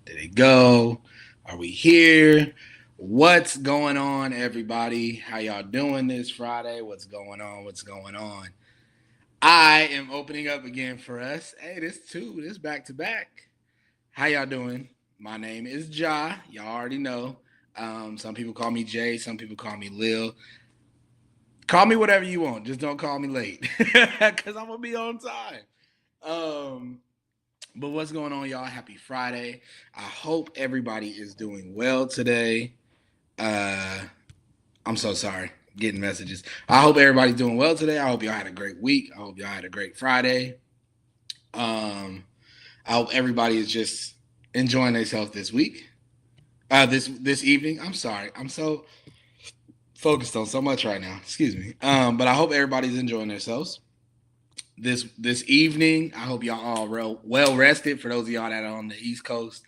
Did it go? Are we here? What's going on, everybody? How y'all doing this Friday? What's going on? What's going on? I am opening up again for us. Hey, this back to back. How y'all doing? My name is Ja. Y'all already know. Some people call me Jay. Some people call me Lil. Call me whatever you want. Just don't call me late, because I'm gonna be on time. Um, but what's going on, y'all? Happy Friday. I hope everybody is doing well today. Uh, I'm so sorry getting messages. I hope everybody's doing well today. I hope y'all had a great week. I hope y'all had a great Friday. Um, I hope everybody is just enjoying themselves this week. This evening. I'm sorry. I'm so focused on so much right now. Excuse me. But I hope everybody's enjoying themselves this evening. I hope y'all all well rested. For those of y'all that are on the East Coast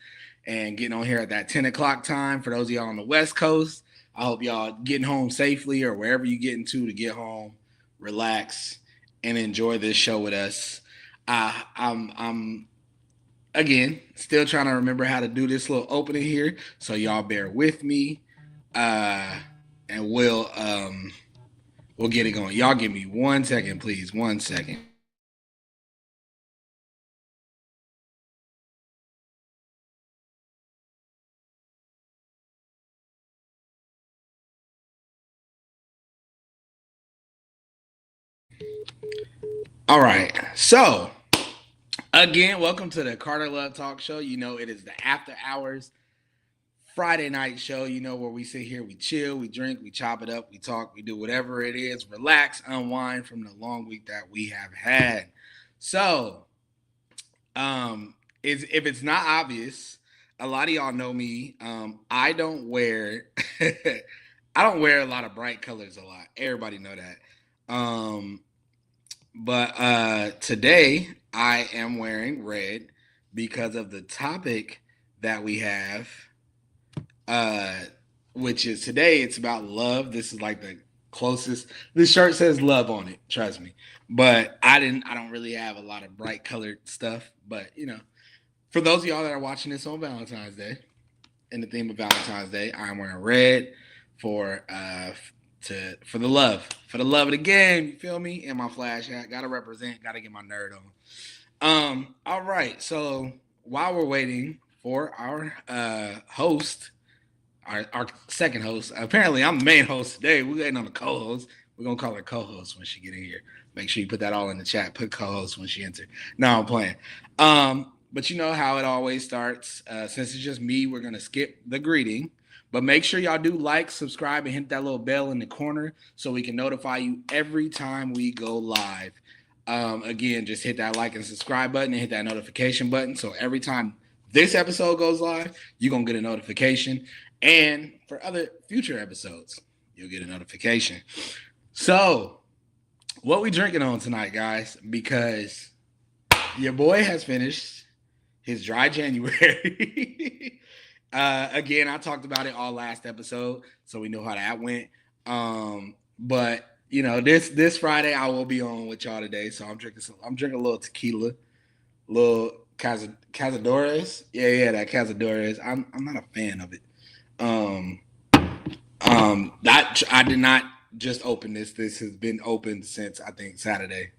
and getting on here at that 10 o'clock time. For those of y'all on the West Coast, I hope y'all getting home safely or wherever you getting to get home. Relax and enjoy this show with us. I'm again still trying to remember how to do this little opening here, so y'all bear with me, uh, and we'll get it going. Y'all give me 1 second, please. 1 second. All right. So, again, welcome to the Carter Love Talk Show. You know, it is the After Hours Friday night show, where we sit here, we chill, we drink, we chop it up, we talk, we do whatever it is, relax, unwind from the long week that we have had. So, if it's not obvious, a lot of y'all know me. I don't wear I don't wear a lot of bright colors a lot. Everybody know that. But today I am wearing red because of the topic that we have, uh, which is today. It's about love. This is like the closest. This shirt says love on it. Trust me. But I didn't. I don't really have a lot of bright colored stuff. But for those of y'all that are watching this on Valentine's Day, in the theme of Valentine's Day, I'm wearing red for for the love of the game. You feel me? And my flash hat. Gotta represent. Gotta get my nerd on. All right. So while we're waiting for our host, our second host. Apparently, I'm the main host today. We're waiting on the co-host. We're gonna call her co-host when she get in here. Make sure you put that all in the chat. Put co-host when she enter. No, I'm playing. But you know how it always starts. Since it's just me, we're gonna skip the greeting. But make sure y'all do like, subscribe, and hit that little bell in the corner so we can notify you every time we go live. Again, just hit that like and subscribe button and hit that notification button. So every time this episode goes live, you're gonna get a notification. And for other future episodes, you'll get a notification. So, what we drinking on tonight, guys? Because your boy has finished his dry January. Again, I talked about it all last episode, so we know how that went. But this Friday I will be on with y'all today, so I'm drinking a little tequila, little Cazadores. Yeah, that Cazadores. I'm not a fan of it. Um, that I did not just open this. This has been open since I think Sunday,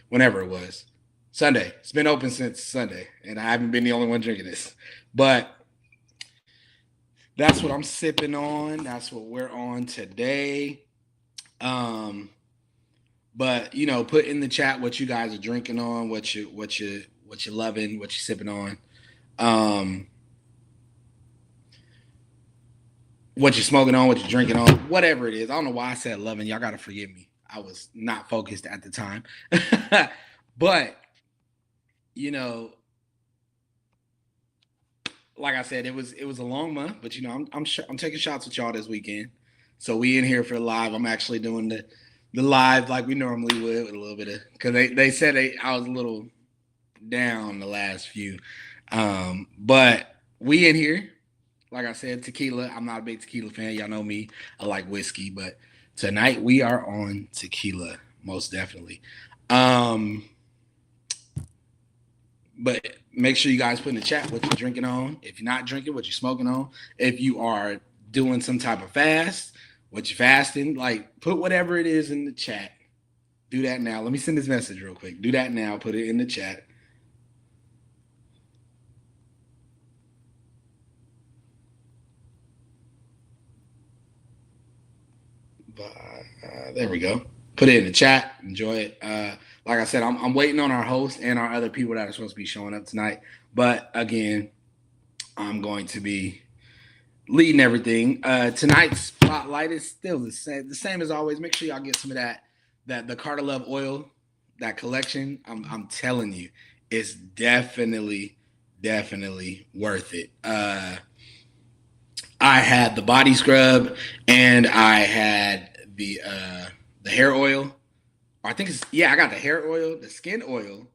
whenever it was. Sunday. It's been open since Sunday, and I haven't been the only one drinking this. But that's what I'm sipping on. That's what we're on today. Um, but put in the chat what you guys are drinking on, what you loving, what you sipping on. Um, what you're smoking on, what you're drinking on, whatever it is. I don't know why I said loving. Y'all gotta forgive me. I was not focused at the time. But you know, like I said, it was a long month, but I'm taking shots with y'all this weekend. So we in here for live. I'm actually doing the live like we normally would with a little bit of because they said I was a little down the last few, but we in here. Like I said, tequila. I'm not a big tequila fan. Y'all know me. I like whiskey, but tonight we are on tequila, most definitely. Um, but make sure you guys put in the chat what you're drinking on. If you're not drinking, what you're smoking on. If you are doing some type of fast, what you're fasting, like put whatever it is in the chat. Do that now. Let me send this message real quick. Do that now. Put it in the chat. There we go. Put it in the chat. Enjoy it. Like I said, I'm waiting on our host and our other people that are supposed to be showing up tonight. But again, I'm going to be leading everything. Tonight's spotlight is still the same as always. Make sure y'all get some of that the Carter Love oil, that collection. I'm telling you, it's definitely worth it. I had the body scrub and I had the hair oil. I think I got the hair oil, the skin oil,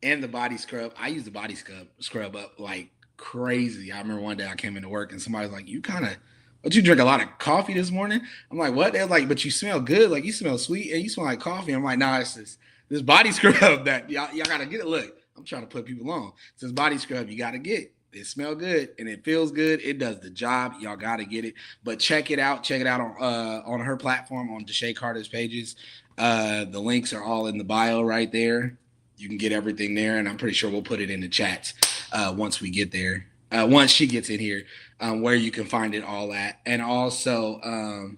and the body scrub. I use the body scrub up like crazy. I remember one day I came into work and somebody was like, you drink a lot of coffee this morning? I'm like, what? They're like, but you smell good. Like you smell sweet and you smell like coffee. I'm like, nah, it's this body scrub that y'all gotta get it. Look, I'm trying to put people on. It's this body scrub you gotta get. It smells good and it feels good. It does the job. Y'all gotta get it. But check it out. Check it out on her platform, on Deshae Carter's pages. The links are all in the bio right there. You can get everything there, and I'm pretty sure we'll put it in the chat once we get there. Once she gets in here, where you can find it all at. And also,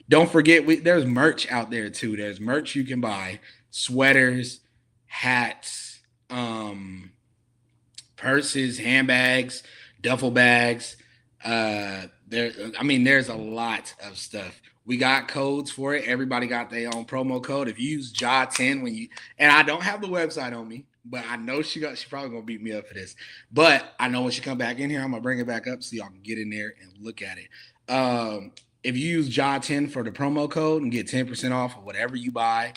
don't forget, there's merch out there too. There's merch you can buy: sweaters, hats, purses, handbags, duffel bags. There's a lot of stuff. We got codes for it. Everybody got their own promo code. If you use JA10 and I don't have the website on me, but I know she probably gonna beat me up for this. But I know when she come back in here, I'm gonna bring it back up so y'all can get in there and look at it. If you use JA10 for the promo code and get 10% off of whatever you buy,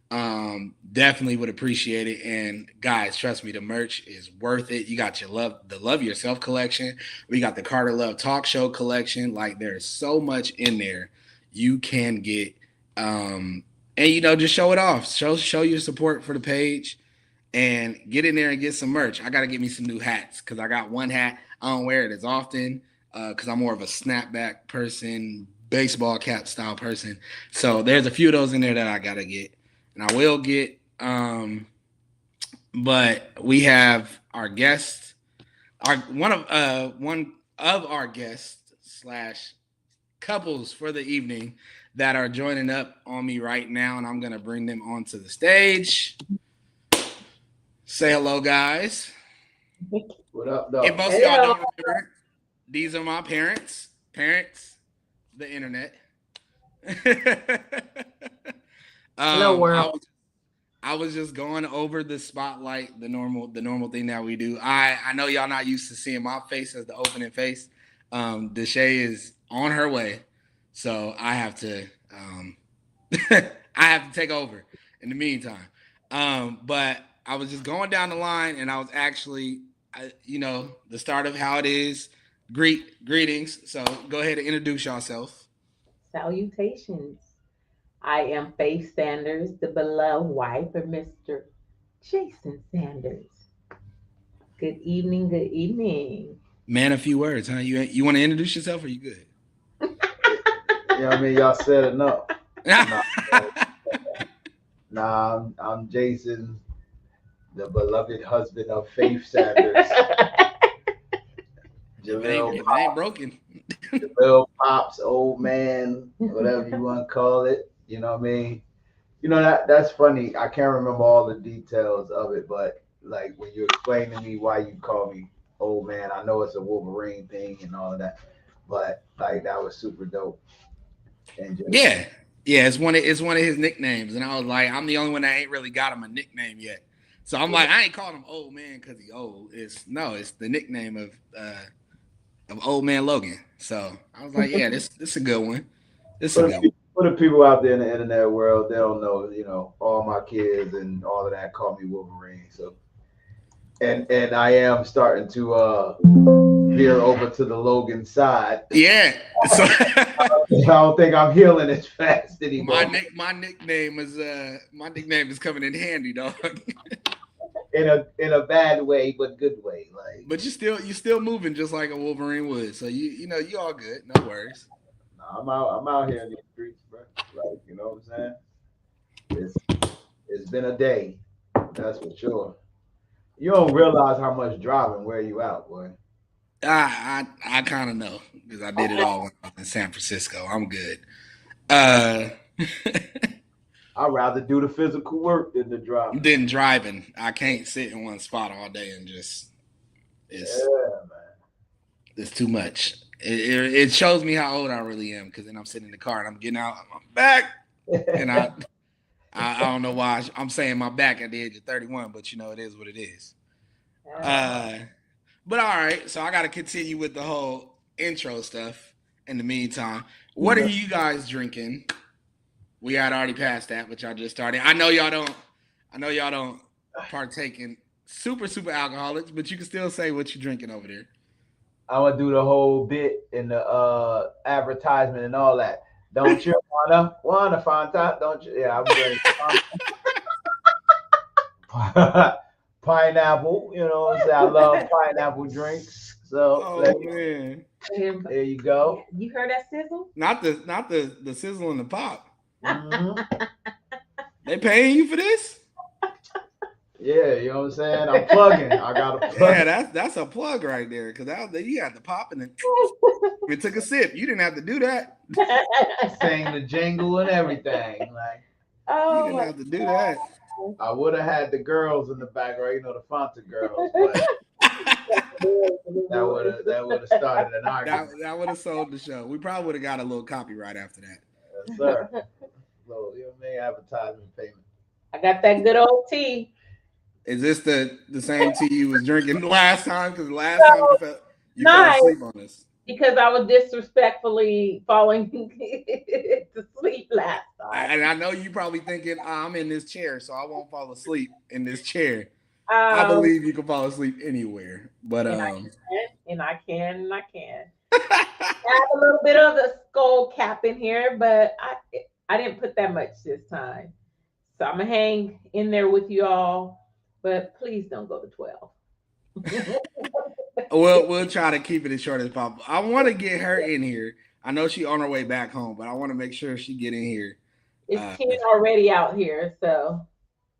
definitely would appreciate it. And guys, trust me, the merch is worth it. You got the Love Yourself collection. We got the Carter Love Talk Show collection. Like there's so much in there you can get, and just show it off. Show your support for the page, and get in there and get some merch. I gotta get me some new hats because I got one hat. I don't wear it as often because I'm more of a snapback person, baseball cap style person. So there's a few of those in there that I gotta get, and I will get. But we have our guest, one of our guests / couples for the evening that are joining up on me right now, and I'm gonna bring them onto the stage. Say hello, guys. What up, dog? If most of y'all don't remember, these are my parents, the internet. Hello, world. I was just going over the spotlight, the normal thing that we do. I know y'all not used to seeing my face as the opening face. Deshae is on her way, so I have to take over in the meantime. But I was just going down the line, and I was actually, the start of how it is. Greetings. So go ahead and introduce yourself. Salutations. I am Faith Sanders, the beloved wife of Mr. Jason Sanders. Good evening. Good evening. Man, a few words, huh? You want to introduce yourself, or you good? Y'all said enough. I'm Jason, the beloved husband of Faith Sanders. It ain't broken. Jaleel Pops, old man, whatever you want to call it. You know what I mean? That's funny. I can't remember all the details of it, but like when you explain to me why you call me old man, I know it's a Wolverine thing and all of that, but like that was super dope. And yeah, it's one of his nicknames, and I was like, I'm the only one that ain't really got him a nickname yet. So I'm like, I ain't calling him old man because he old. It's the nickname of old man Logan. So I was like, yeah, this is a good one. For the people out there in the internet world, they don't know, all my kids and all of that call me Wolverine. So, and I am starting to veer over to the Logan side. Yeah. So I don't think I'm healing as fast anymore. My nickname is coming in handy, dog. in a bad way, but good way. Like, But you still moving just like a Wolverine would. So you all good. No worries. nah, I'm out here in these streets, bro. Like, you know what I'm saying? It's it's been a day, that's for sure. You don't realize how much driving wear you out, boy. I kind of know because I did it all when I was in San Francisco. I'm good. Uh, I'd rather do the physical work than the driving. then driving, I can't sit in one spot all day and just it's Yeah, it's too much. It shows me how old I really am because then I'm sitting in the car and I'm getting out, I'm back, and man. I don't know why I'm saying my back at the age of 31, but it is what it is. Uh, but all right, so I got to continue with the whole intro stuff. In the meantime, what are you guys drinking? We had already passed that, but y'all just started. I know y'all don't. I know y'all don't partake in super alcoholics, but you can still say what you're drinking over there. I'm gonna do the whole bit in the advertisement and all that. Don't you wanna find out? Don't you? Yeah, I'm drinking pineapple. You know what I'm saying? I love pineapple drinks. So Oh man, there you go. You heard that sizzle? not the sizzle and the pop. Mhm. They paying you for this? Yeah, you know what I'm saying? I'm plugging. I got to plug. Yeah, that's a plug right there. Because you had the pop and then it took a sip. You didn't have to do that. Sang the jingle and everything. Like, You Oh didn't my have to do that. I would have had the girls in the background, you know, the Fanta girls, but that would have started an argument. That would have sold the show. We probably would have got a little copyright after that. Yes, sir. So, you know what I mean? Advertisement payment. I got that good old tea. Is this the same tea you was drinking last time? Because last time you fell Nice, asleep on us. because I was disrespectfully falling to sleep last time. And I know you probably thinking, I'm in this chair, so I won't fall asleep in this chair. I Um, believe you can fall asleep anywhere. But and I can, and I can, and I can. I have a little bit of the skull cap in here, but I didn't put that much this time. So I'm gonna hang in there with you all, but please don't go to 12. we'll try to keep it as short as possible. I want to get her in here. I know she on her way back home, but I want to make sure she get in here. It's 10 already out here, so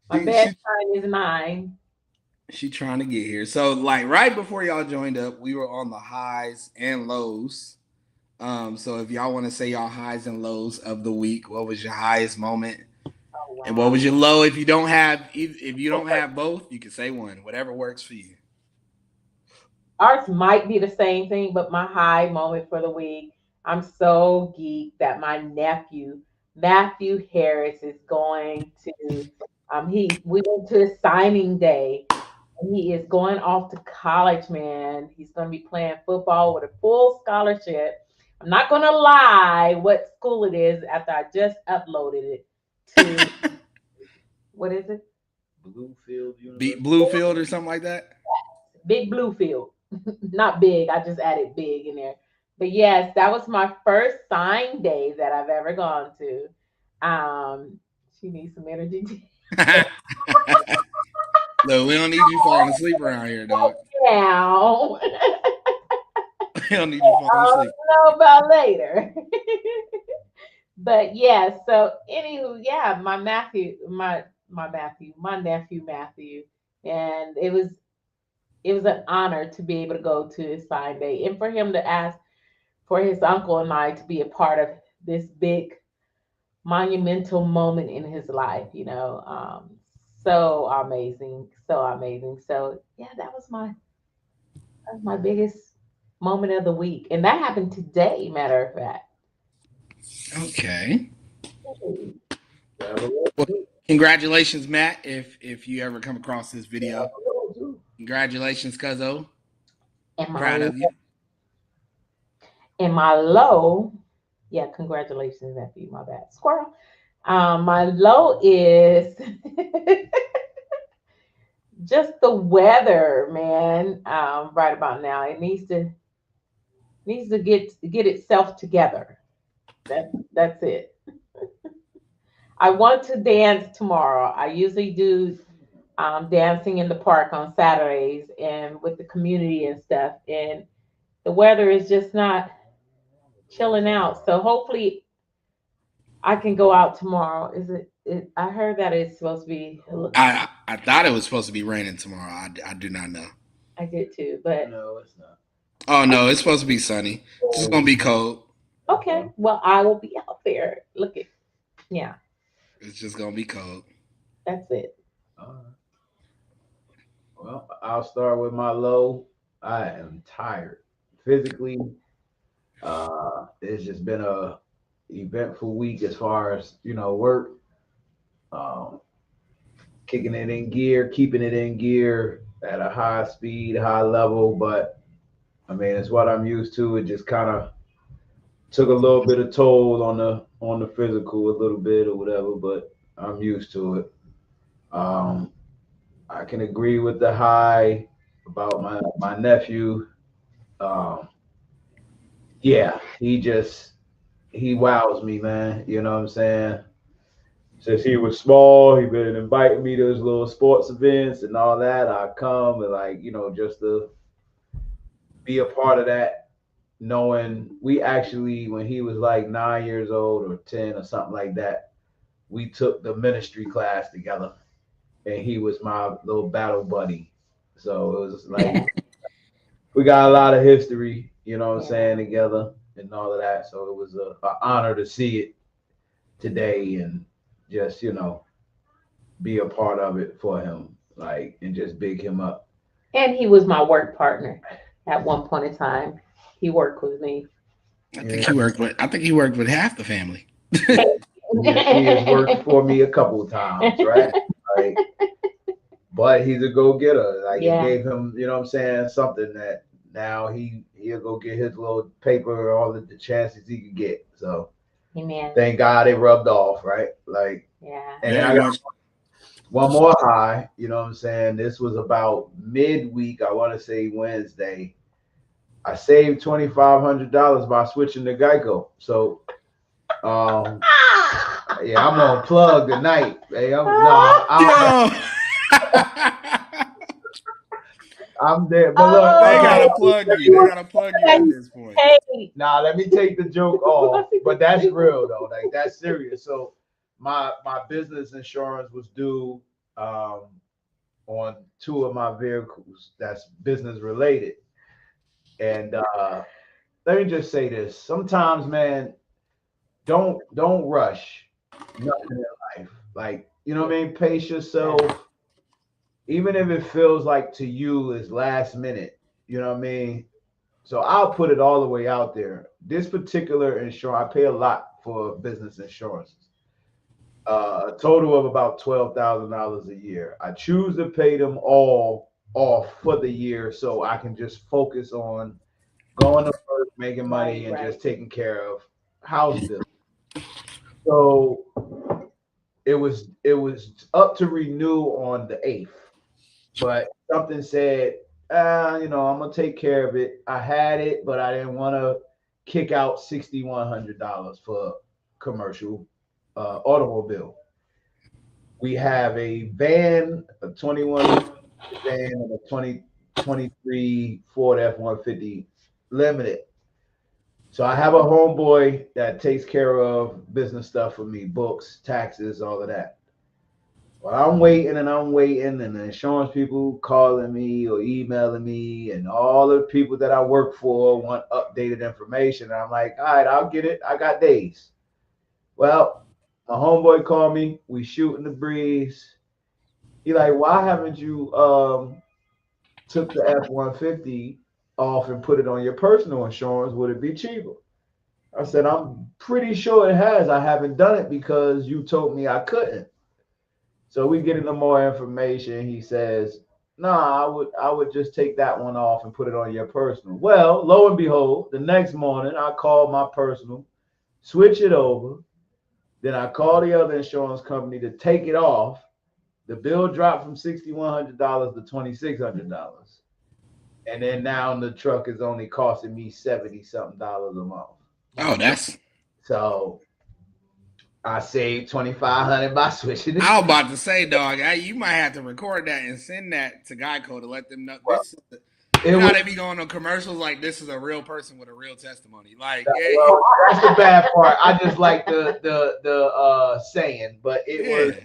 my bedtime is 9. She trying to get here. So like right before y'all joined up, we were on the highs and lows. So if y'all want to say y'all highs and lows of the week, what was your highest moment? Oh, wow. And what was your low? If you don't have both, you can say one. Whatever works for you. Ours might be the same thing, but my high moment for the week, I'm so geeked that my nephew, Matthew Harris, is going to we went to his signing day, and he is going off to college, man. He's gonna be playing football with a full scholarship. I'm not gonna lie what school it is after I just uploaded it to what is it? Bluefield University. Bluefield or something like that. Big Bluefield. Not big. I just added big in there. But yes, that was my first sign day that I've ever gone to. She needs some energy. Look, we don't need you falling asleep around here, dog. Now, We don't need you falling I'll asleep. know about later. But yeah, so anywho, yeah, my nephew Matthew, and it was an honor to be able to go to his sign day and for him to ask for his uncle and I to be a part of this big monumental moment in his life, so amazing, so amazing. So yeah, that was my biggest moment of the week. And that happened today, matter of fact. Okay. Yeah, Well, congratulations, Matt. If you ever come across this video, congratulations, Cuzzo. And Proud my of you. and my low, yeah, congratulations, nephew. My bad, squirrel. My low is just the weather, man. Right about now, it needs to get itself together. That's it. I want to dance tomorrow. I usually do dancing in the park on Saturdays and with the community and stuff. And the weather is just not chilling out. So hopefully I can go out tomorrow. I heard that it's supposed to be. I thought it was supposed to be raining tomorrow. I do not know. I did too, but No, it's not. Oh no, it's supposed to be sunny. It's just gonna be cold. okay. Well, I will be out there. Look at, yeah, It's just gonna be cold. that's it. All right. Well, I'll start with my low. I am tired physically. It's just been a eventful week as far as work. Um, Kicking it in gear, keeping it in gear at a high speed, high level. But I mean, it's what I'm used to. It just kind of took a little bit of toll on the physical, a little bit or whatever. But I'm used to it. Um, I can agree with the high about my nephew. Um, yeah, he wows me, man. You know what I'm saying? Since he was small, he been inviting me to his little sports events and all that. I come and just to be a part of that. Knowing we actually, when he was like 9 years old or 10 or something like that, we took the ministry class together, and he was my little battle buddy. So it was like we got a lot of history, you know what I'm saying, together and all of that. So it was a honor to see it today and just, be a part of it for him, like, and just big him up. And he was my work partner at one point in time. He worked with me. Yeah. I think he worked with half the family. He has worked for me a couple of times, right? Like, but he's a go getter. Like it Yeah. gave him, you know what I'm saying, something that now he'll go get his little paper, all the chances he could get. So Amen. thank God it rubbed off, right? Like, Yeah. and then Very I got much. one more high, you know what I'm saying? This was about midweek, I want to say Wednesday. I saved $2,500 by switching to Geico. So yeah, I'm gonna plug tonight. Hey, Yo, I'm there. But look, they gotta Oh, plug you. They gotta plug you at this point. hey. let me take the joke off. But that's real though. Like that's serious. So my business insurance was due um, on two of my vehicles that's business related. And let me just say this. Sometimes, man, don't rush nothing in life. Like, you know what I mean? Pace yourself, even if it feels like to you is last minute. You know what I mean? So I'll put it all the way out there. This particular insurance, I pay a lot for business insurances. A total of about $12,000 a year. I choose to pay them all off for the year so I can just focus on going to work, making money, Right, and just right. taking care of house bills. So it was up to renew on the 8th, but something said, I'm gonna take care of it. I had it, but I didn't want to kick out $6,100 for commercial automobile. We have a van, a 21 van, and a 2023 Ford F-150 Limited. So I have a homeboy that takes care of business stuff for me, books, taxes, all of that. Well, I'm waiting, and the insurance people calling me or emailing me, and all the people that I work for want updated information. And I'm like, all right, I'll get it. I got days. Well, my homeboy called me. We shooting the breeze. He like, why haven't you took the F-150 off and put it on your personal insurance? Would it be cheaper? I said, I'm pretty sure it has. I haven't done it because you told me I couldn't. So we get into more information. He says, "Nah, I would just take that one off and put it on your personal." Well, lo and behold, the next morning I called my personal, switch it over. Then I called the other insurance company to take it off. The bill dropped from $6,100 to $2,600, and then now the truck is only costing me 70 something dollars a month. Oh, that's So I saved 2,500 by switching it. I was about to say, dog, you might have to record that and send that to Geico to let them know this is you know how they be going on commercials like this is a real person with a real testimony. Like, well, that's the bad part. I just like the saying, but it was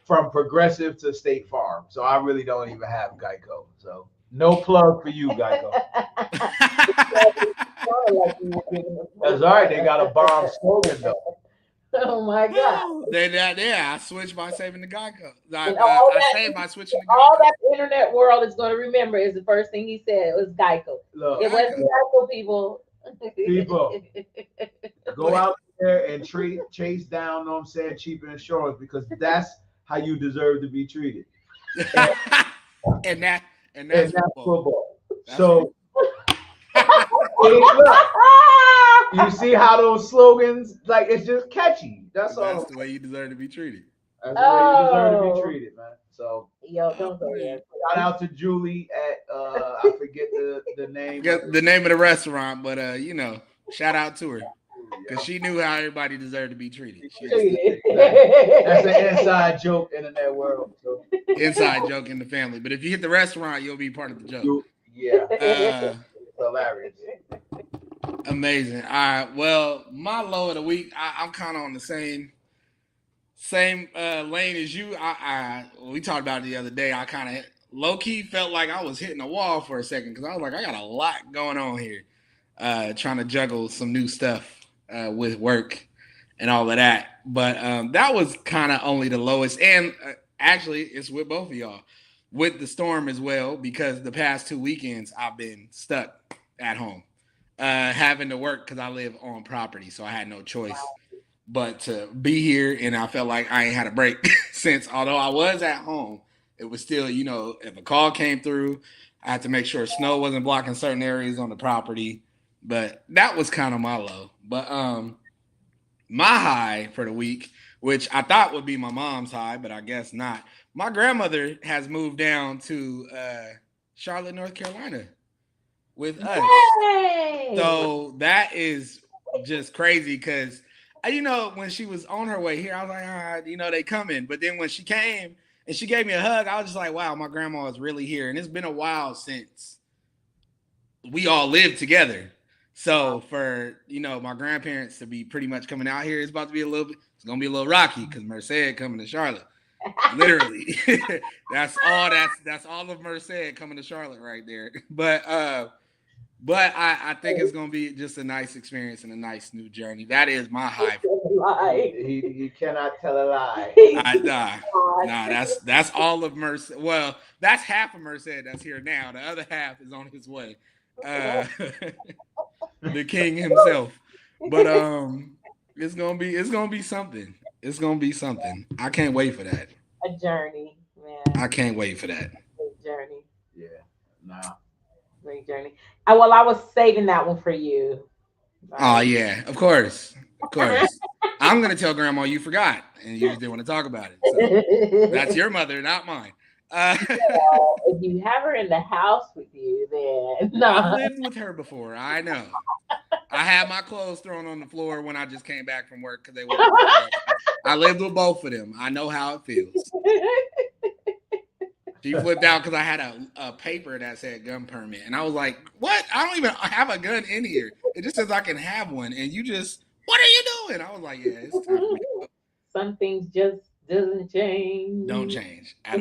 from Progressive to State Farm, so I really don't even have Geico. So no plug for you, Geico. That's all right. They got a bomb slogan though. Oh my God! I switched by saving the Geico. I saved by switching the Geico. All that internet world is going to remember is the first thing he said was Geico. Look, it wasn't Geico, people. People, go out there and chase down, know what I'm saying, cheaper insurance because that's how you deserve to be treated. and that's football. So. You see how those slogans, like, it's just catchy. That's all. That's the way you deserve to be treated. That's the way you deserve to be treated, man. So, yo, don't go there. Shout out to Julie at I forget the name. The name of the restaurant, but shout out to her because she knew how everybody deserved to be treated. That's an inside joke in the world. So. Inside joke in the family, but if you hit the restaurant, you'll be part of the joke. Yeah. Hilarious. Amazing. All right. Well, my low of the week, I'm kind of on the same lane as you. We talked about it the other day. I kind of low key felt like I was hitting a wall for a second because I was like, I got a lot going on here, trying to juggle some new stuff with work and all of that. But that was kind of only the lowest. And actually, it's with both of y'all, with the storm as well, because the past 2 weekends I've been stuck at home. Having to work because I live on property, so I had no choice but to be here, and I felt like I ain't had a break since, although I was at home, it was still, if a call came through, I had to make sure snow wasn't blocking certain areas on the property, but that was kind of my low. But my high for the week, which I thought would be my mom's high, but I guess not. My grandmother has moved down to Charlotte, North Carolina with us. Yay! So that is just crazy because, when she was on her way here, I was like, they coming. But then when she came and she gave me a hug, I was just like, wow, my grandma is really here. And it's been a while since we all lived together. So for, my grandparents to be pretty much coming out here, it's going to be a little rocky because Merced coming to Charlotte. Literally. that's all of Merced coming to Charlotte right there. But I think it's gonna be just a nice experience and a nice new journey. That is my high. He cannot tell a lie. Nah, that's all of Merced. Well, that's half of Merced that's here now. The other half is on his way. The king himself. But it's gonna be something. It's gonna be something. I can't wait for that. A journey, man. I can't wait for that. A journey. Yeah. Nah. Great journey. I was saving that one for you. Oh yeah, of course. I'm gonna tell Grandma you forgot and you just didn't want to talk about it. So that's your mother, not mine. If you have her in the house with you, then no. I've lived with her before. I know. I had my clothes thrown on the floor when I just came back from work because they were. I lived with both of them. I know how it feels. She flipped out because I had a paper that said gun permit. And I was like, what? I don't even have a gun in here. It just says I can have one. And you just, what are you doing? I was like, yeah, it's time for me to go. Some things just doesn't change. Don't change at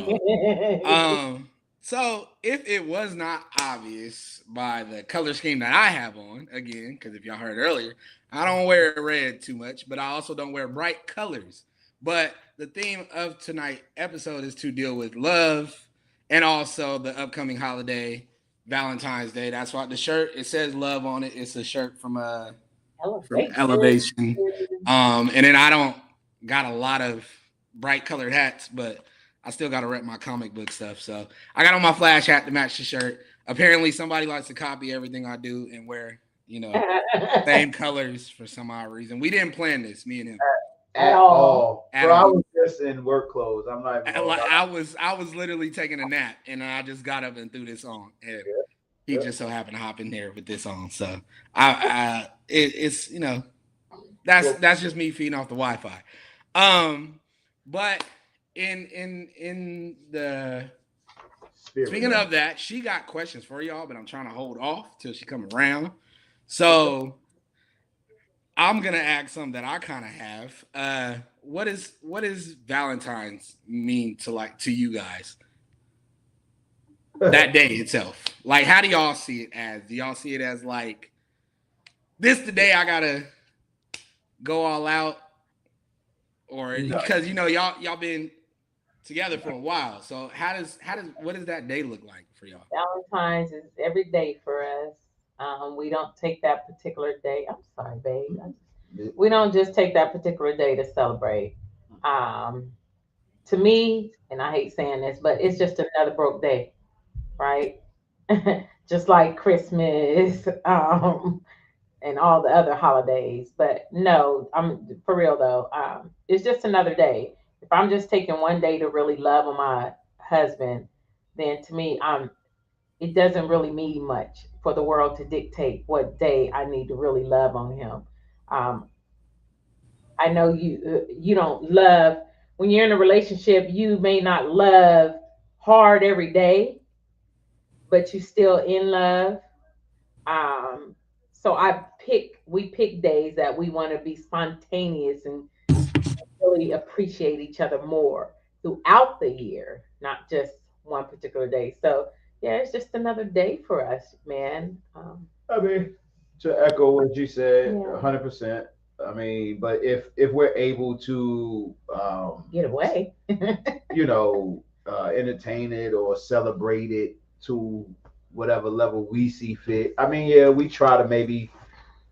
all. So if it was not obvious by the color scheme that I have on, again, because if y'all heard earlier, I don't wear red too much, but I also don't wear bright colors. But the theme of tonight's episode is to deal with love and also the upcoming holiday, Valentine's Day. That's why the shirt, it says love on it. It's a shirt from Elevation. And then I don't got a lot of bright colored hats, but I still got to rep my comic book stuff. So I got on my Flash hat to match the shirt. Apparently somebody likes to copy everything I do and wear, same colors for some odd reason. We didn't plan this, me and him. At all. Bro, I was just in work clothes. I'm not even I was literally taking a nap and I just got up and threw this on. And he just so happened to hop in there with this on. So it's that's just me feeding off the Wi-Fi. But in the Spirit speaking of of that, she got questions for y'all, but I'm trying to hold off till she come around. So I'm gonna ask something that I kind of have. What is Valentine's mean to like to you guys? it. That day itself. Like, how do y'all see it as? Do y'all see it as like this the day I gotta go all out, or No. because y'all been together for a while? So how does what does that day look like for y'all? Valentine's is every day for us. We don't take that particular day. I'm sorry, babe. We don't just take that particular day to celebrate. Um, to me, and I hate saying this, but it's just another broke day, right? Just like Christmas, and all the other holidays. But no, I'm for real though. It's just another day. If I'm just taking one day to really love on my husband, then to me, it doesn't really mean much for the world to dictate what day I need to really love on him. Um, I know you don't love when you're in a relationship. You may not love hard every day, but you still in love. Um, so we pick days that we want to be spontaneous and really appreciate each other more throughout the year, not just one particular day. So yeah, it's just another day for us, man. I mean, to echo what you said, Yeah, 100%. I mean, but if we're able to, get away. entertain it or celebrate it to whatever level we see fit. I mean, yeah, we try to maybe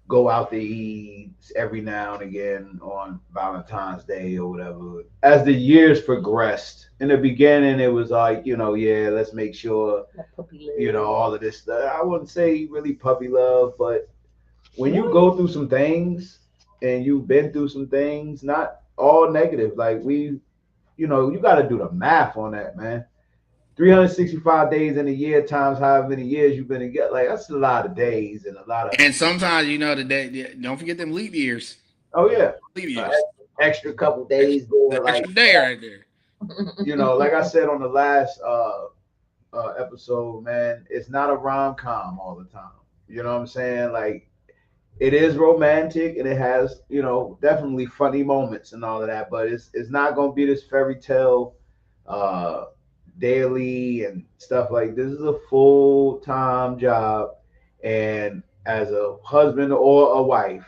go out to eat every now and again on Valentine's Day or whatever. As the years progressed, in the beginning, it was like, yeah, let's make sure, That puppy love. all of this stuff. I wouldn't say really puppy love, but when you Really? go through some things and you've been through some things, not all negative, like you got to do the math on that, man. 365 days in a year times however many years you've been together. Like, that's a lot of days and a lot of, And sometimes the day. Don't forget them leap years. oh, yeah, Leap uh, years. extra couple Extra, days there. the Like, extra day right there. like I said on the last episode, man, it's not a rom com all the time. You know what I'm saying? Like, it is romantic and it has, definitely funny moments and all of that, but it's not gonna be this fairy tale uh daily and stuff. Like, this is a full-time job, and as a husband or a wife,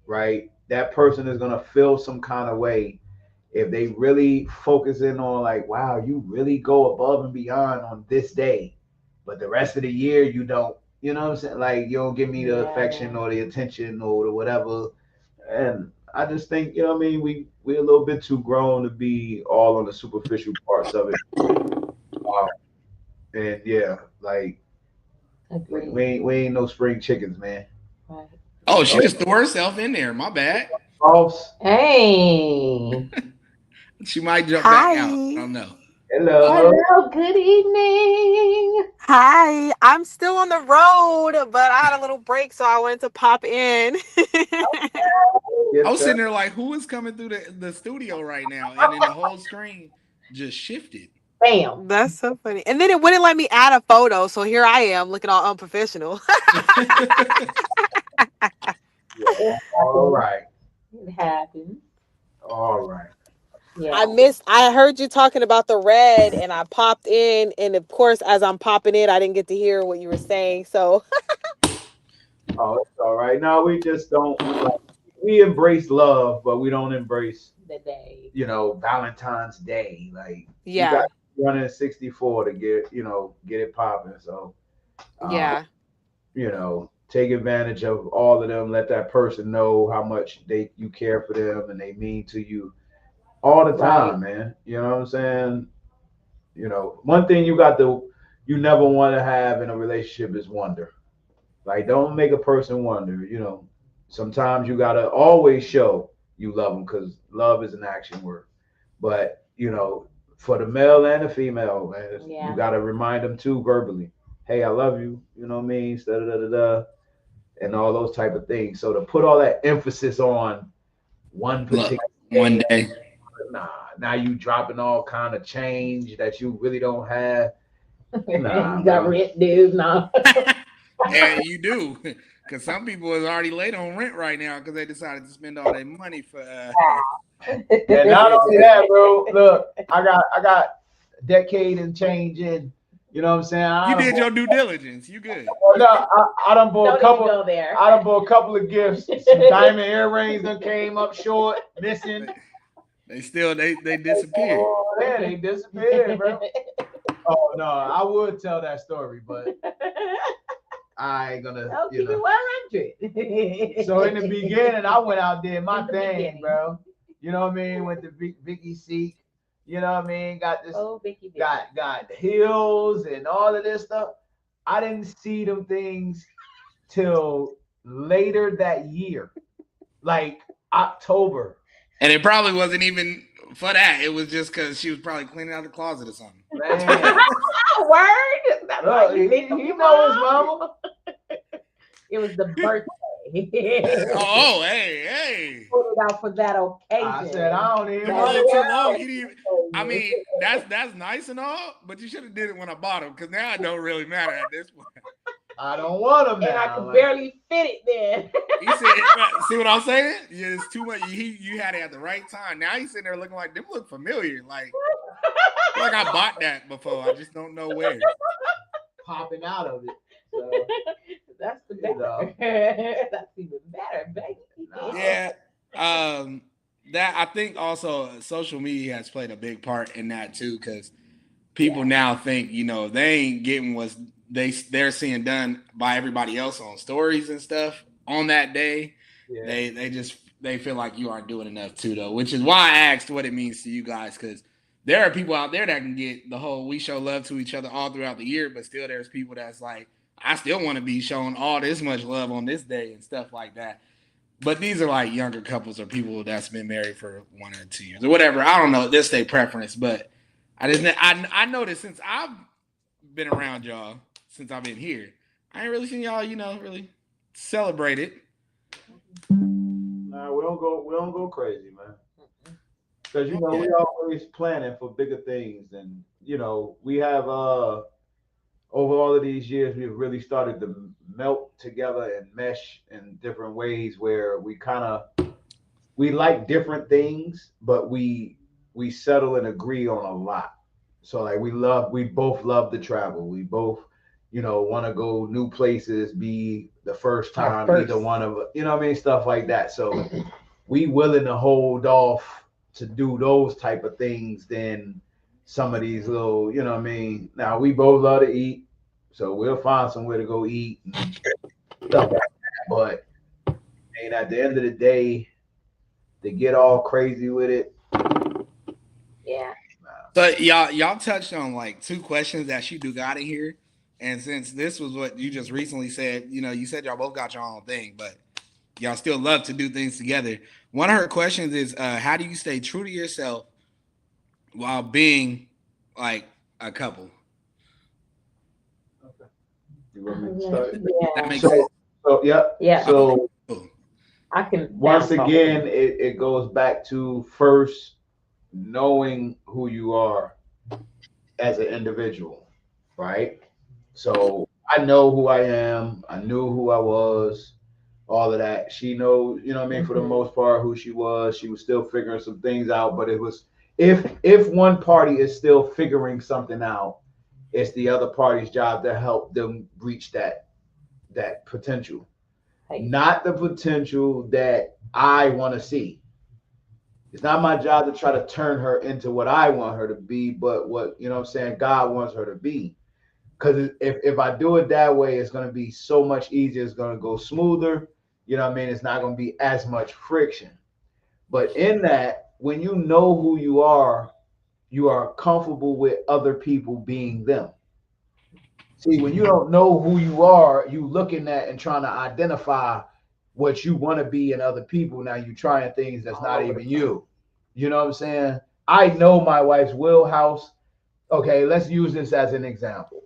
right, that person is gonna feel some kind of way if they really focus in on, like, wow, you really go above and beyond on this day, but the rest of the year you don't. You know what I'm saying? Like, you don't give me the Yeah. affection or the attention or the whatever. And I just think, what I mean, we're a little bit too grown to be all on the superficial parts of it. Um, and yeah, like, we Agreed. ain't no spring chickens, man. Right. Oh, she Oh, just threw herself in there. My bad. false. Hey. She might jump back out. I Hi. don't know. Hello. Hello. Good evening. Hi. I'm still on the road, but I had a little break, so I wanted to pop in. I Yes, was sir. sitting there like, who is coming through the studio right now? And then the whole screen just shifted. Bam. That's so funny. And then it wouldn't let me add a photo, so here I am looking all unprofessional. Yeah. It All happens. right. It happens. All right. Yeah. I heard you talking about the red and I popped in, and of course as I'm popping in I didn't get to hear what you were saying. So Oh, it's all right. No, we just don't like, we embrace love, but we don't embrace, The day. Valentine's Day. Like, you got yeah. 164 to get it popping. So, um, Yeah. take advantage of all of them. Let that person know how much you care for them and they mean to you all the Right. time, man. You know what I'm saying? One thing you never want to have in a relationship is wonder. Like, don't make a person wonder. Sometimes you gotta always show you love them, because love is an action word. But for the male and the female, man, you Yeah. gotta remind them too verbally. Hey, I love you. You know what I mean? Da, da, da, da, da, and all those type of things. So to put all that emphasis on one Look, particular one day, day. Nah, now you dropping all kind of change that you really don't have. Nah, you got bro. rent dues now. Yeah, you do. Because some people is already late on rent right now because they decided to spend all their money for. And not only that, bro. Look, I got decade and change in. You know what I'm saying? You did your due diligence. You good. No, I done bought a Don't even couple. go there. I done bought a couple of gifts. Some diamond earrings that came up short, missing. They still they disappeared. Oh, yeah, they disappeared, bro. Oh no, I would tell that story, but I ain't gonna. Oh, You keep it know. 100. So in the beginning, I went out there, my In the thing, beginning. bro. You know what I mean? Went to Vicky Seek. You know what I mean? Got this. Oh, Vicky. Got heels and all of this stuff. I didn't see them things till later that year, like October. And it probably wasn't even for that. It was just because she was probably cleaning out the closet or something. Man, Word. That's why look, you he think of knows his mama. It was the birthday. Oh, hey. Put it out for that occasion. I said I don't even. It want wasn't too to long. You didn't even, I mean, that's nice and all, but you should have did it when I bought them because now it don't really matter at this point. I don't want them now. And I could barely fit it then. He said, "See what I'm saying? Yeah, it's too much. You had it at the right time. Now he's sitting there looking like them look familiar. Like I bought that before. I just don't know where." Popping out of it. So, That's the you know. better. That's even better, baby. Yeah. That I think also social media has played a big part in that too, because people now think, they ain't getting what they're seeing done by everybody else on stories and stuff on that day. Yeah. They feel like you aren't doing enough too, though, which is why I asked what it means to you guys, because there are people out there that can get the whole we show love to each other all throughout the year, but still there's people that's like, I still want to be shown all this much love on this day and stuff like that. But these are like younger couples or people that's been married for 1 or 2 years or whatever. I don't know. This their preference, but I noticed since I've been around y'all, since I've been here, I ain't really seen y'all, really celebrate it. Nah, we don't go crazy, man. Because we always planning for bigger things, and we have over all of these years, we've really started to melt together and mesh in different ways where we like different things, but we settle and agree on a lot. So like we both love to travel. We both, want to go new places, be the first time either one of us, stuff like that. So we willing to hold off to do those type of things than some of these little, Now we both love to eat, so we'll find somewhere to go eat and stuff like that. But at the end of the day, to get all crazy with it. Yeah. So y'all touched on like 2 questions that she do got in here. And since this was what you just recently said, you said y'all both got your own thing, but y'all still love to do things together. One of her questions is, how do you stay true to yourself while being like a couple? Okay. You want me to start? Yeah. That makes sense. So Yeah. So I can once again, it goes back to first knowing who you are as an individual, right? So I know who I am. I knew who I was, all of that. She knows, for the most part, who she was. She was still figuring some things out, but it was if one party is still figuring something out, it's the other party's job to help them reach that potential. Not the potential that I want to see. It's not my job to try to turn her into what I want her to be, but what, God wants her to be. Because if I do it that way, it's going to be so much easier. It's going to go smoother. It's not going to be as much friction. But in that, when you know who you are comfortable with other people being them. See, when you don't know who you are, you looking at and trying to identify what you want to be in other people. Now you trying things that's not even you. You know what I'm saying? I know my wife's wheelhouse. Okay, let's use this as an example.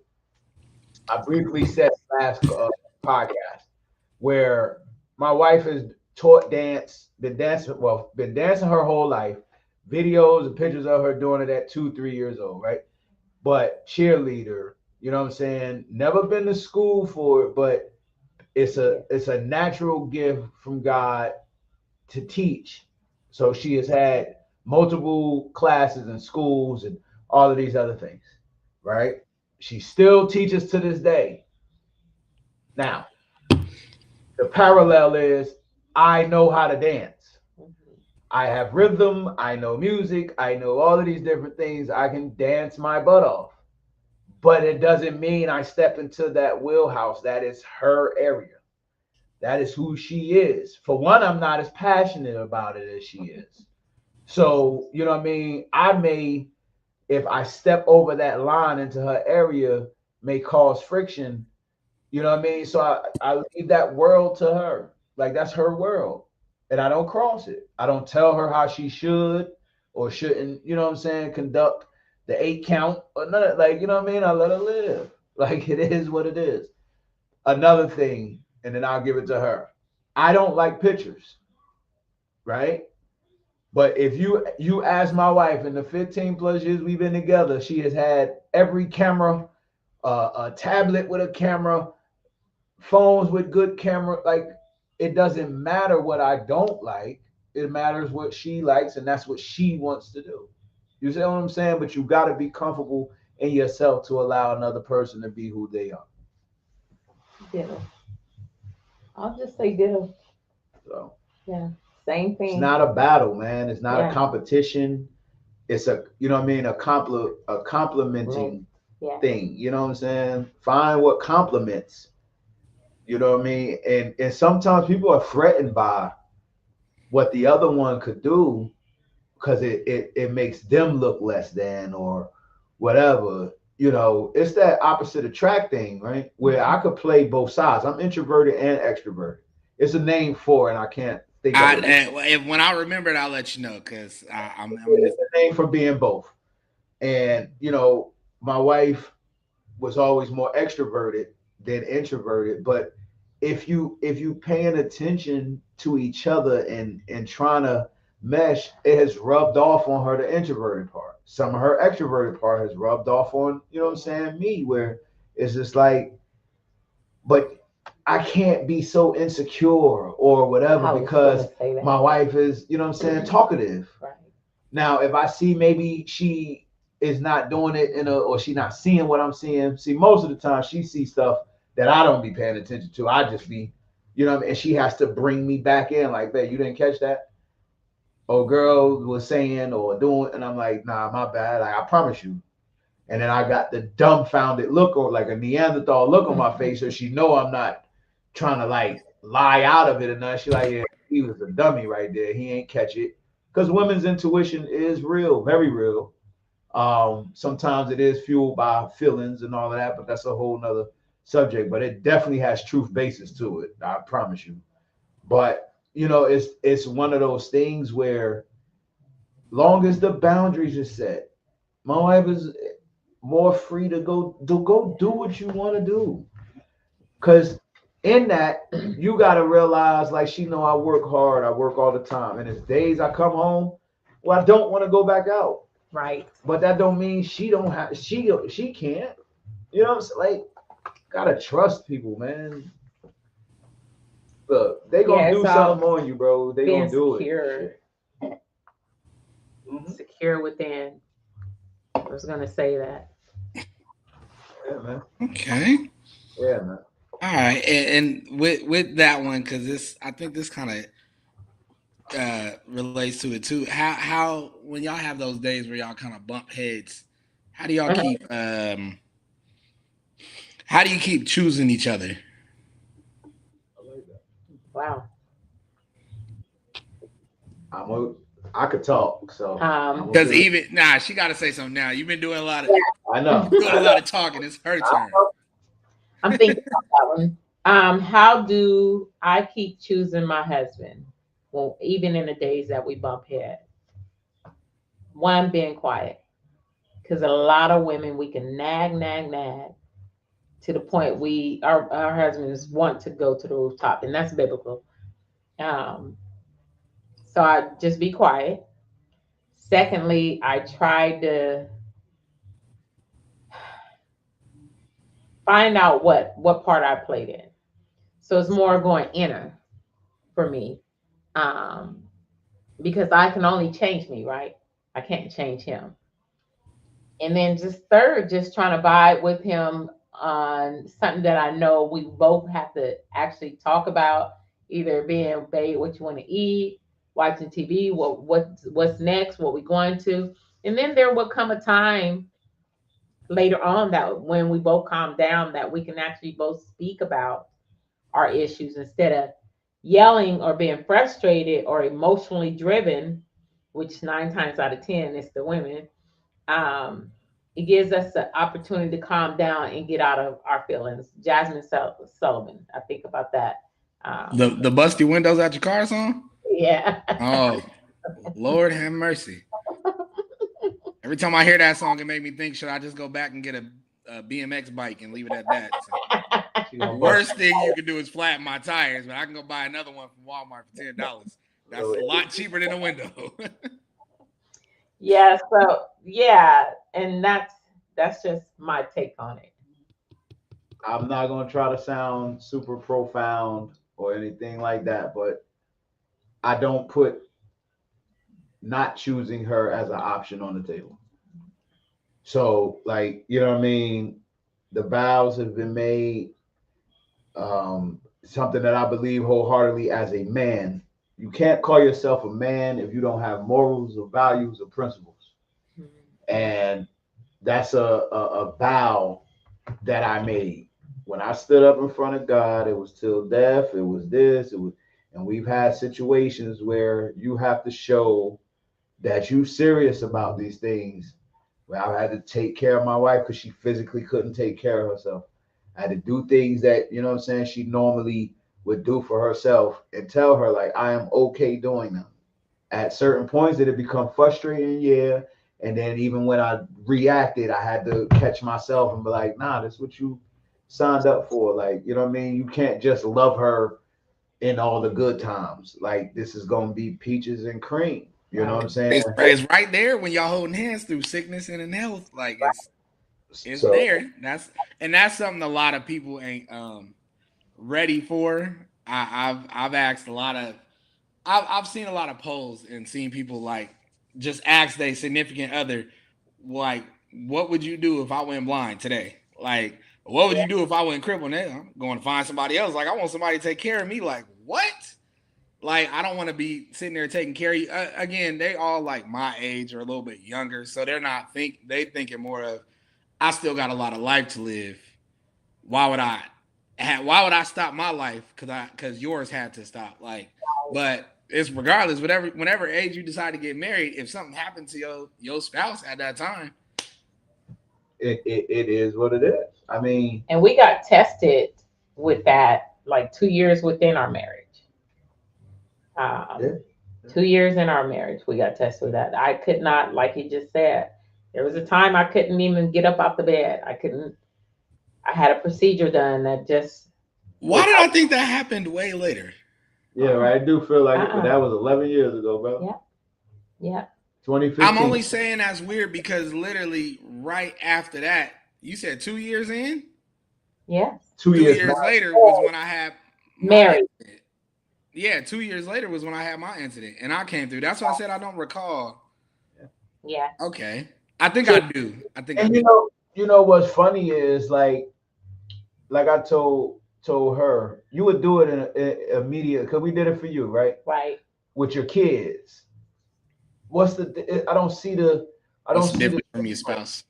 I briefly said last podcast where my wife has taught dance, been dancing her whole life, videos and pictures of her doing it at 2, 3 years old, right? But cheerleader, you know what I'm saying? Never been to school for it, but it's a natural gift from God to teach. So she has had multiple classes in schools and all of these other things, right? She still teaches to this day. Now, the parallel is I know how to dance. I have rhythm, I know music, I know all of these different things. I can dance my butt off. But it doesn't mean I step into that wheelhouse. That is her area. That is who she is. For one, I'm not as passionate about it as she is. So, you know what I mean? I may, if I step over that line into her area, may cause friction. You know what I mean? So I leave that world to her. Like that's her world. And I don't cross it. I don't tell her how she should or shouldn't, you know what I'm saying, conduct the 8 count or none of, like, you know what I mean? I let her live. Like it is what it is. Another thing, and then I'll give it to her. I don't like pictures, right? But if you ask my wife in the 15 plus years we've been together, she has had every camera, a tablet with a camera, phones with good camera. Like it doesn't matter what I don't like. It matters what she likes, and that's what she wants to do. You see what I'm saying? But you got to be comfortable in yourself to allow another person to be who they are. Ditto. I'll just say ditto. So Yeah. Same it's thing. not a battle, man. It's not a Yeah. competition. It's a, you know what I mean, a complimenting Yeah. thing. You know what I'm saying? Find what compliments. You know what I mean? And sometimes people are threatened by what the other one could do because it makes them look less than or whatever. You know, it's that opposite attract thing, right? Where I could play both sides. I'm introverted and extroverted. It's a name for it, and I can't think of it. When I remember it, I'll let you know because I'm in It's a name for being both. And you know, my wife was always more extroverted than introverted. But if you paying attention to each other and trying to mesh, it has rubbed off on her the introverted part. Some of her extroverted part has rubbed off on, you know what I'm saying, me, where it's just like, but I can't be so insecure or whatever because my wife is, you know what I'm saying, talkative. Right. Now, if I see maybe she is not doing it or she not seeing what I'm seeing. See, most of the time she sees stuff that I don't be paying attention to. I just be, you know what I mean? And she has to bring me back in like, babe, you didn't catch that? Oh, girl was saying or doing, and I'm like, nah, my bad. Like, I promise you. And then I got the dumbfounded look or like a Neanderthal look on my face so she know I'm not trying to like lie out of it or nothing. She like, yeah, he was a dummy right there. He ain't catch it. Because women's intuition is real, very real. Sometimes it is fueled by feelings and all of that, but that's a whole nother subject. But it definitely has truth basis to it. I promise you. But you know, it's one of those things where long as the boundaries are set, my wife is more free to go do what you want to do. Cause in that, you gotta realize, like she know I work hard, I work all the time. And it's days I come home, well, I don't want to go back out. Right. But that don't mean she don't have she can't. You know what I'm saying? Like, gotta trust people, man. Look, they gonna do something on you, bro. They gonna do secure. it. Secure within. I was gonna say that. Yeah, man. Okay. Yeah, man. All right, and with that one, because I think this kind of relates to it too. How when y'all have those days where y'all kind of bump heads, how do y'all keep how do you keep choosing each other? Wow. I could talk, so because she got to say something now. You've been doing a lot of I know doing a lot of talking. It's her turn. I'm thinking about that one. How do I keep choosing my husband? Well, even in the days that we bump heads. One, being quiet. Because a lot of women, we can nag to the point our husbands want to go to the rooftop, and that's biblical. So I just be quiet. Secondly, I tried to find out what part I played in. So it's more going inner for me. Um, because I can only change me, right? I can't change him. And then just third, just trying to vibe with him on something that I know we both have to actually talk about, either being, babe, what you want to eat, watching TV, what's next, what we going to. And then there will come a time later on that when we both calm down that we can actually both speak about our issues instead of yelling or being frustrated or emotionally driven, which 9 times out of 10 is the women. um, it gives us the opportunity to calm down and get out of our feelings. Jasmine Sullivan, I think about that. The busty windows at your car song? Yeah. Oh, Lord have mercy. Every time I hear that song, it made me think, should I just go back and get a BMX bike and leave it at that? So, the worst thing you can do is flatten my tires, but I can go buy another one from Walmart for $10. That's a lot cheaper than a window. Yeah. So yeah, and that's just my take on it. I'm not gonna try to sound super profound or anything like that, but I don't put not choosing her as an option on the table. So, like, you know what I mean? The vows have been made. Something that I believe wholeheartedly as a man. You can't call yourself a man if you don't have morals or values or principles. And that's a vow that I made. When I stood up in front of God, it was till death, it was this, it was, and we've had situations where you have to show that you serious about these things. Where I had to take care of my wife because she physically couldn't take care of herself. I had to do things that, you know what I'm saying, she normally would do for herself and tell her, like, I am okay doing them. At certain points, did it become frustrating? Yeah. And then even when I reacted, I had to catch myself and be like, nah, that's what you signed up for. Like, you know what I mean? You can't just love her in all the good times. Like, this is going to be peaches and cream. You know what I'm saying? It's right there when y'all holding hands through sickness and in health. Like, it's So, there. That's something a lot of people ain't ready for. I've asked a lot of I've seen a lot of polls and seen people like just ask their significant other, like, what would you do if I went blind today? Like, what would you do if I went crippled? I'm going to find somebody else. Like, I want somebody to take care of me. Like, what? Like, I don't want to be sitting there taking care of you. Again, they all like my age or a little bit younger, so they thinking more of, I still got a lot of life to live. Why would I stop my life? Because yours had to stop. Like, but it's regardless. Whenever age you decide to get married, if something happened to your spouse at that time, it is what it is. I mean, And we got tested with that like 2 years within our marriage. yeah. 2 years in our marriage, we got tested with that. I could not, like you just said, there was a time I couldn't even get up out the bed. I had a procedure done that just. why did I think that happened way later? Yeah, right. I do feel like it, but that was 11 years ago, bro. Yeah. 2015. I'm only saying that's weird because literally right after that, you said 2 years in? Yes. 2 2 years years later was when I had Married. incident. Yeah, 2 years later was when I had my incident and I came through. That's why I said I don't recall. Yeah. Okay. I think I do. And you know what's funny is like I told her, you would do it in immediate because we did it for you, right? Right. With your kids. What's the? I don't see the. I don't What's see different the, from your spouse?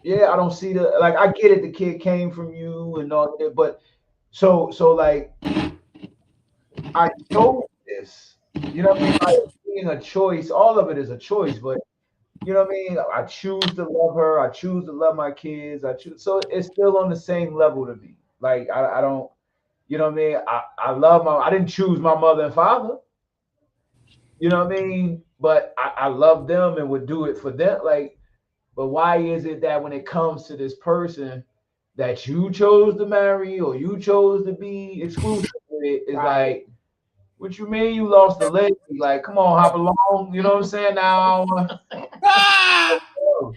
Yeah, I don't see the, like, I get it. The kid came from you and all that, but so like I chose this. You know what I mean? Like, being a choice, all of it is a choice, but you know what I mean? I choose to love her. I choose to love my kids. I choose, so it's still on the same level to me. Like, I don't, you know what I mean? I love I didn't choose my mother and father. You know what I mean? But I love them and would do it for them. Like, but why is it that when it comes to this person that you chose to marry or you chose to be exclusive with, it's like, what you mean you lost the leg? Like, come on, hop along. You know what I'm saying? Now, Ah! Oh,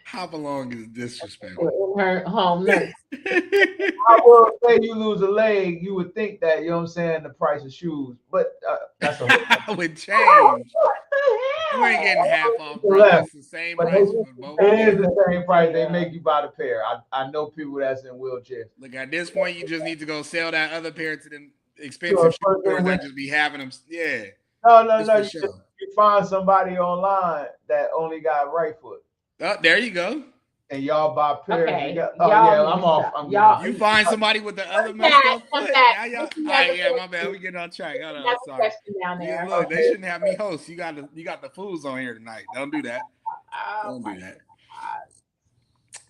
Hop along is disrespectful. In her home nurse. I will say you lose a leg, you would think that, you know what I'm saying, the price of shoes, but that's a whole With change. What the You ain't getting half hell? off, the brother. left. It's the same But price for both it is feet. the same price. They Yeah. make you buy the pair. I know people that's in wheelchairs. Look, at this point, you just need to go sell that other pair to them To a expensive shoe person stores with that just be having them. Yeah, no, it's no. for You, sure. you find somebody online that only got right foot, Oh, there you go. and y'all buy pairs Okay, together. Oh y'all yeah, need I'm to off. stop. I'm getting Y'all, off. You find somebody with the other come messed back, up come foot. back. Now y'all. What's All another right, yeah, my bad. question? We getting on track. Hold on. Another Sorry. question down Yeah, there. look, they Okay. shouldn't have me host. You got the fools on here tonight. Don't do that. Oh Don't my do that.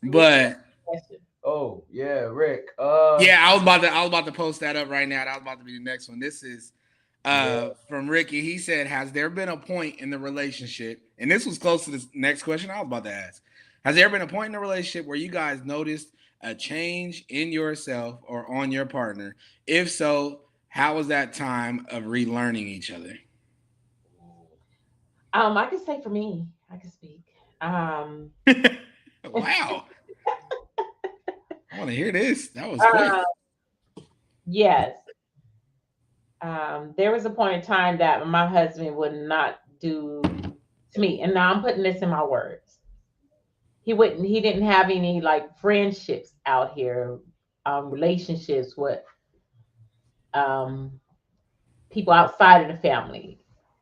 God. But Question. Oh yeah, Rick. yeah, I was about to post that up right now. That was about to be the next one. This is from Ricky. He said, "Has there been a point in the relationship?" And this was close to the next question I was about to ask. Has there been a point in the relationship where you guys noticed a change in yourself or on your partner? If so, how was that time of relearning each other? I can say for me, I can speak. Um, Wow, I want to hear this. That was quick. uh, yes. There was a point in time that my husband would not do to me, and now I'm putting this in my words. He didn't have any like friendships out here, relationships with um people outside of the family,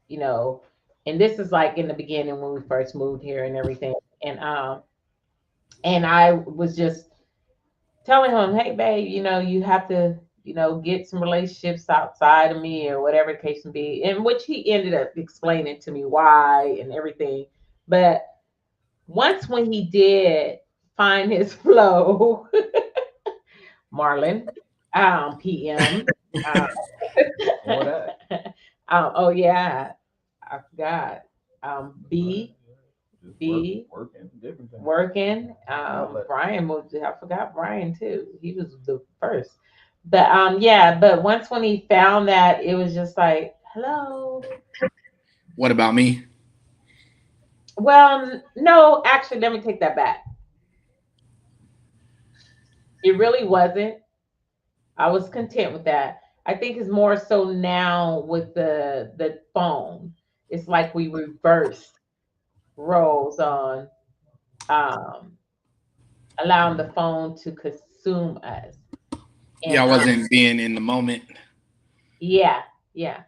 you know. And this is like in the beginning when we first moved here and everything. And I was just telling him, hey babe, you have to, get some relationships outside of me or whatever the case may be. In which he ended up explaining to me why and everything. But once when he did find his flow, Marlon, PM. Um, All that. oh yeah, I forgot. B Just B working, different things. working. Outlet. Brian moved. I forgot Brian too. He was the first. But yeah. But once when he found that, it was just like, hello. What about me? Well, no, actually, let me take that back. It really wasn't. I was content with that. I think it's more so now with the phone. It's like we reversed roles on um, allowing the phone to consume us. Yeah, And I wasn't being in the moment. yeah, yeah.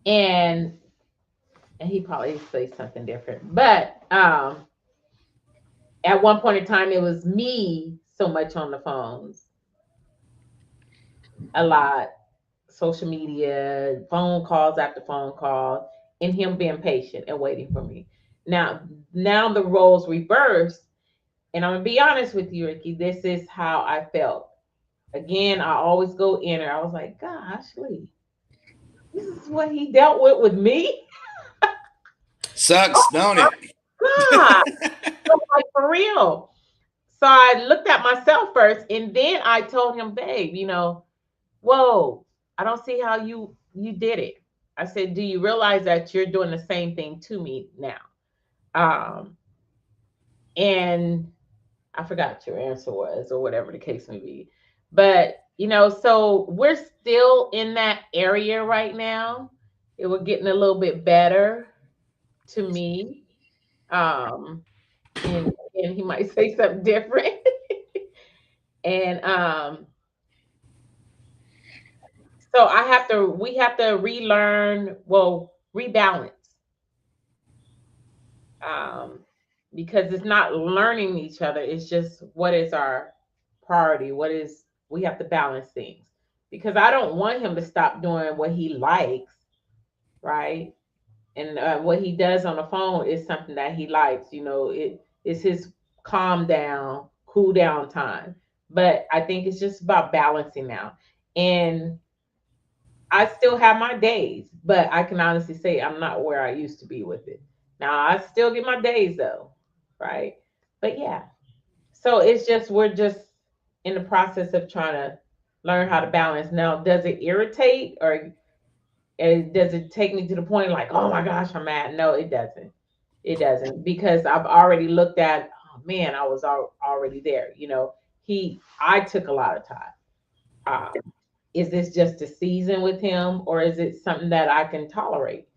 And he probably say something different. But at one point in time it was me so much on the phones, a lot, social media, phone calls after phone calls, and him being patient and waiting for me. Now the roles reversed, and I'm gonna be honest with you, Ricky. This is how I felt. Again, I always go inner. I was like, gosh, Lee, this is what he dealt with me. Sucks, don't it? God, so like for real. So I looked at myself first, and then I told him, babe, whoa, I don't see how you did it. I said, do you realize that you're doing the same thing to me now? Um, and I forgot what your answer was, or whatever the case may be. But so we're still in that area right now. It was getting a little bit better to me. Um, and he might say something different. And so we have to relearn, well, rebalance. Um, because it's not learning each other, it's just what is our priority, we have to balance things. Because I don't want him to stop doing what he likes, right? And what he does on the phone is something that he likes. It's his calm down, cool down time. But I think it's just about balancing now. And I still have my days, but I can honestly say I'm not where I used to be with it. Now I still get my days though, right? But yeah, so it's just we're just in the process of trying to learn how to balance. Now, does it irritate or does it take me to the point like, oh my gosh, I'm mad? No, it doesn't. It doesn't, because I've already looked at, oh man, I was already there. I took a lot of time. Is this just a season with him, or is it something that I can tolerate?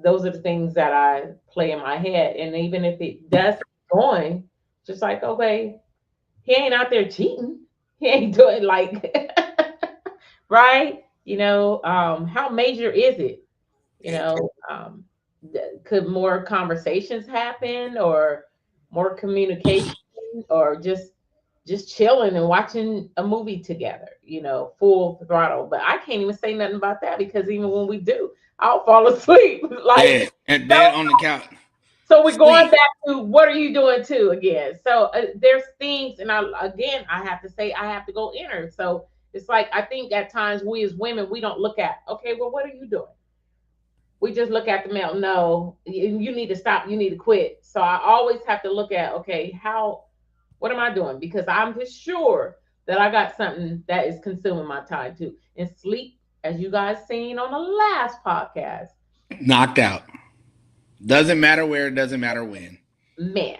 Those are the things that I play in my head. And even if it does keep going, just like, okay, he ain't out there cheating. He ain't doing like right? How major is it? You know, could more conversations happen, or more communication, or just chilling and watching a movie together, full throttle. But I can't even say nothing about that, because even when we do, I'll fall asleep. Yeah, Like, and so, dead on the couch. so we're going Sleep. back to what are you doing too again. So there's things, and I have to say, I have to go inner. So it's like, I think at times we as women, we don't look at, okay, well, what are you doing? We just look at the male. No, you need to stop. You need to quit. So I always have to look at, okay, what am I doing? Because I'm just sure that I got something that is consuming my time too. And sleep, as you guys seen on the last podcast, Knocked out. Doesn't matter where, doesn't matter when. man.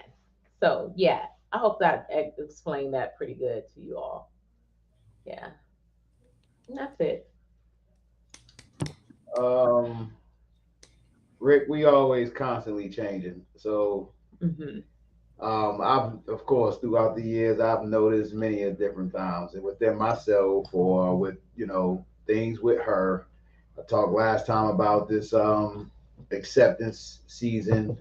So yeah, I hope that explained that pretty good to you all. Yeah, and that's it. Um, Rick, we always constantly changing. So Hmm. I've, of course, throughout the years, I've noticed many of different times, and within myself, or with things with her. I talked last time about this acceptance season,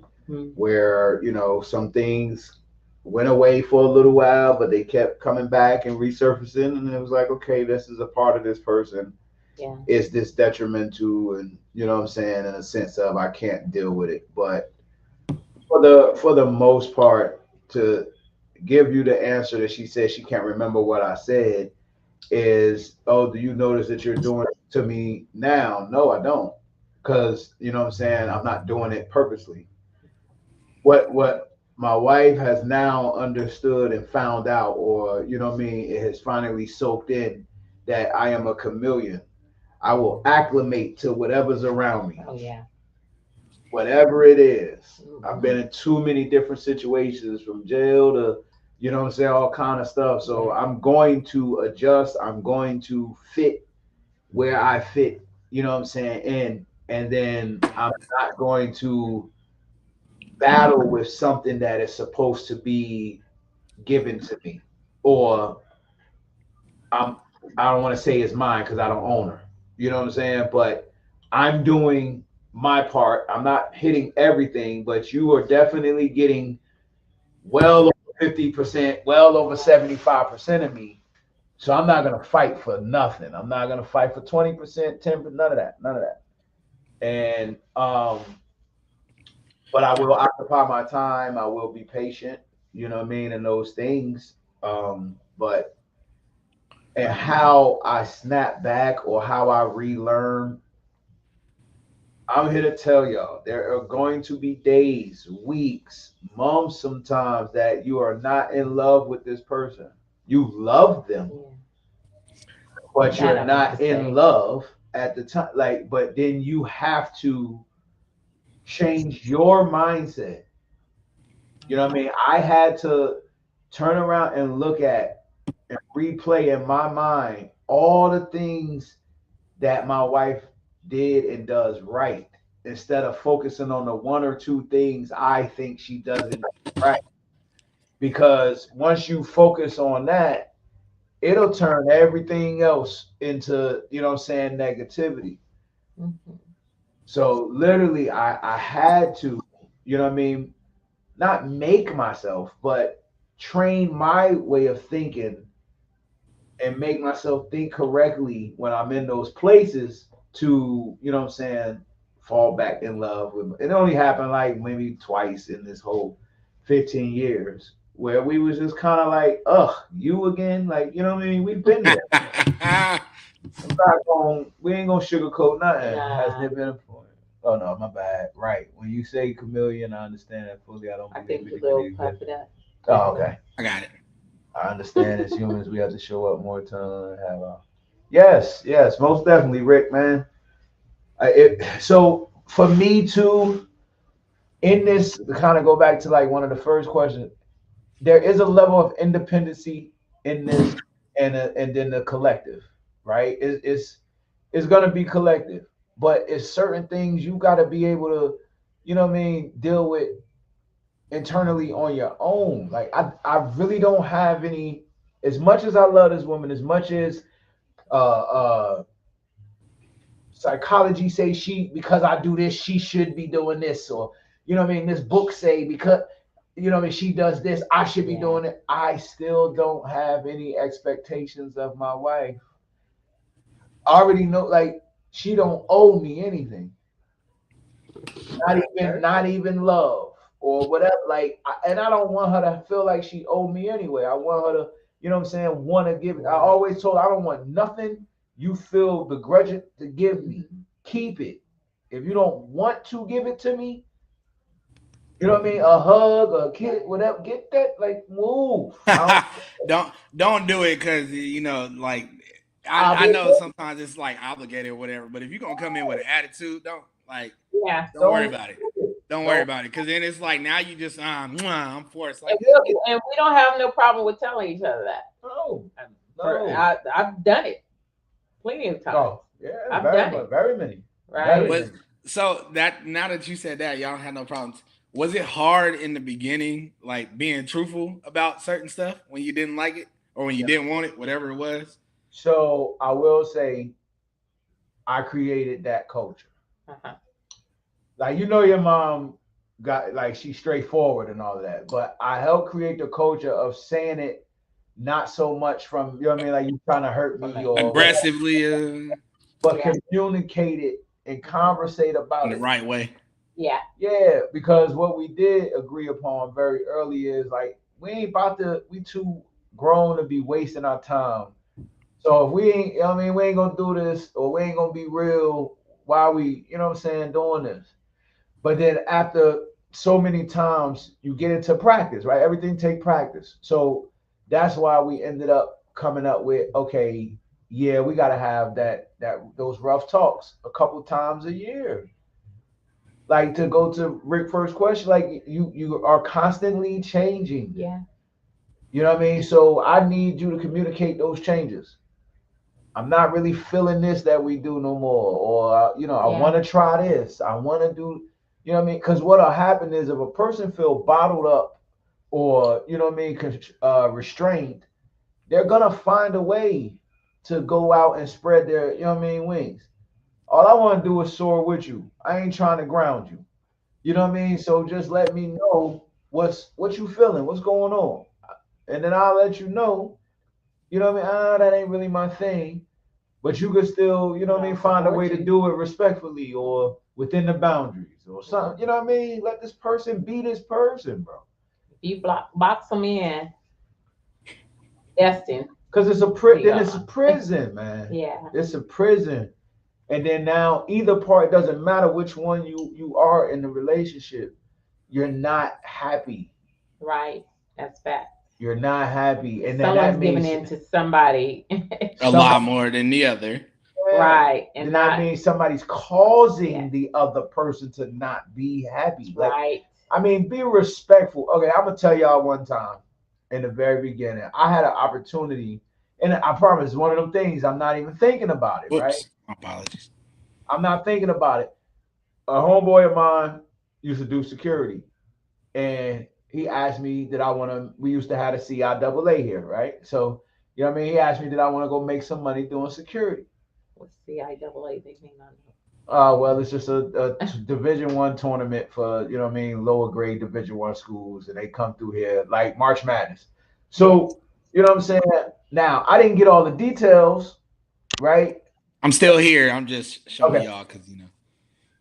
where some things went away for a little while, but they kept coming back and resurfacing, and it was like, okay, this is a part of this person. Yeah. Is this detrimental? And what I'm saying, in a sense of I can't deal with it. But for the most part, to give you the answer that she said she can't remember what I said is, oh, do you notice that you're doing it to me now? No, I don't, because what I'm saying, I'm not doing it purposely. What my wife has now understood and found out, or what I mean, it has finally soaked in, that I am a chameleon. I will acclimate to whatever's around me, Oh yeah. whatever it is. I've Mhm. been in too many different situations, from jail to, what I'm saying, all kind of stuff. So Yeah. I'm going to adjust. I'm going to fit where I fit, what I'm saying, and then I'm not going to battle with something that is supposed to be given to me, or I'm I don't want to say it's mine because I don't own her. You know what I'm saying? But I'm doing my part. I'm not hitting everything, but you are definitely getting well over 50%, well over 75% of me. So I'm not gonna fight for nothing. I'm not gonna fight for 20%, 10%, none of that, none of that. And but I will occupy my time. I will be patient. You know what I mean, and those things. But and how I snap back, or how I relearn, I'm here to tell y'all, there are going to be days, weeks, months sometimes, that you are not in love with this person. You love them, Yeah. but That you're I have to not in say. love at the time. Like, but then you have to change your mindset. You know what I mean? I had to turn around and look at and replay in my mind all the things that my wife did and does right, instead of focusing on the one or two things I think she doesn't do right. Because once you focus on that, it'll turn everything else into, what I'm saying, negativity. Mhm. So literally, I had to, what I mean, not make myself, but train my way of thinking and make myself think correctly when I'm in those places, to, what I'm saying, fall back in love with. It only happened like maybe twice in this whole 15 years, where we was just kind of like, ugh, you again? Like, what I mean? We've been there. I'm not going, we ain't gonna sugarcoat nothing. Has Nah, there been a point? Oh no, my bad. Right. When you say chameleon, I understand that fully. I don't I believe think it the because little you puff just. it up. Oh, okay. I got it. I understand as humans we have to show up more to have a. Yes, yes, most definitely, Rick, man. So for me too, in this, kind of go back to like one of the first questions, there is a level of independency in this, and then the collective, right? It's gonna be collective, but it's certain things you got to be able to, you know what I mean, deal with internally on your own. Like I really don't have any. As much as I love this woman, as much as uh psychology say she, because I do this, she should be doing this, or you know what I mean, this book say because you know what I mean, she does this, I should be doing it. I still don't have any expectations of my wife. I already know, like, she don't owe me anything. Not even love or whatever. Like, and I don't want her to feel like she owed me anyway. I want her to, you know what I'm saying, want to give it. I always told her, I don't want nothing you feel begrudging to give me. Keep it. If you don't want to give it to me, you know what I mean, a hug, a kiss, whatever, get that, like, move. don't do it because you know, like I know sometimes it's like obligated or whatever. But if you're gonna come in with an attitude, don't like. Yeah. Don't worry about it. Don't worry about it, because then it's like now you just I'm forced. Like, and we don't have no problem with telling each other that. No. I've done it plenty of times. Oh, yeah, I've done it. Very many. Right. But so that now that you said that, y'all had no problems. Was it hard in the beginning, like being truthful about certain stuff when you didn't like it or when you didn't want it, whatever it was? So I will say, I created that culture. Uh-huh. Like, you know, your mom got, like, she's straightforward and all of that, but I helped create the culture of saying it not so much from, you know what I mean, like you trying to hurt me or aggressively, but communicate it and conversate about in the right way. Yeah. Yeah, because what we did agree upon very early is, like, we too grown to be wasting our time. So if we ain't, you know what I mean, we ain't gonna do this, or we ain't gonna be real while we, you know what I'm saying, doing this. But then after so many times, you get into practice, right? Everything take practice. So that's why we ended up coming up with, okay, yeah, we got to have those rough talks a couple times a year. Like, to go to Rick's first question, like, you are constantly changing. Yeah. You know what I mean? So I need you to communicate those changes. I'm not really feeling this that we do no more, or you know, I want to try this. I want to do, you know what I mean? Because what'll happen is, if a person feel bottled up, or you know what I mean, restrained, they're gonna find a way to go out and spread their, you know what I mean, wings. All I want to do is soar with you. I ain't trying to ground you. You know what I mean? So just let me know what you feeling, what's going on, and then I'll let you know. You know what I mean? That ain't really my thing. But you could still, you know what I mean, find a way to do it respectfully or within the boundaries or something. You know what I mean? Let this person be this person, bro. If you box them in, destined. Because it's a prison, man. Yeah. It's a prison. And then now either part, it doesn't matter which one you are in the relationship, you're not happy. Right. That's fact. You're not happy. And then someone's giving in to somebody a lot more than the other. Yeah. Right. And that means somebody's causing the other person to not be happy. Like, right. I mean, be respectful. Okay, I'm gonna tell y'all one time in the very beginning, I had an opportunity, and I promise, one of them things I'm not even thinking about it. Oops, right? Apologies. I'm not thinking about it. A homeboy of mine used to do security, and he asked me did I want to. We used to have a CIAA here, right? So you know what I mean. He asked me did I want to go make some money doing security. What's CIAA? They mean on well, it's just a Division I tournament for, you know what I mean, lower grade Division I schools, and they come through here like March Madness. So, you know what I'm saying? Now, I didn't get all the details, right? I'm still here. I'm just showing y'all because, you know.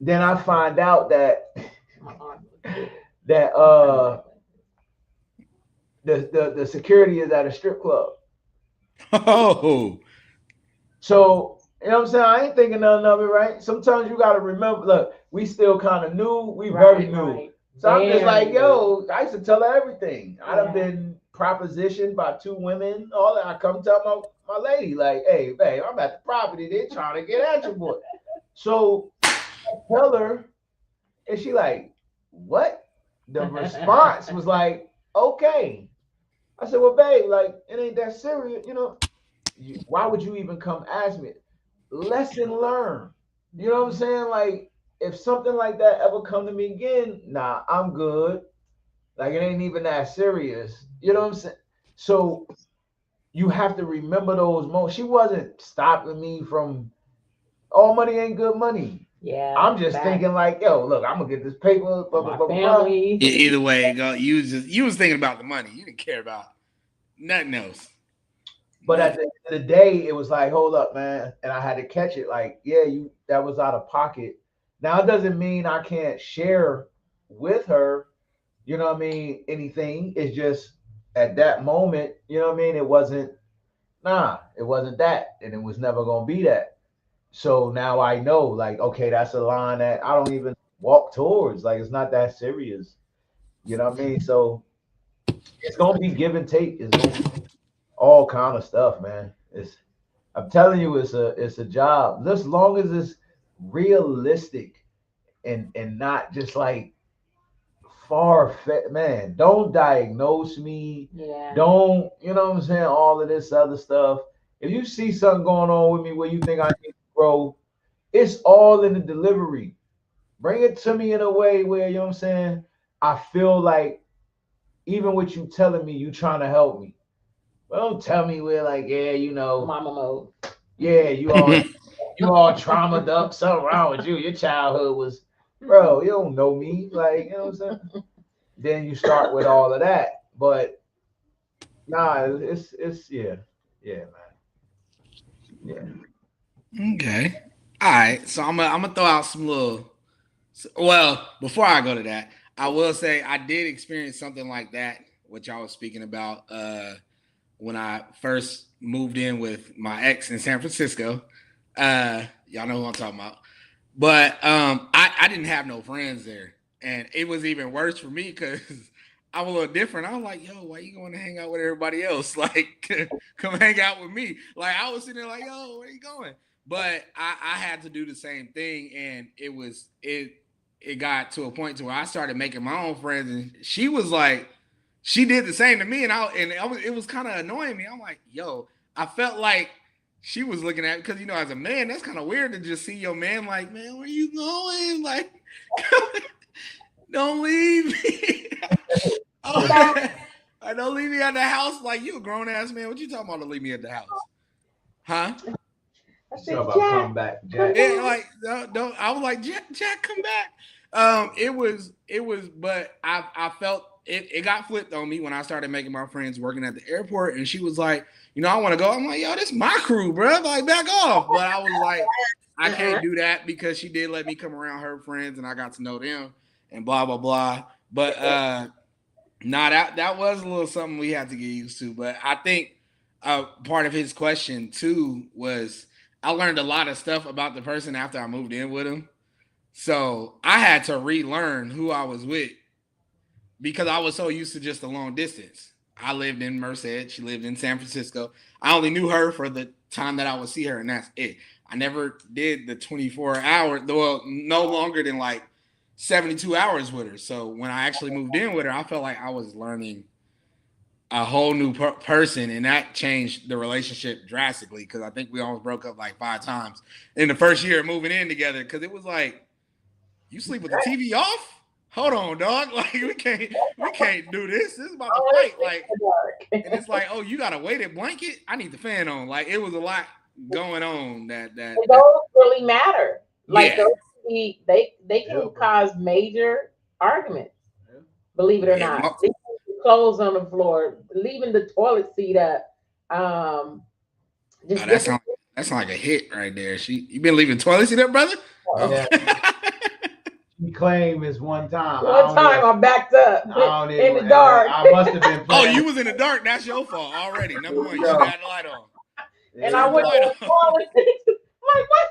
Then I find out that the security is at a strip club. Oh. So, you know what I'm saying? I ain't thinking nothing of it, right? Sometimes you got to remember, look, we still kind of new. We very new. Right. So I'm just like, yo, I used to tell her everything. I'd have been propositioned by 2 women. All that. I come tell my lady, like, hey, babe, I'm at the property. They trying to get at your boy. So I tell her, and she like, what? The response was like, okay. I said, well, babe, like, it ain't that serious, you know. Why would you even come ask me? Lesson learned. You know what I'm saying? Like, if something like that ever come to me again, nah, I'm good. Like, it ain't even that serious. You know what I'm saying? So you have to remember those moments. She wasn't stopping me from all money ain't good money. Yeah. I'm just thinking like, yo, look, I'm gonna get this paper. My family. Either way, go. You was thinking about the money. You didn't care about nothing else. But at the end of the day, it was like, hold up, man. And I had to catch it. Like, yeah, that was out of pocket. Now it doesn't mean I can't share with her, you know what I mean, anything. It's just at that moment, you know what I mean, it wasn't that. And it was never gonna be that. So now I know, like, okay, that's a line that I don't even walk towards. Like, it's not that serious. You know what I mean? So it's gonna be give and take. It's gonna be all kind of stuff, man. I'm telling you, it's a job. As long as it's realistic and not just like far-fetched, man. Don't diagnose me. Yeah. Don't, you know what I'm saying? All of this other stuff. If you see something going on with me where you think I need to grow, it's all in the delivery. Bring it to me in a way where, you know what I'm saying, I feel like even with you telling me you trying to help me. But don't tell me we're like, yeah, you know, mama mode. Yeah, you all traumatized up. Something wrong with you. Your childhood was, bro. You don't know me, like, you know what I'm saying. Then you start with all of that, but nah, it's yeah, man, yeah. Okay. All right. So I'm gonna throw out some little. Well, before I go to that, I will say I did experience something like that, which I was speaking about when I first moved in with my ex in San Francisco. Y'all know who I'm talking about. But I didn't have no friends there. And it was even worse for me because I'm a little different. I was like, yo, why you going to hang out with everybody else? Like, come hang out with me. Like, I was sitting there like, yo, where you going? But I had to do the same thing. And it got to a point to where I started making my own friends. And she was like, she did the same to me. It was kind of annoying me. I'm like, yo, I felt like she was looking at, because, you know, as a man, that's kind of weird to just see your man like, man, where you going? Like, don't leave me. Don't leave me at the house. Like, you a grown ass man. What you talking about to leave me at the house? Huh? So about come back, Jack. Yeah, like, don't. I was like, Jack, come back. It was, but I felt it got flipped on me when I started making my friends working at the airport, and she was like, you know, I want to go. I'm like, yo, this is my crew, bro. Like, back off. But I was like, I can't do that because she did let me come around her friends, and I got to know them, and blah blah blah. But that was a little something we had to get used to. But I think part of his question too was I learned a lot of stuff about the person after I moved in with him. So I had to relearn who I was with because I was so used to just the long distance. I lived in Merced. She lived in San Francisco. I only knew her for the time that I would see her, and that's it. I never did the 24 hours, well, no longer than like 72 hours with her. So when I actually moved in with her, I felt like I was learning a whole new person, and that changed the relationship drastically because I think we almost broke up like 5 times in the first year of moving in together because it was like, you sleep with the TV off? Hold on, dog. Like, we can't do this. This is about to fight. Like, and it's like, oh, you got a weighted blanket? I need the fan on. Like, it was a lot going on that those really matter. Like, yeah. those, they can cause major arguments. Yeah. Believe it or not. Leaving clothes on the floor, leaving the toilet seat up. That's like a hit right there. You been leaving toilet seat up, brother? Oh. Yeah. He claimed this one time. I backed up in the dark. I must have been. Oh, you was in the dark. That's your fault already. Number one, you had the light on. And I went to the toilet. Like, what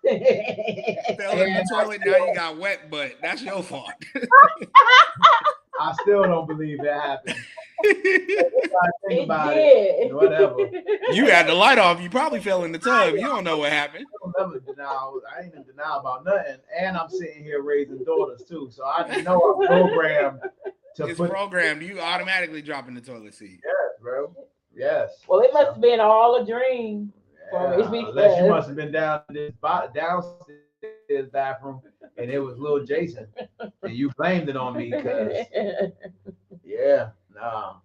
happened? Fell in the toilet. Now you got wet butt. That's your fault. I still don't believe that happened. It did. Whatever. You had the light off. You probably fell in the tub. You don't know what happened. never denial. I ain't in denial about nothing. And I'm sitting here raising daughters too. So I know I'm programmed to It's put. programmed. You automatically drop in the toilet seat. Yes, bro. Yes. Well, it must have been all a dream for me Yeah, unless you must have been down this downstairs bathroom and it was little Jason and you blamed it on me because yeah, nah.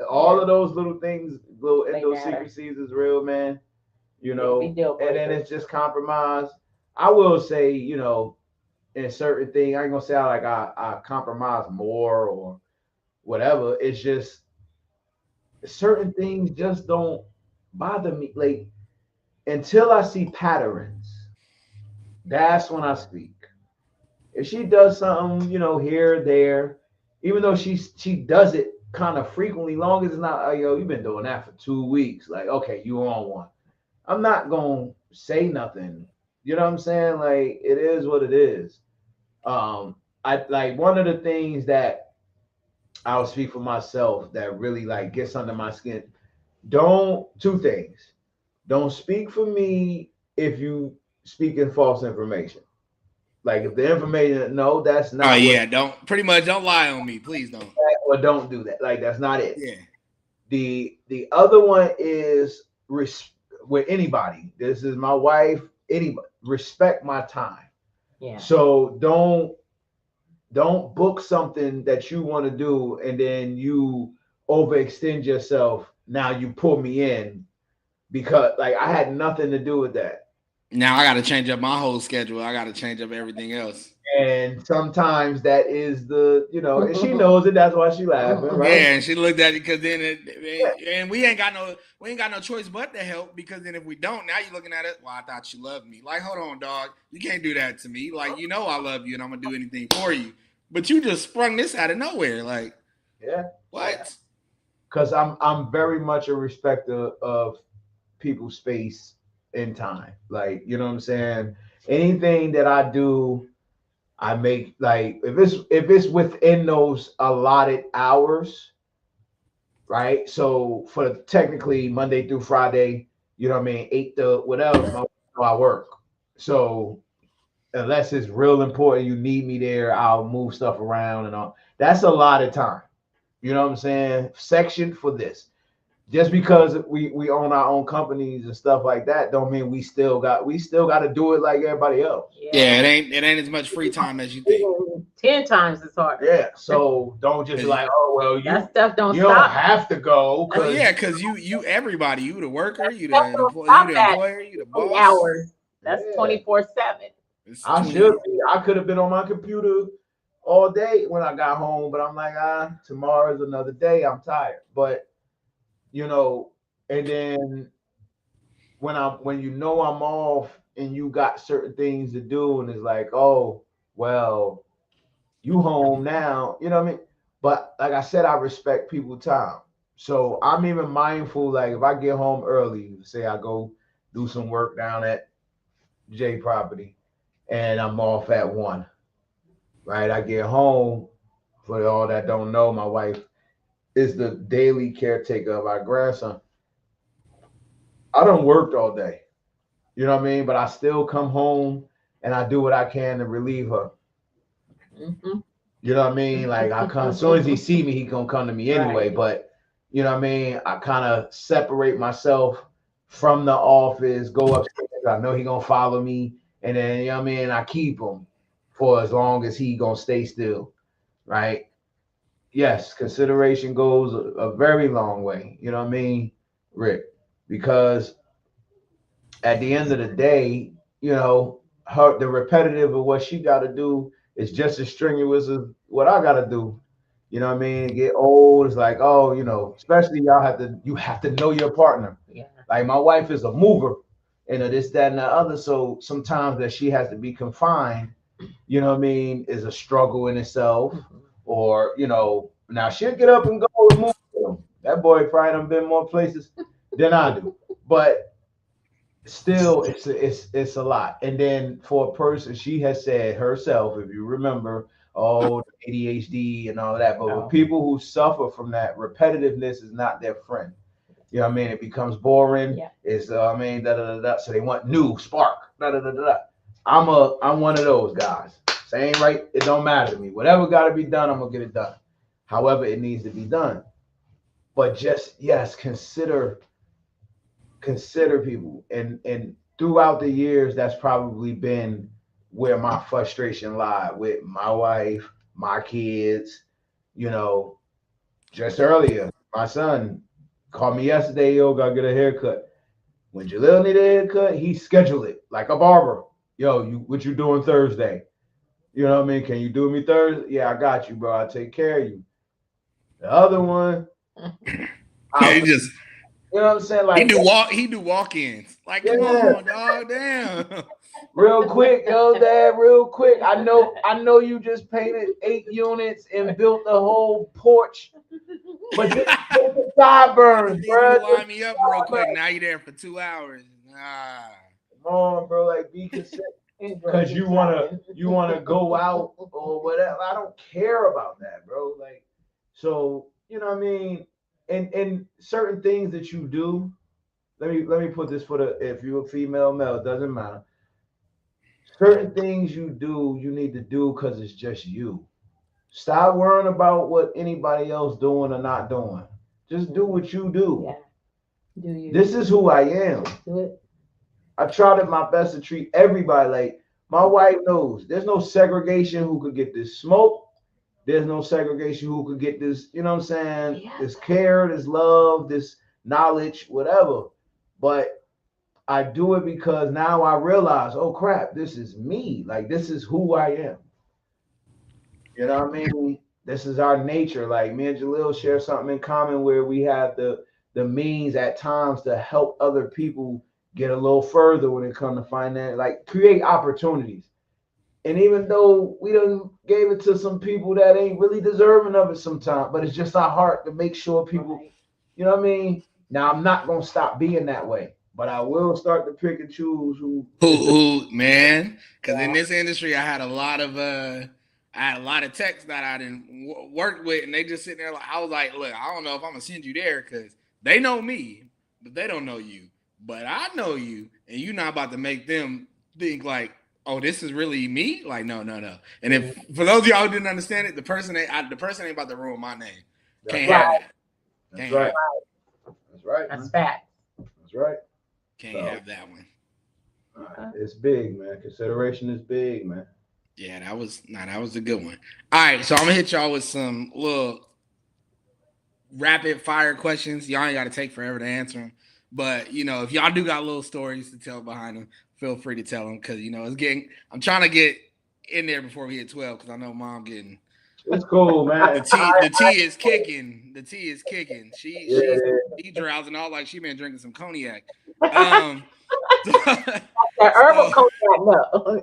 All of those little things, little They idiosyncrasies is real, man. You They know, be deal and then breakers. it's just compromise. I will say, you know, in certain things, I ain't gonna say I compromise more or whatever. It's just certain things just don't bother me. Like until I see patterns, that's when I speak. If she does something, you know, here or there, even though she does it kind of frequently, long as it's not, oh, yo, you've been doing that for 2 weeks. Like, okay, you on one. I'm not gonna say nothing. You know what I'm saying? Like, it is what it is. I like one of the things that I'll speak for myself that really like gets under my skin. Don't two things. Don't speak for me if you speak in false information. Like if the information, no, that's Oh not what, yeah, don't lie on me, please don't. or don't do that. Like that's not it. Yeah. The other one is with anybody. This is my wife. Anybody respect my time. Yeah. So don't book something that you want to do and then you overextend yourself. Now you pull me in because like I had nothing to do with that. Now I got to change up my whole schedule. I got to change up everything else. And sometimes that is the, you know, and she knows it. That's why she laughing, right? Yeah, and she looked at it because and we ain't got no choice but to help because then if we don't, now you're looking at it. Well, I thought you loved me. Like, hold on, dog. You can't do that to me. Like, you know I love you and I'm gonna do anything for you. But you just sprung this out of nowhere. Like, yeah, what? Because I'm very much a respecter of people's space and time. Like, you know what I'm saying? Anything that I do, I make like if it's within those allotted hours, right? So for technically Monday through Friday, you know what I mean, 8 to whatever, I work. So unless it's real important, you need me there, I'll move stuff around and all. That's a lot of time. You know what I'm saying? Section for this. Just because we own our own companies and stuff like that, don't mean we still got to do it like everybody else. Yeah, it ain't as much free time as you think. 10 times as hard. Yeah, so don't just be like, oh well, that stuff don't you stop. don't have to go. Yeah, because you everybody, you the worker, you the employer, you the boss. Hours. That's 24/7. I could have been on my computer all day when I got home, but I'm like, tomorrow's another day. I'm tired, but you know, and then when you know I'm off and you got certain things to do, and it's like, oh well, you home now, you know what I mean? But like I said, I respect people's time. So I'm even mindful, like if I get home early, say I go do some work down at J property and I'm off at 1, right? I get home, for all that don't know, my wife is the daily caretaker of our grandson. I done worked all day, you know what I mean? But I still come home and I do what I can to relieve her. Mm-hmm. You know what I mean? Like I come as soon as he see me, he gonna come to me anyway. Right. But you know what I mean? I kind of separate myself from the office, go upstairs. I know he gonna follow me, and then you know what I mean. I keep him for as long as he gonna stay still, right? Yes, consideration goes a very long way. You know what I mean, Rick? Because at the end of the day, you know, the repetitive of what she got to do is just as strenuous as what I got to do. You know what I mean? Get old. It's like, oh, you know, especially you have to know your partner. Yeah. Like my wife is a mover, and this, that, and the other. So sometimes that she has to be confined, you know what I mean, is a struggle in itself. Or, you know, now she'll get up and go and move with him. That boy probably done been more places than I do. But still it's a lot. And then for a person, she has said herself, if you remember, ADHD and all that, but with people who suffer from that, repetitiveness is not their friend. You know what I mean? It becomes boring. Yeah. It's I mean, so they want new spark. I'm one of those guys. Saying right, it don't matter to me. Whatever got to be done, I'm gonna get it done. However, it needs to be done. But just yes, consider people, and throughout the years, that's probably been where my frustration lied with my wife, my kids. You know, just earlier, my son called me yesterday. Yo, gotta get a haircut. When Jalil need a haircut, he scheduled it like a barber. Yo, what you doing Thursday? You know what I mean? Can you do me Thursday? Yeah, I got you, bro. I'll take care of you. The other one, Yeah, he just you know what I'm saying? Like he do walk-ins. Like, yeah. come on, dog, damn. Real quick, yo, Dad, real quick. I know you just painted 8 units and built the whole porch, but just put the sideburns, bro. Line me up real quick. Now you there for 2 hours. Nah. Come on, bro. Like be consistent. Because you wanna go out or whatever. I don't care about that, bro. Like, so you know what I mean. And certain things that you do. Let me put this for if you're a female, male, it doesn't matter. Certain things you do, you need to do because it's just you. Stop worrying about what anybody else doing or not doing. Just do what you do. Yeah. Do you? This is who I am. Do it. I tried my best to treat everybody like my wife knows. There's no segregation who could get this smoke. There's no segregation who could get this, you know what I'm saying? Yeah. This care, this love, this knowledge, whatever. But I do it because now I realize, oh crap, this is me. Like this is who I am. You know what I mean? This is our nature. Like me and Jalil share something in common where we have the means at times to help other people get a little further when it comes to finance, like create opportunities. And even though we done gave it to some people that ain't really deserving of it sometimes, but it's just our heart to make sure people, you know what I mean? Now I'm not gonna stop being that way, but I will start to pick and choose who man. Because in this industry, I had a lot of techs that I didn't work with, and they just sitting there. Like, I was like, look, I don't know if I'm gonna send you there because they know me, but they don't know you. But I know you, and you're not about to make them think like, oh, this is really me. Like, no. And if for those of y'all who didn't understand it, the person ain't about to ruin my name. Can't have that. That's right. That's right. That's fact. That's right. Can't have that one. It's big, man. Consideration is big, man. Yeah, that was a good one. All right, so I'm gonna hit y'all with some little rapid fire questions. Y'all ain't got to take forever to answer them, but you know, if y'all do got little stories to tell behind them, feel free to tell them because you know I'm trying to get in there before we hit 12 because I know Mom getting. It's cool, man. The tea is kicking. The tea is kicking. She drowsing all like she been drinking some cognac. That herbal cognac, no.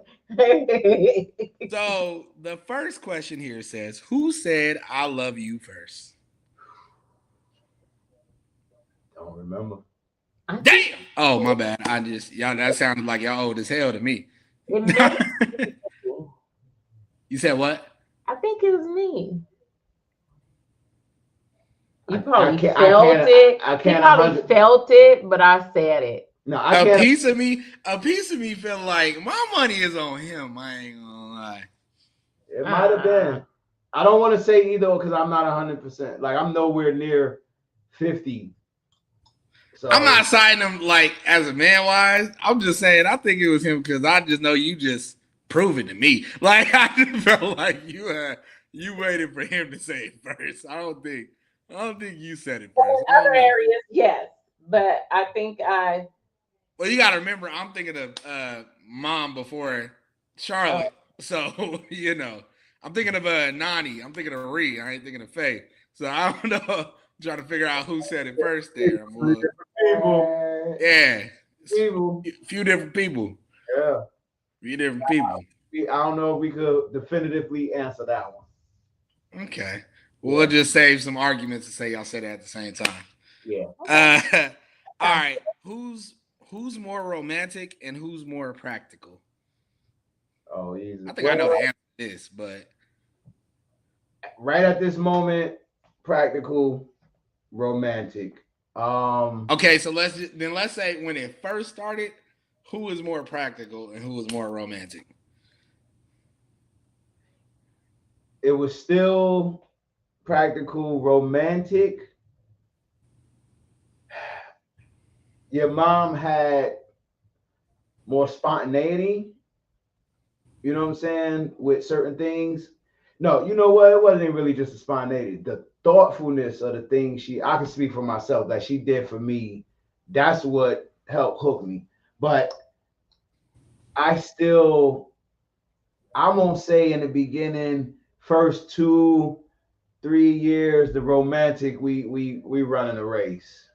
So the first question here says, "Who said I love you first?" Don't remember. Damn. Oh my bad. Y'all. That sounded like y'all old as hell to me. You said what? I think it was me. You I probably can't- felt I can't- it. I You can't probably 100 felt it, but I said it. No, I can't. A piece of me feel like my money is on him. I ain't gonna lie. It might have been. I don't want to say either because I'm not 100%. Like I'm nowhere near 50. So I'm not citing him like as a man wise. I'm just saying I think it was him because I just know you just proved it to me. Like I just felt like you waited for him to say it first. I don't think you said it first. In other areas, yes, but I think I. Well, you got to remember, I'm thinking of Mom before Charlotte. So, you know, I'm thinking of Nani. I'm thinking of Ree. I ain't thinking of Faye. So, I don't know. I'm trying to figure out who said it first there. people. Yeah. People. Few different people. Yeah. Few different people. I don't know if we could definitively answer that one. Okay. We'll just save some arguments to say y'all said it at the same time. Yeah. All right. Who's more romantic and who's more practical? Oh, easy. I think I know the answer to this, but right at this moment, practical, romantic. Okay, so let's say when it first started, who was more practical and who was more romantic? It was still practical, romantic. Your mom had more spontaneity, you know what I'm saying, with certain things. No, you know what? It wasn't really just the spontaneity. The thoughtfulness of the things I can speak for myself that she did for me, that's what helped hook me. But I still, I won't say in the beginning, first 2-3 years, the romantic, we running a race.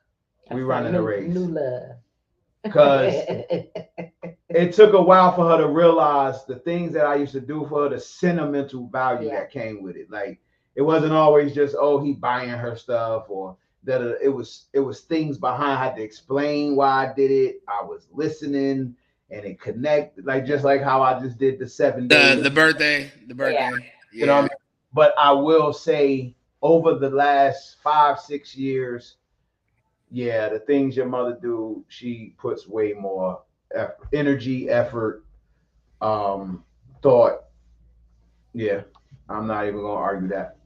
We running a race. New love. Because it took a while for her to realize the things that I used to do for her, the sentimental value that came with it. Like it wasn't always just, oh, he buying her stuff or that. It was things behind. I had to explain why I did it. I was listening and it connected, like just like how I just did the 7 days. The birthday. Yeah. You know what I mean? But I will say over the last 5-6 years, yeah, the things your mother do, she puts way more energy, effort, thought. Yeah, I'm not even gonna argue that.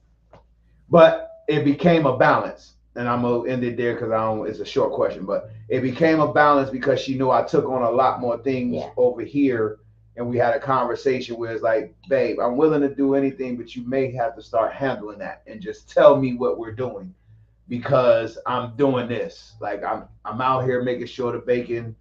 But it became a balance, and I'm gonna end it there because I don't. It's a short question, but it became a balance because she knew I took on a lot more things over here, and we had a conversation where it's like, babe, I'm willing to do anything, but you may have to start handling that and just tell me what we're doing because I'm doing this. Like I'm out here making sure the bacon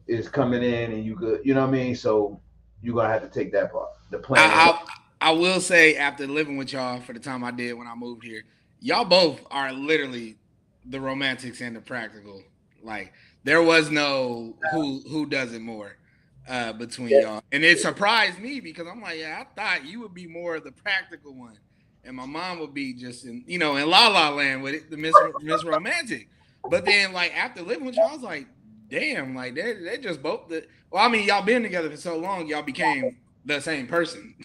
is coming in and you good. You know what I mean? So you're gonna have to take that part. The plan. I will say after living with y'all for the time I did when I moved here, y'all both are literally the romantics and the practical. Like there was no who does it more between y'all, and it surprised me because I'm like, yeah, I thought you would be more of the practical one, and my mom would be just in in La La Land with it, the Miss Romantic. But then like after living with y'all, I was like, damn, like they just both. Well, I mean, y'all been together for so long, y'all became the same person.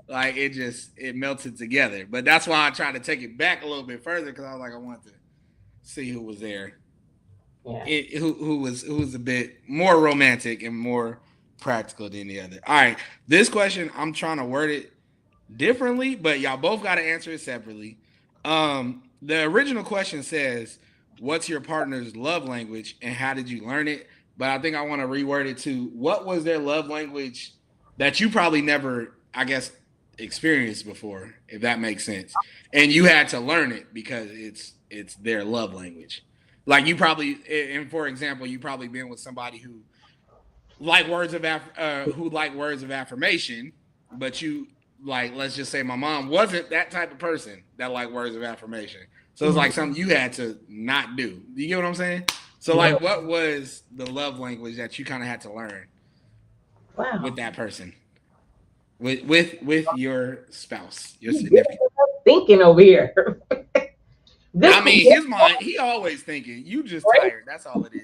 Like it melted together. But that's why I tried to take it back a little bit further because I was like, I wanted to see who was there. Yeah. Who was a bit more romantic and more practical than the other. All right. This question, I'm trying to word it differently, but y'all both got to answer it separately. The original question says, what's your partner's love language and how did you learn it? But I think I want to reword it to what was their love language that you probably never, I guess, experienced before, if that makes sense. And you had to learn it because it's their love language. Like you probably, and for example, you probably been with somebody who who like words of affirmation, but you like, let's just say my mom wasn't that type of person that liked words of affirmation. So it's like something you had to not do. You get what I'm saying? So like, what was the love language that you kind of had to learn with that person, with your spouse, your significant? Thinking over here. I mean, his mind, he always thinking. You just tired. That's all it is.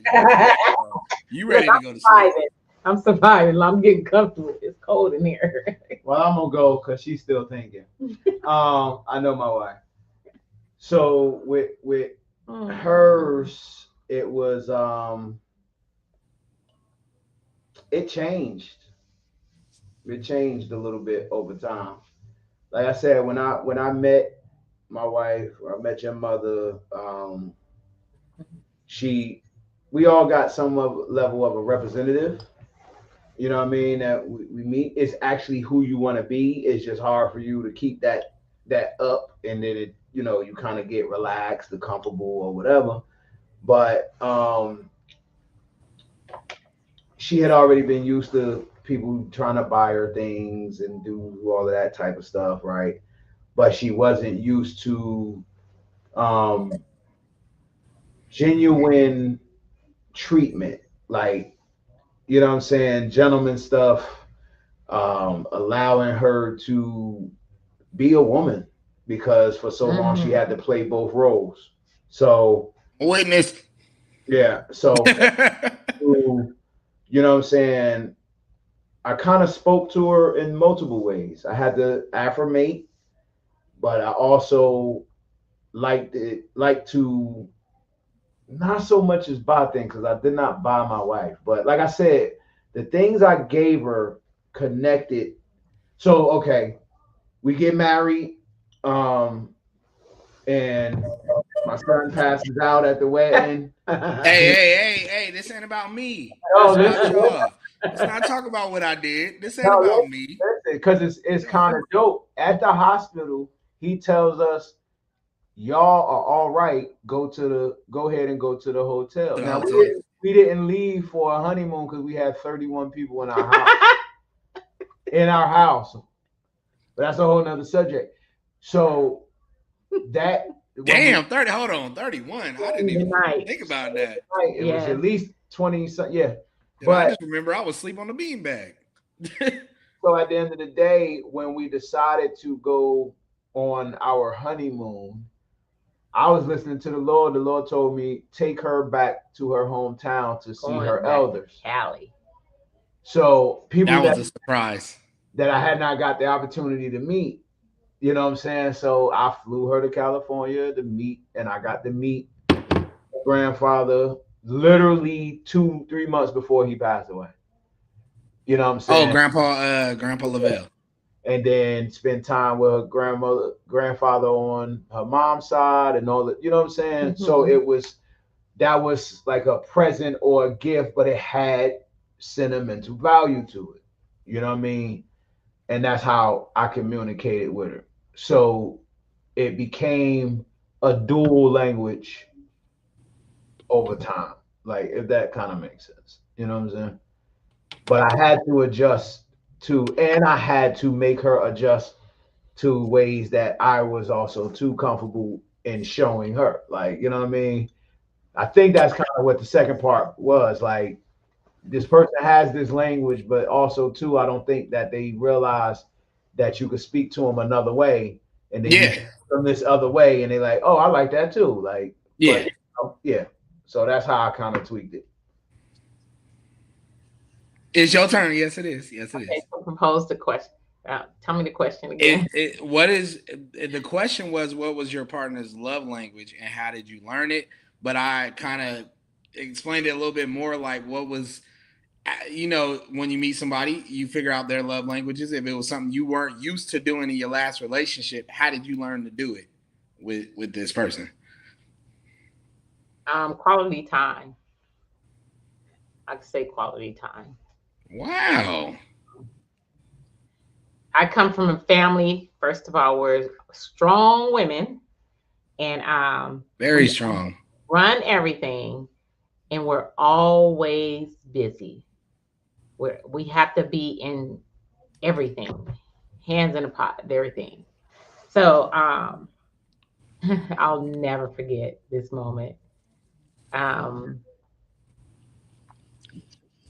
You ready to go to sleep. I'm surviving. I'm getting comfortable. It's cold in here. Well, I'm gonna go because she's still thinking. I know my wife. So with hers, it was it changed. It changed a little bit over time. Like I said, when I met my wife, or I met your mother, we all got some level of a representative. You know what I mean? That we meet. It's actually who you want to be. It's just hard for you to keep that up, and then you kind of get relaxed or comfortable or whatever. But she had already been used to people trying to buy her things and do all of that type of stuff, right? But she wasn't used to genuine treatment, like, you know what I'm saying, gentleman stuff, allowing her to be a woman because for so long she had to play both roles. So witness. Yeah. So you know what I'm saying, I kind of spoke to her in multiple ways. I had to affirmate, but I also like to not so much as buy things because I did not buy my wife, but like I said, the things I gave her connected. So okay, we get married, and my son passes out at the wedding. Hey, this ain't about me. No, This about listen, y'all. Let's not talk about what I did. This ain't no, about me. listen, because it's kind of dope. At the hospital, he tells us, "Y'all are all right. Go ahead and go to the hotel." The Now hotel. we didn't leave for a honeymoon because we had 31 people in our house. In our house, but that's a whole nother subject. So that Damn, 30. Hold on, 31. I didn't even Night. think about that. it was at least 20 something, yeah. Dude, I But just remember I was asleep on the beanbag. so at the end of the day, when we decided to go on our honeymoon, I was listening to the Lord. The Lord told me take her back to her hometown to see Going her back elders. Cali. So people That was a surprise. that I had not got the opportunity to meet. You know what I'm saying? So I flew her to California to meet, and I got to meet my grandfather literally 2-3 months before he passed away. You know what I'm Oh, saying? Grandpa Lavelle. And then spend time with her grandfather on her mom's side and all that. You know what I'm saying? Mm-hmm. So that was like a present or a gift, but it had sentimental value to it. You know what I mean? And that's how I communicated with her. So it became a dual language over time, like if that kind of makes sense. You know what I'm saying? But I had to adjust and I had to make her adjust to ways that I was also too comfortable in showing her. Like, you know what I mean? I think that's kind of what the second part was. Like, this person has this language, but also too, I don't think that they realize that you could speak to them another way, and then you Yeah. speak from this other way, and they like, oh, I like that too. Like, Yeah. but yeah. So that's how I kind of tweaked it. It's your turn. Yes, it is. Yes, it Okay, is. so propose the question. Tell me the question again. What is the question was what was your partner's love language and how did you learn it? But I kind of explained it a little bit more like what was when you meet somebody, you figure out their love languages. If it was something you weren't used to doing in your last relationship, how did you learn to do it with this person? Quality time. I could say quality time. Wow. I come from a family, first of all, where strong women, and Very strong. run everything, and we're always busy. We have to be in everything, hands in a pot, everything. So I'll never forget this moment. Um,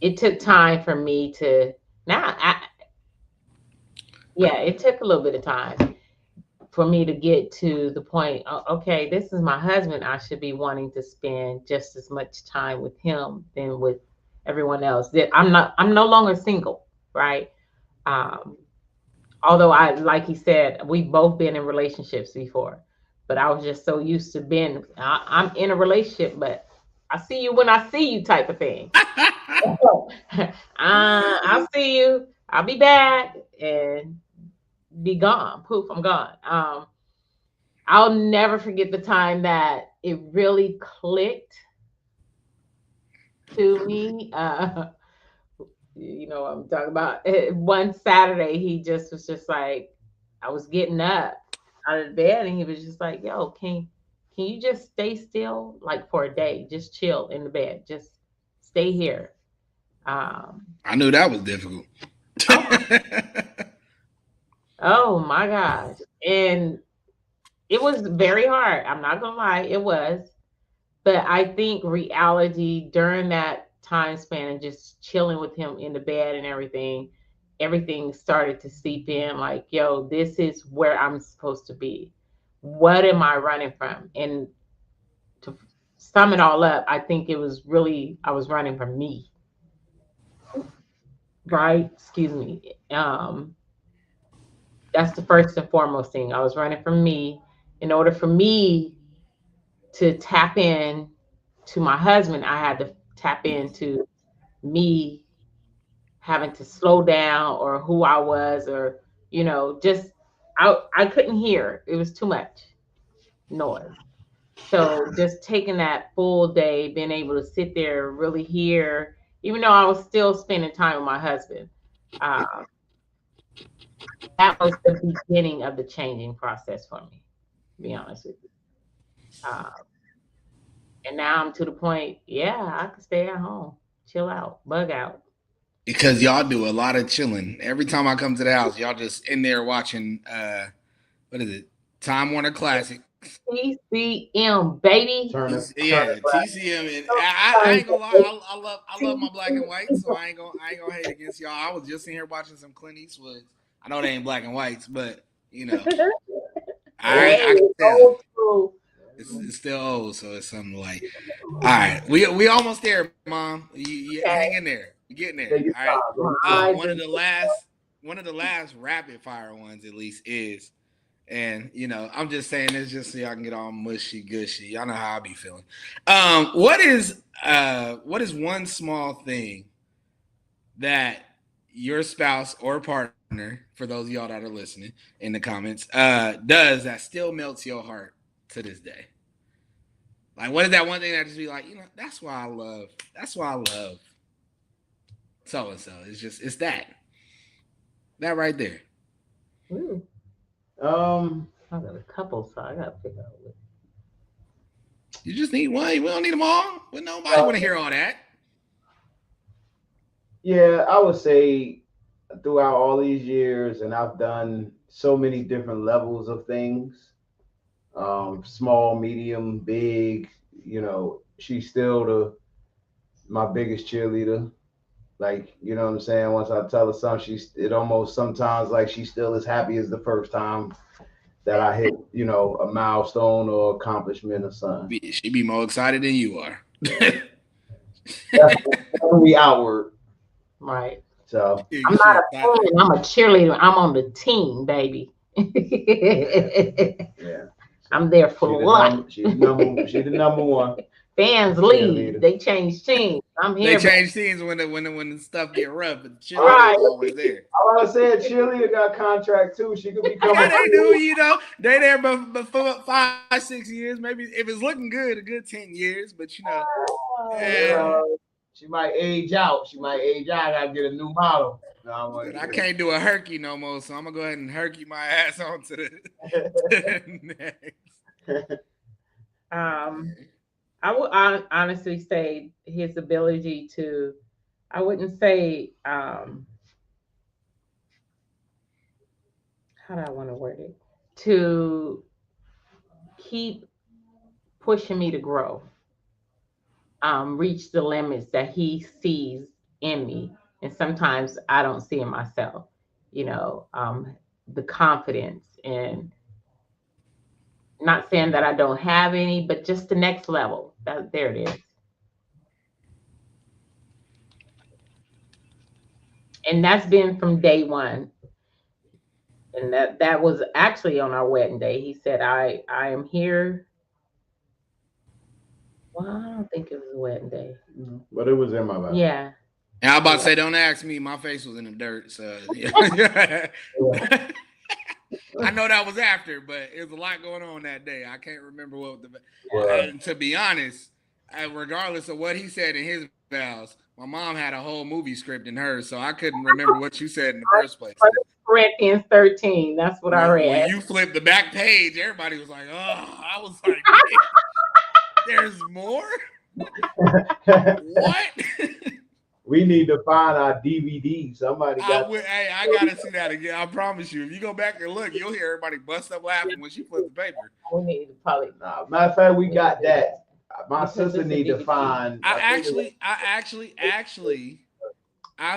it took time for me to now. Yeah, it took a little bit of time for me to get to the point. Okay, this is my husband. I should be wanting to spend just as much time with him than with everyone else. That I'm not. I'm no longer single, right? Um, although like he said, we've both been in relationships before, but I was just so used to being. I'm in a relationship, but I see you when I see you, type of thing. I'll see you. I'll be back and be gone. Poof, I'm gone. I'll never forget the time that it really clicked to me. You know what I'm talking about. One Saturday, he just was just like, I was getting up out of the bed, and he was just like, "Yo, can you just stay still, like for a day? Just chill in the bed. Just stay here." I knew that was difficult. Oh my gosh. And it was very hard. I'm not gonna lie, it was. But I think reality during that time span and just chilling with him in the bed and everything started to seep in like, yo, this is where I'm supposed to be. What am I running from? And to sum it all up, I think it was really, I was running from me. Right? Excuse me. That's the first and foremost thing. I was running from me in order for me to tap in to my husband, I had to tap into me having to slow down or who I was, or, just I couldn't hear. It was too much noise. So just taking that full day, being able to sit there, really hear, even though I was still spending time with my husband, uh, that was the beginning of the changing process for me, to be honest with you. Uh, and now I'm to the point, yeah, I can stay at home, chill out, bug out. Because y'all do a lot of chilling. Every time I come to the house, y'all just in there watching what is it? Time Warner Classic. TCM, baby. Yeah, TCM. And I ain't gonna lie, I love my black and white, so I ain't gonna hate against y'all. I was just in here watching some Clint Eastwood. I know they ain't black and whites, but I can tell. It's still old, so it's something like. All right, we almost there, Mom. You hang in there. You're getting there. All right. One of the last rapid fire ones, at least, is, and I'm just saying this just so y'all can get all mushy gushy. Y'all know how I be feeling. What is one small thing that your spouse or partner, for those of y'all that are listening in the comments, does that still melts your heart to this day? Like, what is that one thing that just be like, that's why I love so and so. It's that right there. Ooh. I got a couple, so I gotta figure out what. You just need one. We don't need them all. But nobody want to hear all that. Yeah, I would say throughout all these years, and I've done so many different levels of things, small, medium, big. She's still my biggest cheerleader. Like, you know what I'm saying? Once I tell her something, it almost sometimes like she's still as happy as the first time that I hit, a milestone or accomplishment or something. She be more excited than you are. Definitely outward. Right. So I'm not a fan. I'm a cheerleader. I'm on the team, baby. Yeah. I'm there for life. She's the number one. Fans leave. They change teams. I'm here. They change teams when the stuff get rough, but the cheerleader's always there. I said cheerleader got a contract too. She could become. Yeah, they do. They there before 5-6 years. Maybe if it's looking good, a good 10 years. But she might age out. I gotta get a new model. I can't do a herky no more, so I'm gonna go ahead and herky my ass on to the next. I would honestly say his ability to, I wouldn't say, how do I want to word it? To keep pushing me to grow, reach the limits that he sees in me. And sometimes I don't see in myself, the confidence, and not saying that I don't have any, but just the next level. There it is. And that's been from day one. And that was actually on our wedding day. He said, I am here. Well, I don't think it was a wedding day. But it was in my life. Yeah. And I was about to say, don't ask me. My face was in the dirt. So yeah. I know that was after, but it was a lot going on that day. I can't remember what and to be honest, regardless of what he said in his vows, my mom had a whole movie script in hers, so I couldn't remember what you said in the first place. Corinthians 13. That's what I read. When you flipped the back page, everybody was like, "Oh," I was like, "There's more." What? We need to find our DVD. Somebody got. I gotta see that again. I promise you. If you go back and look, you'll hear everybody bust up laughing when she flipped the paper. We need to probably. Matter of fact, we got that. My sister need to find. I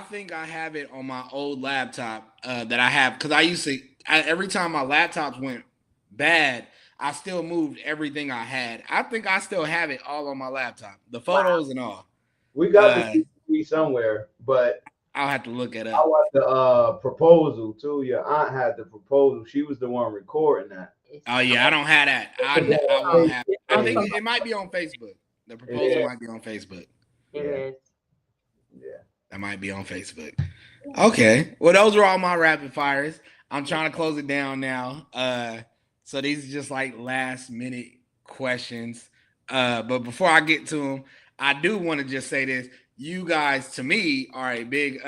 think I have it on my old laptop that I have, because I used to. Every time my laptops went bad, I still moved everything I had. I think I still have it all on my laptop, the photos and all. We got the DVD somewhere, but I'll have to look it up. I want the proposal too. Your aunt had the proposal. She was the one recording that. Oh yeah, I don't have that. I won't have it. I think it might be on Facebook. The proposal Yeah. might be on Facebook. It Yeah. is. Yeah. That might be on Facebook. Okay. Well, those were all my rapid fires. I'm trying to close it down now. So these are just like last minute questions. But before I get to them, I do want to just say this. You guys, to me, are a big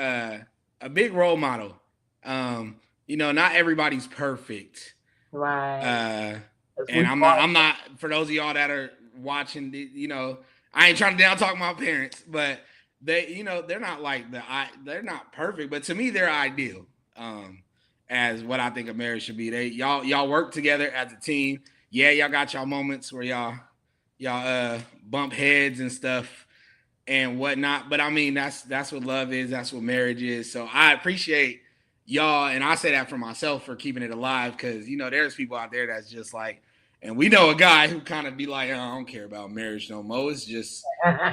role model. Not everybody's perfect. Right. And I'm not for those of y'all that are watching, I ain't trying to down talk my parents, but they're not like they're not perfect, but to me they're ideal. As what I think a marriage should be. Y'all work together as a team. Yeah, y'all got y'all moments where y'all bump heads and stuff and whatnot. But I mean that's what love is, that's what marriage is. So I appreciate y'all, and I say that for myself for keeping it alive, because there's people out there that's just like, and we know a guy who kind of be like, oh, I don't care about marriage no more. It's just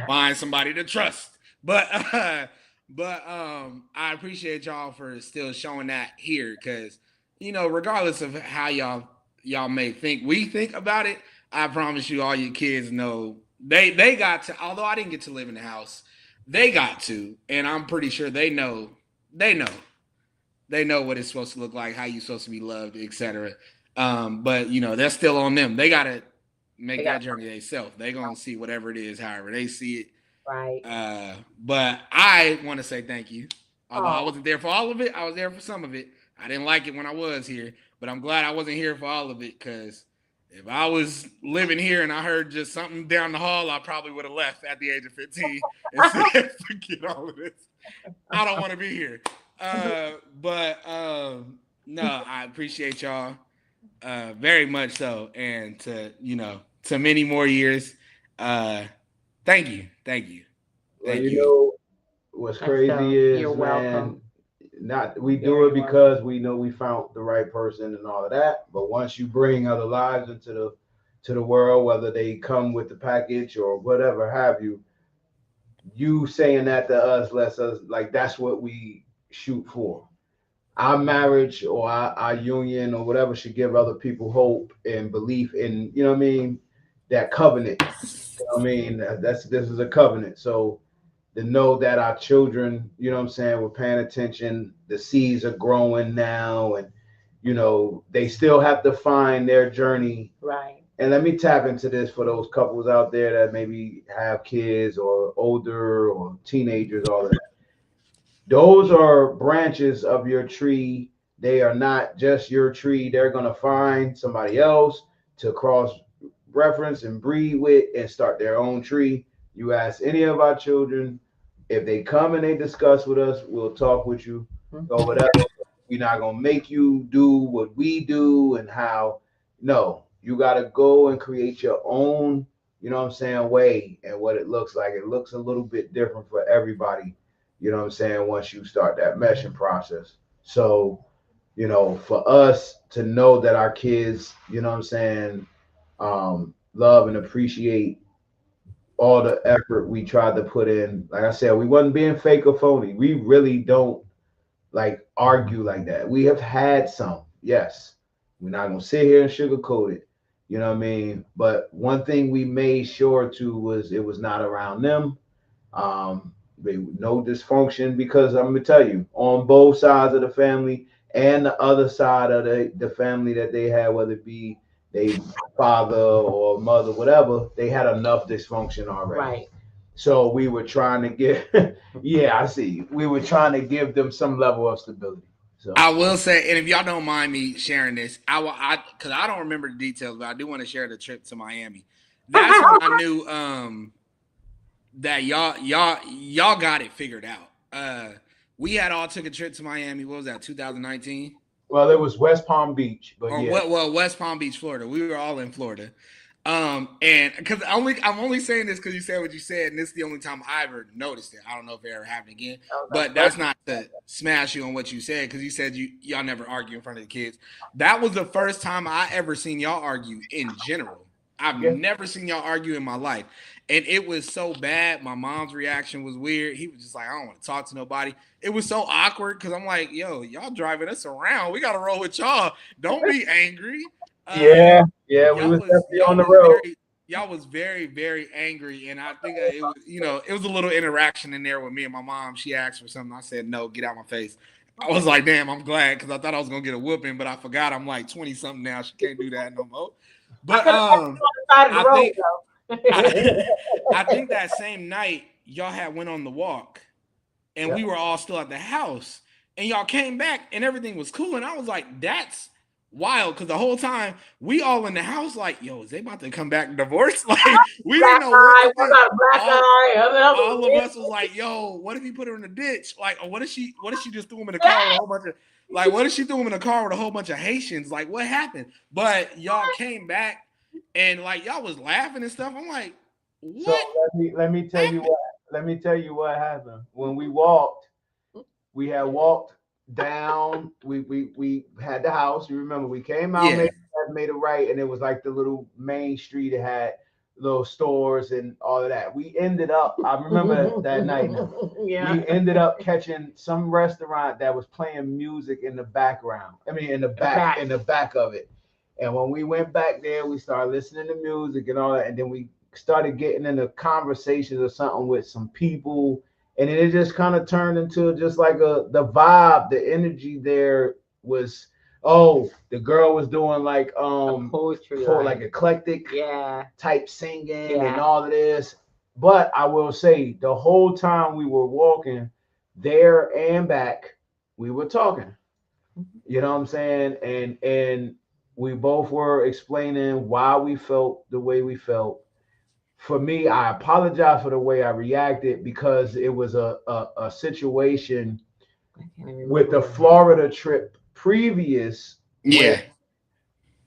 find somebody to trust. But I appreciate y'all for still showing that here, because regardless of how y'all may think we think about it, I promise you, all your kids know they got to. Although I didn't get to live in the house, they got to, and I'm pretty sure they know what it's supposed to look like, how you're supposed to be loved, etc. But that's still on them. They gotta make that journey themselves. They're gonna see whatever it is, however they see it. Right. But I want to say thank you. Although I wasn't there for all of it, I was there for some of it. I didn't like it when I was here, but I'm glad I wasn't here for all of it, because if I was living here and I heard just something down the hall, I probably would have left at the age of 15 and said, forget all of this. I don't want to be here. But no, I appreciate y'all very much so, and to many more years. Thank you. Well, what's crazy is, you're welcome. We do it because we know we found the right person and all of that. But once you bring other lives into the world, whether they come with the package or whatever have you, you saying that to us lets us, like, that's what we shoot for. Our marriage or our union or whatever should give other people hope and belief in, that covenant. This is a covenant. So to know that our children, we're paying attention, the seeds are growing now, and they still have to find their journey. Right. And let me tap into this for those couples out there that maybe have kids or older or teenagers, all of that. Those are branches of your tree. They are not just your tree. They're going to find somebody else to cross reference and breed with and start their own tree. You ask any of our children, if they come and they discuss with us, we'll talk with you or whatever. We're not going to make you do what we do and how. No, you got to go and create your own, way, and what it looks like. It looks a little bit different for everybody, once you start that meshing process. So, for us to know that our kids, love and appreciate all the effort we tried to put in. Like I said, we wasn't being fake or phony. We really don't argue like that. We have had some, yes. We're not gonna sit here and sugarcoat it. You know what I mean? But one thing we made sure to was it was not around them. No dysfunction, because I'm gonna tell you, on both sides of the family and the other side of the family that they had, whether it be they father or mother, whatever, they had enough dysfunction already. Right. So we were trying to get, yeah, I see. We were trying to give them some level of stability. So I will say, and if y'all don't mind me sharing this, because I don't remember the details, but I do want to share the trip to Miami. That's when I knew that y'all got it figured out. We had all took a trip to Miami. What was that, 2019? Well, it was West Palm Beach, but West Palm Beach, Florida. We were all in Florida. And because I'm only saying this because you said what you said, and this is the only time I ever noticed it. I don't know if it ever happened again, but that's not to smash you on what you said, because you said y'all never argue in front of the kids. That was the first time I ever seen y'all argue in general. I've never seen y'all argue in my life, and it was so bad. My mom's reaction was weird. He was just like, I don't want to talk to nobody. It was so awkward because I'm like, yo, y'all driving us around. We got to roll with y'all. Don't be angry. We was definitely on the road. y'all was very, very angry, and I think it was, it was a little interaction in there with me and my mom. She asked for something, I said no, get out my face. I was like, damn, I'm glad because I thought I was gonna get a whooping, but I forgot I'm like 20 something now. She can't do that no more. I But could have left you on the side of the I road think though. I think that same night y'all had went on the walk, and we were all still at the house, and y'all came back and everything was cool, and I was like, that's wild, because the whole time we all in the house like, yo, is they about to come back divorced? Like, we didn't Black know what to eye, one think. got a black eye, other All of us was like, yo, what if he put her in the ditch? Like, or what if she just threw him in the car with a whole bunch of, like, what if she threw him in the car with a whole bunch of Haitians? Like, what happened? But y'all came back and like y'all was laughing and stuff. I'm like, what? So let me tell you what happened. When we had walked down. We had the house. You remember we came out, Yeah. made a right, and it was like the little main street. It had little stores and all of that. We ended up. I remember that night. Yeah. We ended up catching some restaurant that was playing music in the background. I mean, in the back of it. And when we went back there, we started listening to music and all that, and then we started getting into conversations or something with some people, and then it just kind of turned into just like the vibe, the energy there was. Oh, the girl was doing like poetry, like eclectic type singing and Yeah. all of this. But I will say, the whole time we were walking there and back, we were talking. You know what I'm saying? And we both were explaining why we felt the way we felt. For me, I apologize for the way I reacted because it was a situation with the Florida trip previous Yeah.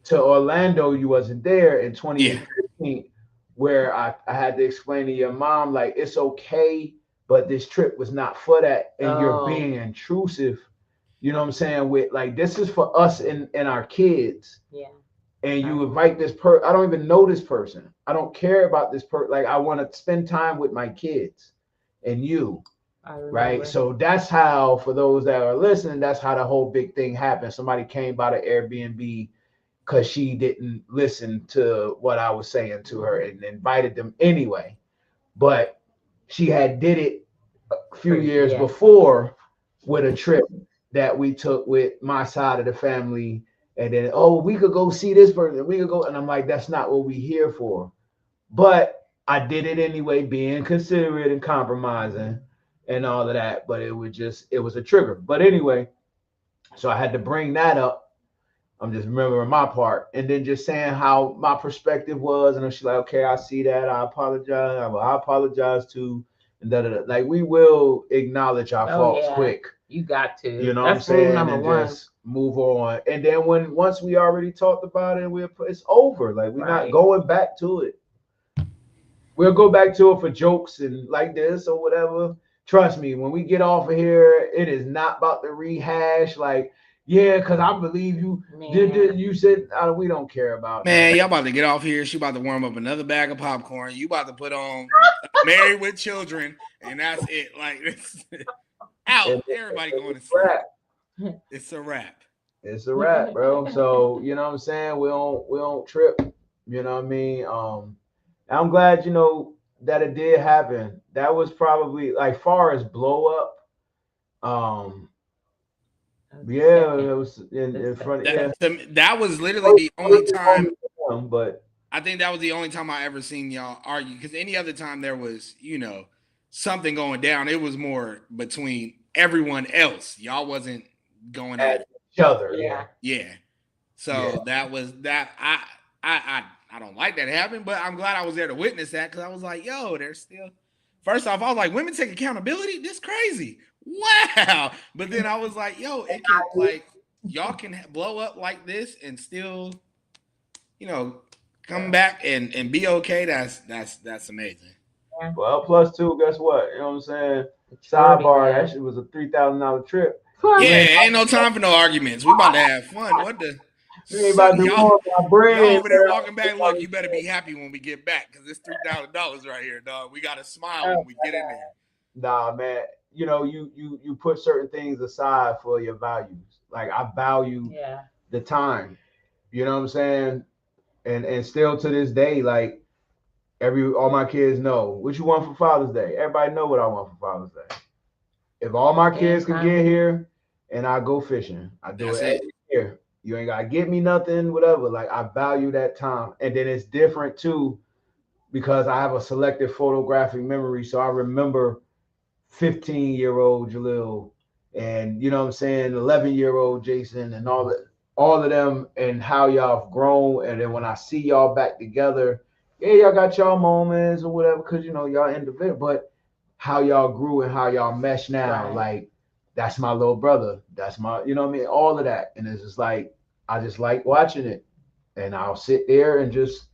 to Orlando. You wasn't there in Yeah. 2015, where I had to explain to your mom, like, it's okay, but this trip was not for that, and you're being intrusive. You know what I'm saying? With like, this is for us and our kids. Yeah. And you invite this I don't even know this person. I don't care about this like, I want to spend time with my kids and you. Right. So that's how, for those that are listening, that's how the whole big thing happened. Somebody came by the Airbnb because she didn't listen to what I was saying to her and invited them anyway. But she had did it a few years before with a trip that we took with my side of the family. And then, oh, we could go see this person. We could go. And I'm like, that's not what we here for. But I did it anyway, being considerate and compromising and all of that. But it was a trigger. But anyway, so I had to bring that up. I'm just remembering my part, and then just saying how my perspective was. And she's like, okay, I see that. I apologize. I apologize too. And like, we will acknowledge our faults quick. You got to. You know what I'm saying? And just move on. And then once we already talked about it, it's over. Like, we're not going back to it. We'll go back to it for jokes and like this or whatever. Trust me, when we get off of here, it is not about the rehash. Like, yeah, because I believe you did. You said we don't care about. Man, y'all about to get off here. She about to warm up another bag of popcorn. You about to put on Married with Children, and that's it. Like, it's out. Everybody going to sleep. It's a wrap. It's a wrap, bro. So, you know what I'm saying? We don't trip. You know what I mean? I'm glad, that it did happen. That was probably, like, far as blow up. Yeah, it was in front. That was literally the only time. But I think that was the only time I ever seen y'all argue. Because any other time there was, something going down, it was more between everyone else. Y'all wasn't going at each other. Yeah. So that was that. I don't like that happened, but I'm glad I was there to witness that, because I was like, yo, there's still. First off, I was like, women take accountability? This crazy. Wow. But then I was like, yo, it can, like, y'all can blow up like this and still, come back and be okay. That's amazing. Well, plus two, guess what? You know what I'm saying? Sidebar, that shit was a $3,000 trip. Yeah, ain't no time for no arguments. We about to have fun. What the? Y'all over there walking back. Look, you better be happy when we get back, because it's $3,000 right here, dog. We gotta smile when we get in there. Nah, man. You put certain things aside for your values. Like, I value the time. You know what I'm saying? And still to this day, like, all my kids know what you want for Father's Day. Everybody know what I want for Father's Day. If all my kids could get here and I go fishing, I do it every year. You ain't gotta get me nothing, whatever. Like I value that time. And then it's different too, because I have a selective photographic memory. So I remember 15-year-old Jalil and 11-year-old Jason and all of them and how y'all have grown. And then when I see y'all back together, yeah, y'all got y'all moments or whatever, because y'all individual, but how y'all grew and how y'all mesh now, Right. like that's my little brother. That's my, all of that. And it's just like I just like watching it. And I'll sit there and just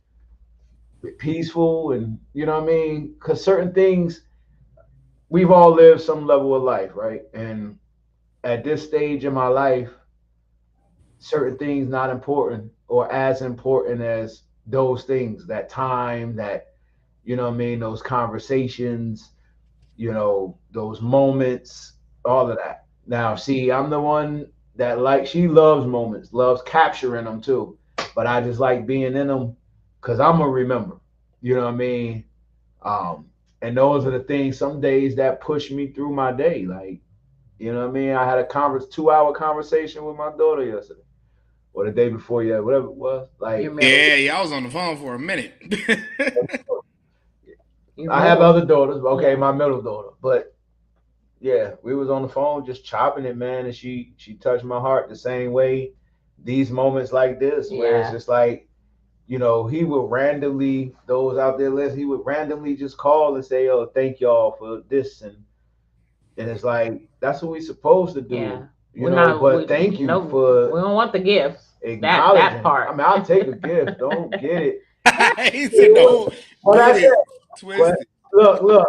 be peaceful and because certain things we've all lived some level of life, right? And at this stage in my life, certain things not important or as important as those things, that time, that those conversations, those moments, all of that. Now, see, I'm the one that she loves moments, loves capturing them too, but I just like being in them because I'm gonna remember. You know what I mean? And those are the things. Some days that push me through my day, like what I mean. I had a 2-hour conversation with my daughter yesterday, or the day before, whatever it was. Like, yeah, I was on the phone for a minute. I have other daughters, okay, my middle daughter, but yeah, we was on the phone just chopping it, man, and she touched my heart the same way. These moments like this, where it's just like, he would randomly, those out there listening, he would randomly just call and say, "Oh, thank y'all for this," and it's like that's what we supposed to do, But thank you for. We don't want the gifts. That part. I mean, I'll take a gift. Don't get it. He said, "Don't get it twisted." Look.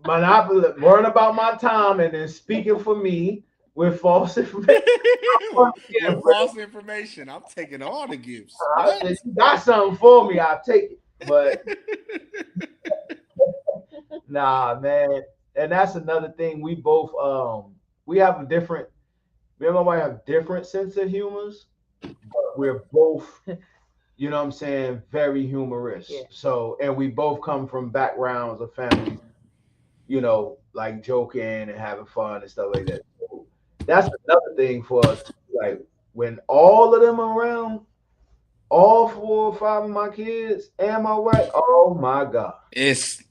Monopoly, worrying about my time and then speaking for me with false information. With false information, I'm taking all the gifts. What? If you got something for me, I'll take it. But nah, man. And that's another thing. We both we have a different. Me and my wife have different sense of humors, but we're both, very humorous. Yeah. So, and we both come from backgrounds of families, like joking and having fun and stuff like that. So that's another thing for us. Like when all of them are around, all 4 or 5 of my kids and my wife, oh my God. It's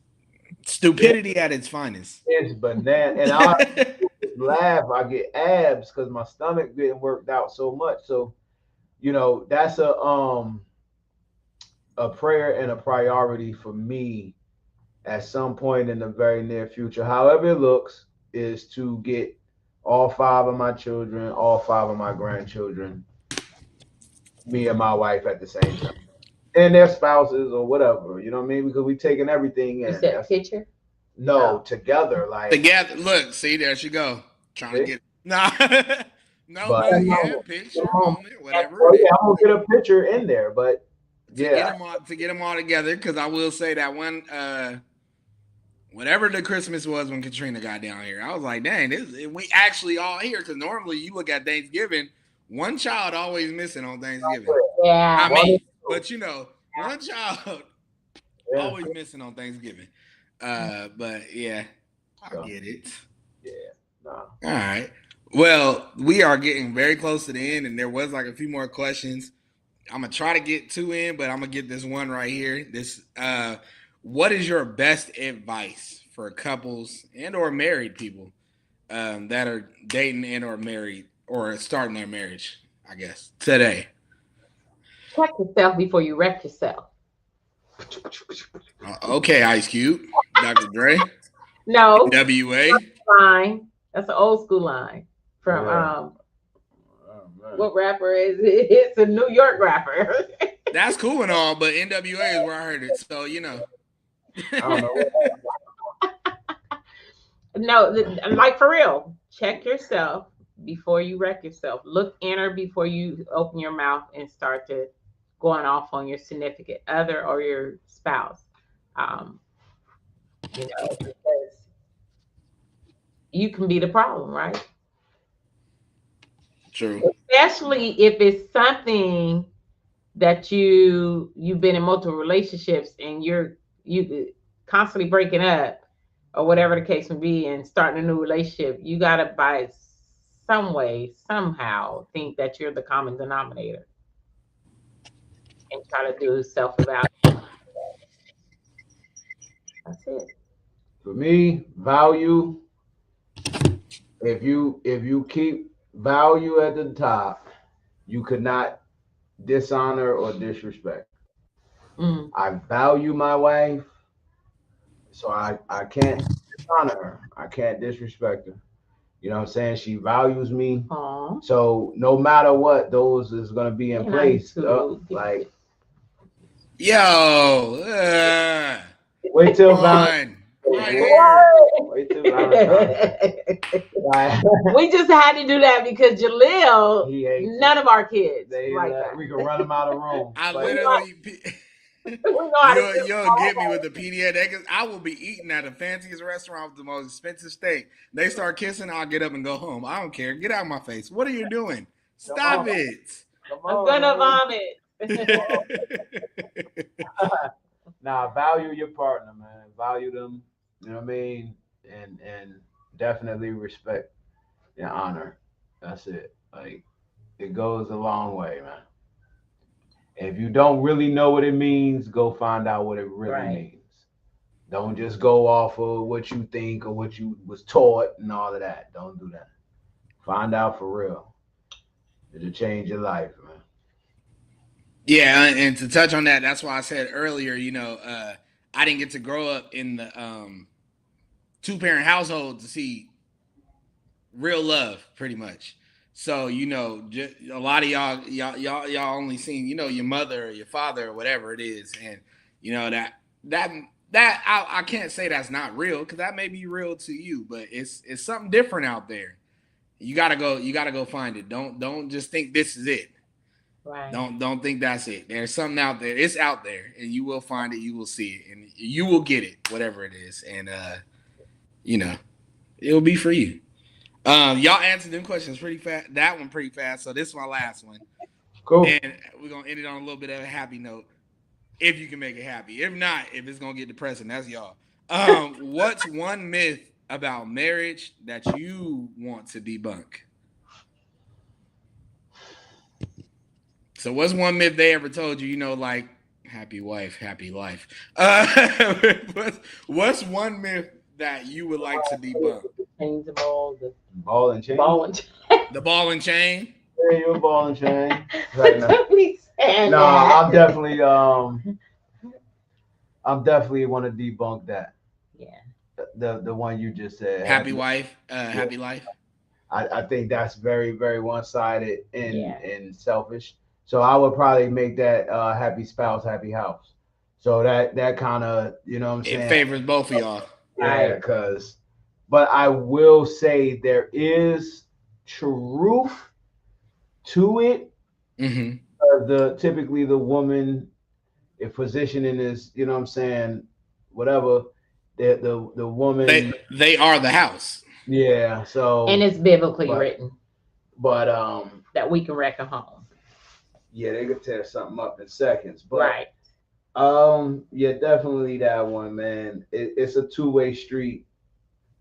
stupidity at its finest. It's banana. And I laugh, I get abs because my stomach didn't worked out so much. So, that's a prayer and a priority for me at some point in the very near future, however it looks, is to get all 5 of my children, all 5 of my grandchildren, me and my wife at the same time, and their spouses or whatever. You know what I mean? Because we taking everything in. Is that picture? No, together, like together. Look, see, there she go, trying to get but yeah, picture, moment, whatever. Yeah, I'm gonna get a picture in there, but to get them all together, because I will say that one. Whatever the Christmas was when Katrina got down here, I was like, dang, we actually all here. Because normally you look at Thanksgiving, one child always missing on Thanksgiving. Yeah. I mean, but one child always missing on Thanksgiving. But yeah, I get it. Yeah. No. All right. Well, we are getting very close to the end, and there was like a few more questions. I'm gonna try to get 2 in, but I'm gonna get this one right here. What is your best advice for couples and or married people that are dating and or married or starting their marriage, I guess, today? Check yourself before you wreck yourself. Okay, Ice Cube, Dr. Dre. No. WA. Line. That's an old school line from what rapper is it? It's a New York rapper. That's cool and all, but NWA is where I heard it, so I don't No, know. like for real. Check yourself before you wreck yourself. Look inner before you open your mouth and start to going off on your significant other or your spouse. Because you can be the problem, right? True. Especially if it's something that you've been in multiple relationships and you're you constantly breaking up or whatever the case may be and starting a new relationship, you gotta by some way, somehow think that you're the common denominator and try to do self-evaluation. That's it. For me, value. If you keep value at the top, you could not dishonor or disrespect. Mm. I value my wife, so I can't dishonor her. I can't disrespect her. You know what I'm saying? She values me. Aw. So no matter what, those is gonna be in And place. I too. Like Yo, wait till come Valentine. on, right here. Wait till Valentine. Like, We just had to do that because Jaleel, he hates none of our kids they like let, that. we can run them out of room. I Like, literally, We know how to do you'll get me with the PDA. I will be eating at the fanciest restaurant with the most expensive steak. They start kissing, I'll get up and go home. I don't care. Get out of my face. What are you doing? Stop it. come I'm on, gonna man. vomit. Nah, value your partner, man. Value them. You know what I mean? And definitely respect and honor. That's it. Like it goes a long way, man. If you don't really know what it means, go find out what it really Right. means. Don't just go off of what you think or what you was taught and all of that. Don't do that. Find out for real. It'll change your life, man. Yeah, and to touch on that, that's why I said earlier, I didn't get to grow up in the two-parent household to see real love, pretty much. So just, a lot of y'all only seen your mother or your father or whatever it is, and that I can't say that's not real because that may be real to you, but it's something different out there. You gotta go find it. Don't just think this is it. Right. Don't think that's it. There's something out there. It's out there, and you will find it. You will see it, and you will get it, whatever it is, and it will be for you. Y'all answered them questions pretty fast. That one pretty fast. So this is my last one, Cool. and we're gonna end it on a little bit of a happy note. If you can make it happy. If not, if it's gonna get depressing, that's y'all. What's one myth about marriage that you want to debunk? So what's one myth they ever told you, like happy wife, happy life? What's one myth that you would like to debunk? Change the ball, the Ball and chain. ball and chain. The ball and chain? Yeah, you're a ball and chain. Right now. Somebody said No, that. I'm definitely want to debunk that. Yeah. The one you just said. Happy wife, happy life. I think that's very, very one-sided and Yeah. and selfish. So I would probably make that happy spouse, happy house. So that kind of, you know what I'm saying? It favors both of y'all. Yeah, but I will say there is truth to it. Mm-hmm. Typically the woman, if positioning is, you know what I'm saying, whatever, the woman they are the house. Yeah, so And it's biblically written but that we can wreck a home. Yeah, they could tear something up in seconds. But Right. Yeah, definitely that one, man. It's a two-way street.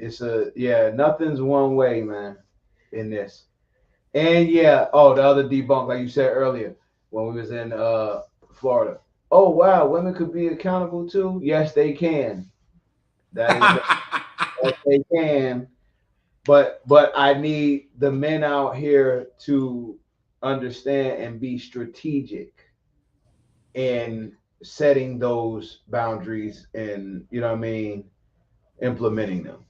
Nothing's one way, man, in this. And the other debunk, like you said earlier, when we was in Florida. Oh wow, women could be accountable too. Yes, they can. Yes, they can. But I need the men out here to understand and be strategic in setting those boundaries and, you know what I mean, implementing them.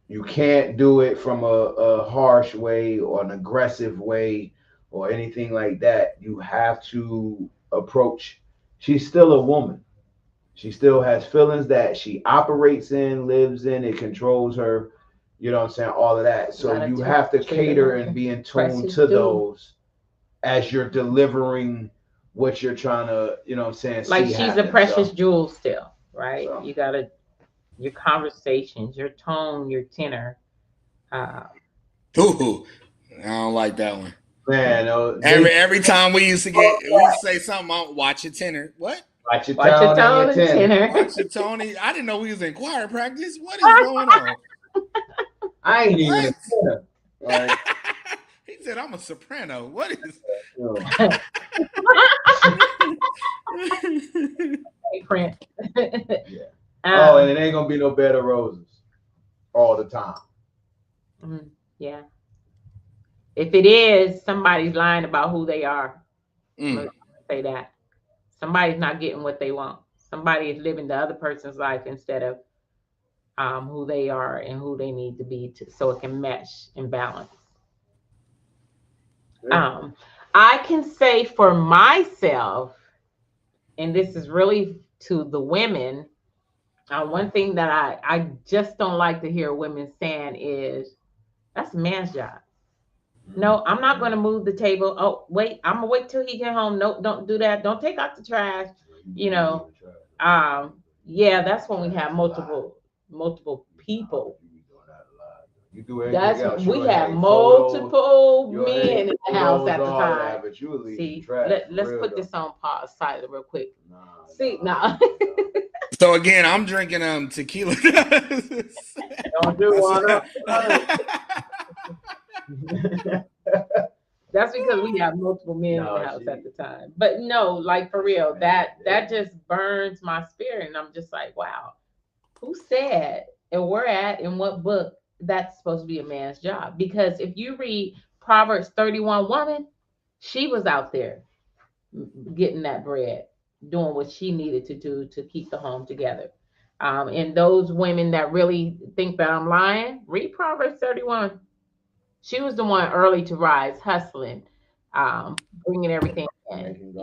You can't do it from a harsh way or an aggressive way or anything like that. You have to approach. She's still a woman. She still has feelings that she operates in, lives in, it controls her. You know what I'm saying? All of that. So you have to cater and be in tune to those as you're delivering what you're trying to, you know what I'm saying? Like she's a precious jewel still, right? So. You gotta, your conversations, your tone, your tenor. Ooh, I don't like that one. Man, every time we used to say something, watch your tenor. What? Watch your Watch your tone and your tenor. Watch it, Tony. I didn't know we was in choir practice. What is going on? I ain't even a What? tenor. Like, He said, I'm a soprano. What is? Hey, Prince. Yeah. Oh, and it ain't gonna be no bed of roses all the time. Yeah. If it is, somebody's lying about who they are. Say that. Somebody's not getting what they want. Somebody is living the other person's life instead of who they are and who they need to be so it can mesh and balance. I can say for myself, and this is really to the women, one thing that I just don't like to hear women saying is, that's a man's job. No, I'm not going to move the table. Oh, wait, I'm going to wait till he get home. No, don't do that. Don't take out the trash. You know, yeah, that's when we have multiple people. You do That's else. We have multiple men in the house at the time. That, but you see, let's put this on pause silent real quick. Nah. So again, I'm drinking tequila. Don't do one. That's because we have multiple men in the house at the time. But no, like for real, that just burns my spirit, and I'm just like, wow, who said and where at in what book that's supposed to be a man's job? Because if you read Proverbs 31 woman, she was out there getting that bread, doing what she needed to do to keep the home together. And those women that really think that I'm lying, read Proverbs 31. She was the one early to rise, hustling, bringing everything in,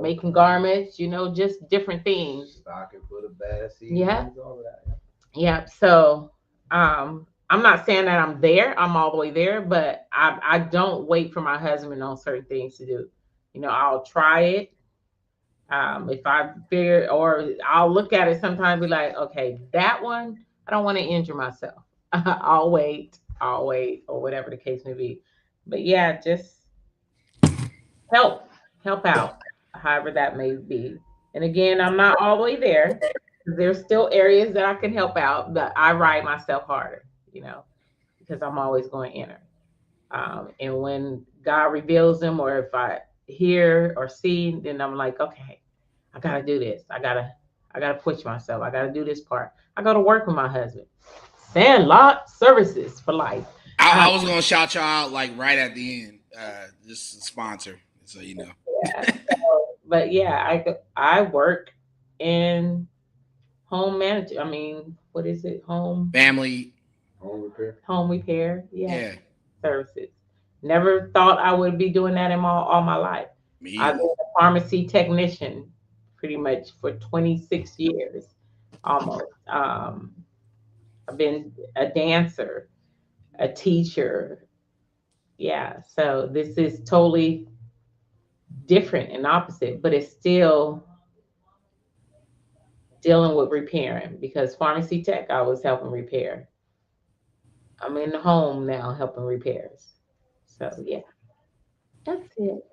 making garments, just different things. Stocking for the bad seasons, yeah. All of that. Yeah. So I'm not saying that I'm there. I'm all the way there, but I don't wait for my husband on certain things to do. I'll try it. If I figure, or I'll look at it sometimes, be like, okay, that one, I don't want to injure myself. I'll wait, or whatever the case may be. But yeah, just help out, however that may be. And again, I'm not all the way there. There's still areas that I can help out, but I ride myself harder, because I'm always going inner. And when God reveals them, or if I hear or see, then I'm like, okay, I gotta do this. I gotta push myself. I gotta do this part. I go to work with my husband. Sandlot Services for life. I was gonna shout y'all out like right at the end. Just a sponsor, so you know. Yeah, but yeah, I work in home management. I mean, what is it? Home repair. Yeah. Services. Never thought I would be doing that all my life. I've been a pharmacy technician pretty much for 26 years, almost. I've been a dancer, a teacher. Yeah, so this is totally different and opposite, but it's still dealing with repairing, because pharmacy tech, I was helping repair. I'm in the home now helping repairs. So yeah, that's it.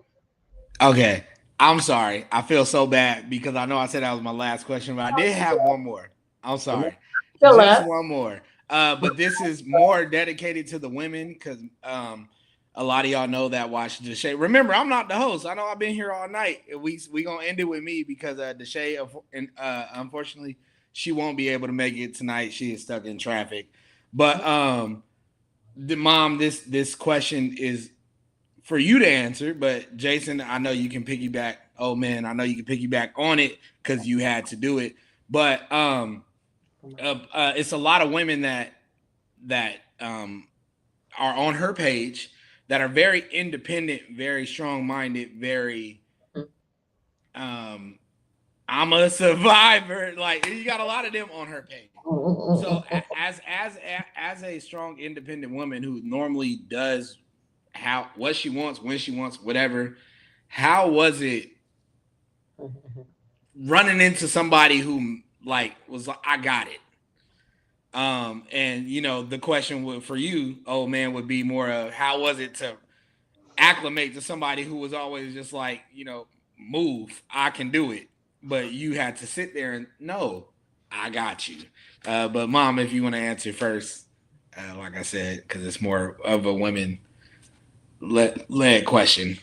Okay, I'm sorry. I feel so bad because I know I said that was my last question, but I did have one more. I'm sorry. Just one more. But this is more dedicated to the women, because a lot of y'all know that watch Deshay. Remember, I'm not the host. I know I've been here all night. We gonna end it with me because Deshay, unfortunately, she won't be able to make it tonight. She is stuck in traffic. But Mom, this question is for you to answer. But Jason, I know you can piggyback. Oh man, I know you can piggyback on it because you had to do it. But it's a lot of women that are on her page that are very independent, very strong-minded, very I'm a survivor. Like, you got a lot of them on her page. So as a strong, independent woman who normally does what she wants, when she wants, whatever, how was it running into somebody who was like, I got it? And the question for you, old man, would be more of how was it to acclimate to somebody who was always just like, move, I can do it. but you had to sit there and no, I got you. But mom, if you want to answer first, like I said, because it's more of a women led question.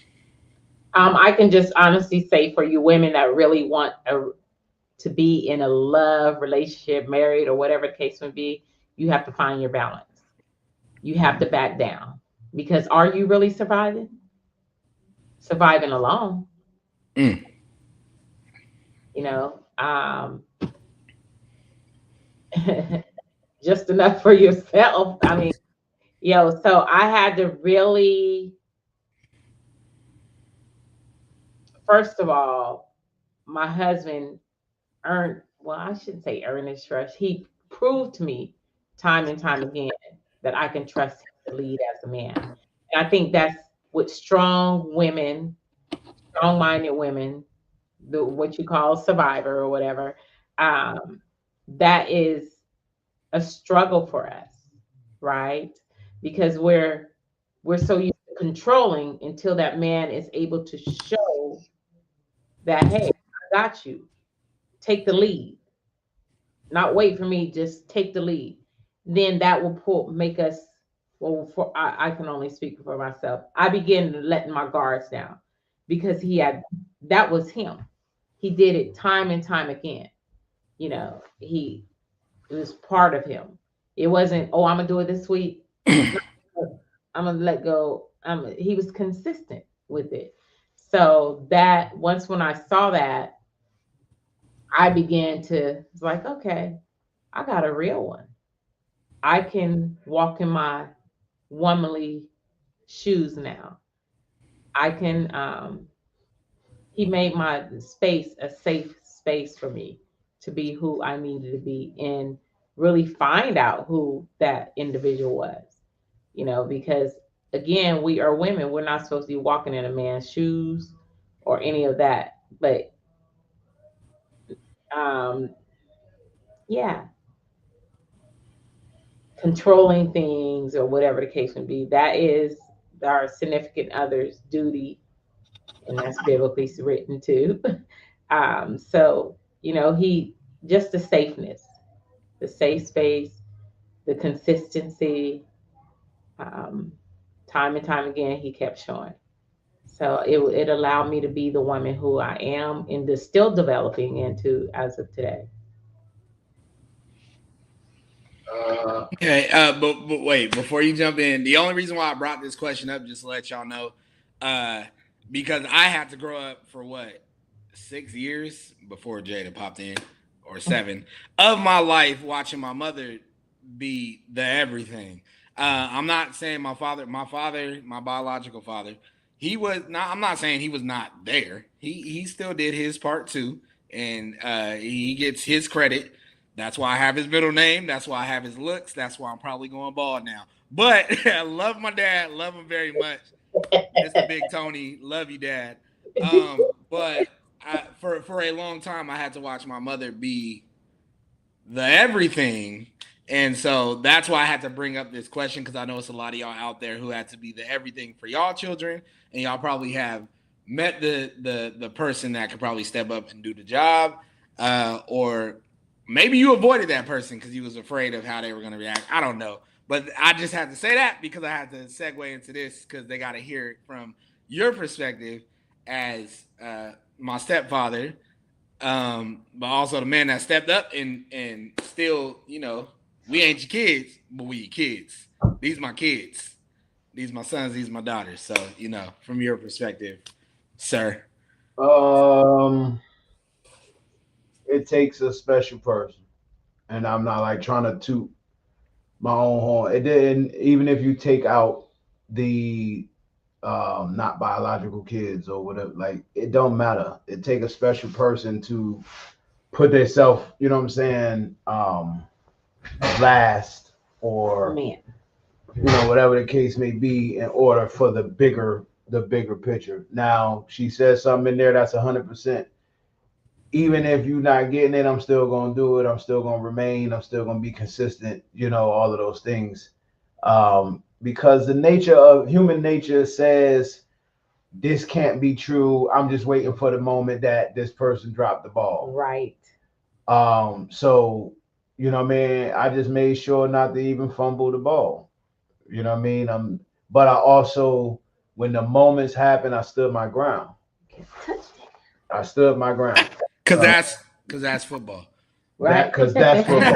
I can just honestly say for you women that really want to be in a love relationship, married, or whatever the case may be, you have to find your balance. You have to back down because are you really surviving? Surviving alone, Mm. you know, just enough for yourself. I mean, so I had to really, first of all, my husband earned, well, I shouldn't say earn his trust. He proved to me time and time again that I can trust him to lead as a man. And I think that's what strong women, strong-minded women, the what you call survivor or whatever, um, that is a struggle for us, right? Because we're so used to controlling until that man is able to show that, hey, I got you. Take the lead. Not wait for me, just take the lead. Then that will make us, well, I can only speak for myself. I began letting my guards down because that was him. He did it time and time again. It was part of him. It wasn't, oh, I'm gonna do it this week. No, I'm gonna let go. He was consistent with it. So that once when I saw that, I began to, it's like, okay, I got a real one. I can walk in my womanly shoes now. I can he made my space a safe space for me to be who I needed to be and really find out who that individual was. Because again, we are women. We're not supposed to be walking in a man's shoes or any of that. But um yeah, controlling things or whatever the case may be, that is our significant other's duty, and that's biblically written too. So he just the safeness, the safe space, the consistency. Um, Time and time again, he kept showing. So it allowed me to be the woman who I am and still developing into as of today. Uh, Okay, but wait, before you jump in, the only reason why I brought this question up, just to let y'all know, uh, because I had to grow up for what 6 years before Jada popped in, or seven of my life watching my mother be the everything. I'm not saying my biological father, he was not. I'm not saying he was not there. He still did his part too, and he gets his credit. That's why I have his middle name. That's why I have his looks. That's why I'm probably going bald now. But I love my dad. Love him very much. Mr. Big Tony. Love you, Dad. But for a long time, I had to watch my mother be the everything. And so that's why I had to bring up this question because I know it's a lot of y'all out there who had to be the everything for y'all children, and y'all probably have met the person that could probably step up and do the job, or maybe you avoided that person because you was afraid of how they were going to react. I don't know, but I just had to say that because I had to segue into this because they got to hear it from your perspective as my stepfather, but also the man that stepped up and still, we ain't your kids, but we your kids. These my kids. These my sons. These my daughters. So from your perspective, sir. um, it takes a special person, and I'm not like trying to toot my own horn. It didn't, even if you take out the not biological kids or whatever, like it don't matter. It take a special person to put themselves, you know what I'm saying, last or Man. whatever the case may be in order for the bigger picture. Now she says something in there that's 100%. Even if you're not getting it, I'm still gonna do it. I'm still gonna remain. I'm still gonna be consistent. All of those things, because the nature of human nature says this can't be true. I'm just waiting for the moment that this person dropped the ball. Right. So, you know what I mean? I just made sure not to even fumble the ball. You know what I mean? But I also, when the moments happened, I stood my ground. I stood my ground. Cause Uh, that's football. Right. because that's football.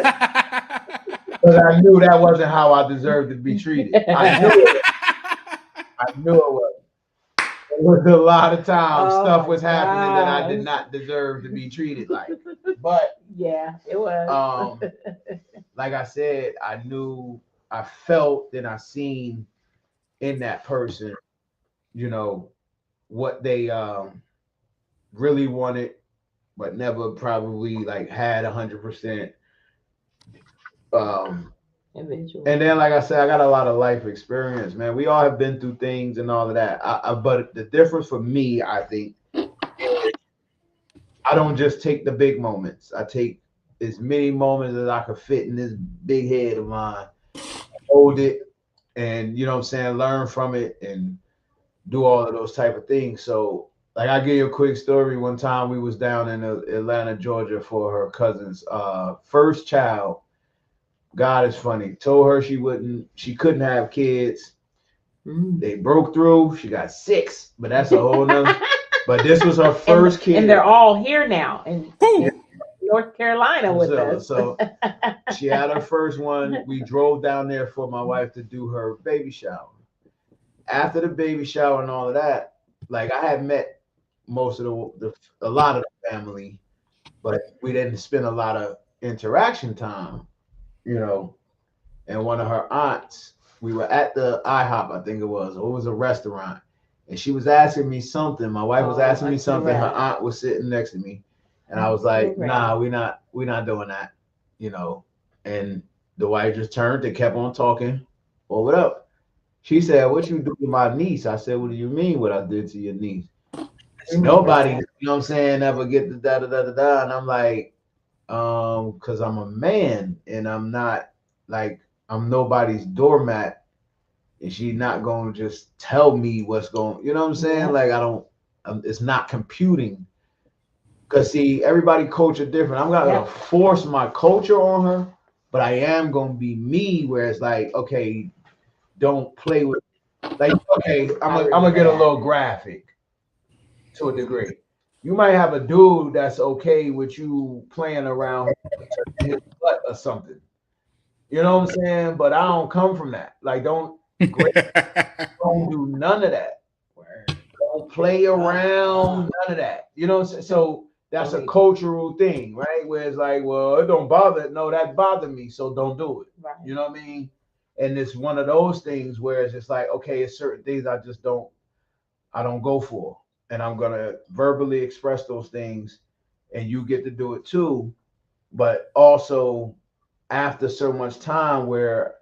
Because I knew that wasn't how I deserved to be treated. I knew it. I knew it was. It was a lot of times Oh stuff my was happening that I did gosh. not deserve to be treated like. But Yeah, it was. like I said, I knew, I felt, and I seen in that person, you know, what they really wanted, but never probably like had 100%. Um, Eventually. and then, like I said, I got a lot of life experience, man. We all have been through things and all of that. But the difference for me, I think, is I don't just take the big moments. I take as many moments as I could fit in this big head of mine, hold it, and you know what I'm saying, learn from it and do all of those type of things. So like I give you a quick story. One time we was down in Atlanta, Georgia for her cousin's first child. God is funny. Told her she couldn't have kids. They broke through. She got 6, but that's a whole nother. But this was her first kid. And they're all here now in Woo! North Carolina with us. So she had her first one. We drove down there for my wife to do her baby shower. After the baby shower and all of that, like I had met most of a lot of the family, but we didn't spend a lot of interaction time, you know. And one of her aunts, we were at the IHOP, I think it was, or it was a restaurant, and she was asking me something. My wife was asking me something. Her aunt was sitting next to me, and I was like, "Nah, we're not doing that," you know. And the wife just turned and kept on talking. Well, what up? She said, "What you do to my niece?" I said, "What do you mean? What I did to your niece?" Nobody, you know what I'm saying, ever get the da da da da da. And I'm like, because I'm a man and I'm not like I'm nobody's doormat, and she's not going to just tell me what's going. You know what I'm saying? Yeah. Like I don't. It's not computing. Cause see, everybody culture different. I'm not gonna force my culture on her, but I am gonna be me. Where it's like, okay, don't play with. Like, okay, I'm gonna get a little graphic to a degree. You might have a dude that's okay with you playing around his butt or something. You know what I'm saying? But I don't come from that. Like, don't do none of that. Don't play around, none of that. You know what I'm saying? So that's a cultural thing, right? Where it's like, well, it don't bother. No, that bothered me, so don't do it. Right. You know what I mean? And it's one of those things where it's just like, okay, it's certain things I don't go for. And I'm gonna verbally express those things, and you get to do it too. But also after so much time where,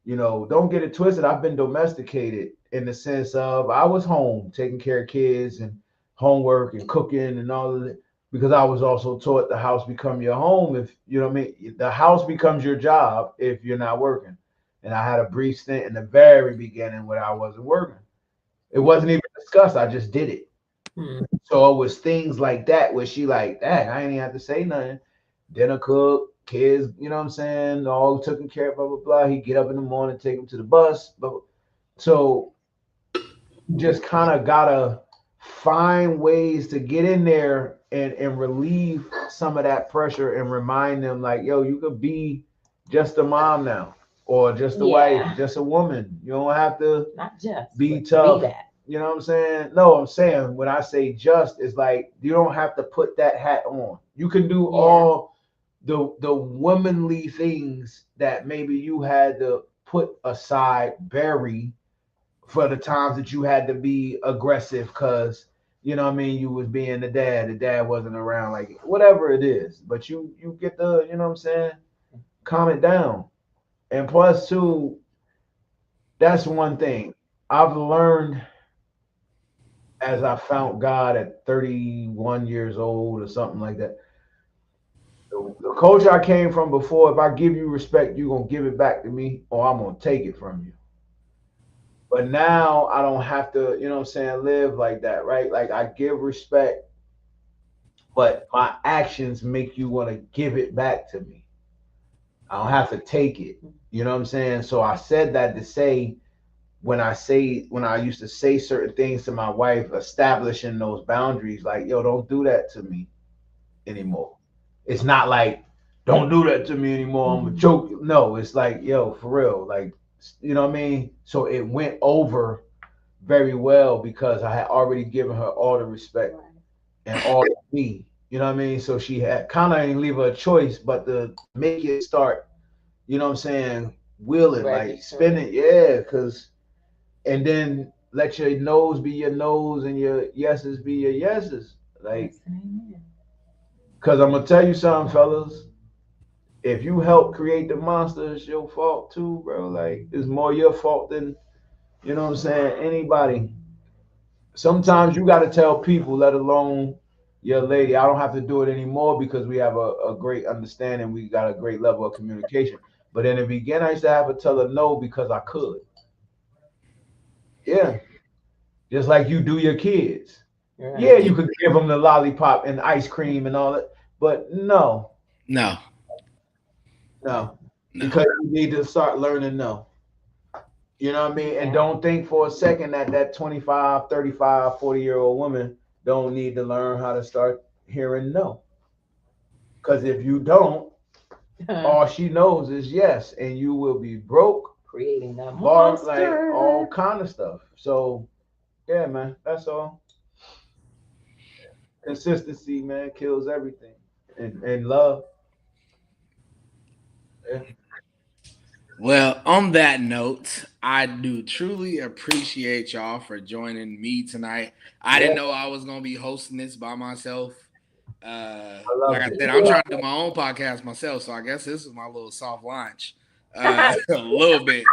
you know, don't get it twisted. I've been domesticated in the sense of I was home taking care of kids and homework and cooking and all of it because I was also taught the house become your home. If you know what I mean, the house becomes your job if you're not working. And I had a brief stint in the very beginning where I wasn't working. It wasn't even discussed. I just did it. So it was things like that where she like, dang, I ain't even have to say nothing. Dinner cook, kids, you know what I'm saying? All taken care of, blah, blah, blah. He get up in the morning, take them to the bus. But so you just kind of gotta find ways to get in there and relieve some of that pressure and remind them like, yo, you could be just a mom now or just a wife, just a woman. You don't have to not just be tough. Be that. You know what I'm saying? No, I'm saying when I say just, it's like you don't have to put that hat on. You can do all the womanly things that maybe you had to put aside, bury for the times that you had to be aggressive because you know what I mean, you was being the dad wasn't around, like whatever it is. But you get the, you know what I'm saying, calm it down. And plus too, that's one thing I've learned as I found God at 31 years old or something like that. The culture I came from before, if I give you respect, you're going to give it back to me or I'm going to take it from you. But now I don't have to, you know what I'm saying, live like that, right? Like I give respect, but my actions make you want to give it back to me. I don't have to take it. You know what I'm saying? So I said that to say when I used to say certain things to my wife, establishing those boundaries, like, yo, don't do that to me anymore. It's not like, don't do that to me anymore. I'm a joke. No, it's like, yo, for real. Like, you know what I mean? So it went over very well because I had already given her all the respect and all of me. You know what I mean? So she had kind of didn't leave her a choice, but to make it start, you know what I'm saying, wheeling, like spinning, yeah, because and then let your no's be your no's and your yeses be your yeses. Like, because I'm gonna tell you something, fellas. If you help create the monster, it's your fault too, bro. Like, it's more your fault than you know what I'm saying. Anybody. Sometimes you got to tell people, let alone your lady. I don't have to do it anymore because we have a great understanding. We got a great level of communication. But in the beginning, I used to have to tell her no because I could. Yeah, just like you do your kids. Yeah, you could give them the lollipop and ice cream and all that, but no, No, no, no. because you need to start learning no. You know what I mean? And don't think for a second that that 25, 35, 40-year-old woman don't need to learn how to start hearing no. Because if you don't, all she knows is yes, and you will be broke, Creating that bar, like monster. all kind of stuff. So yeah, man, that's all. Consistency, man, kills everything, and love. Yeah. Well, on that note, I do truly appreciate y'all for joining me tonight. I Yeah, didn't know I was gonna be hosting this by myself. I Like loved I it. said, I'm trying to do my own podcast myself, so I guess this is my little soft launch. A little bit.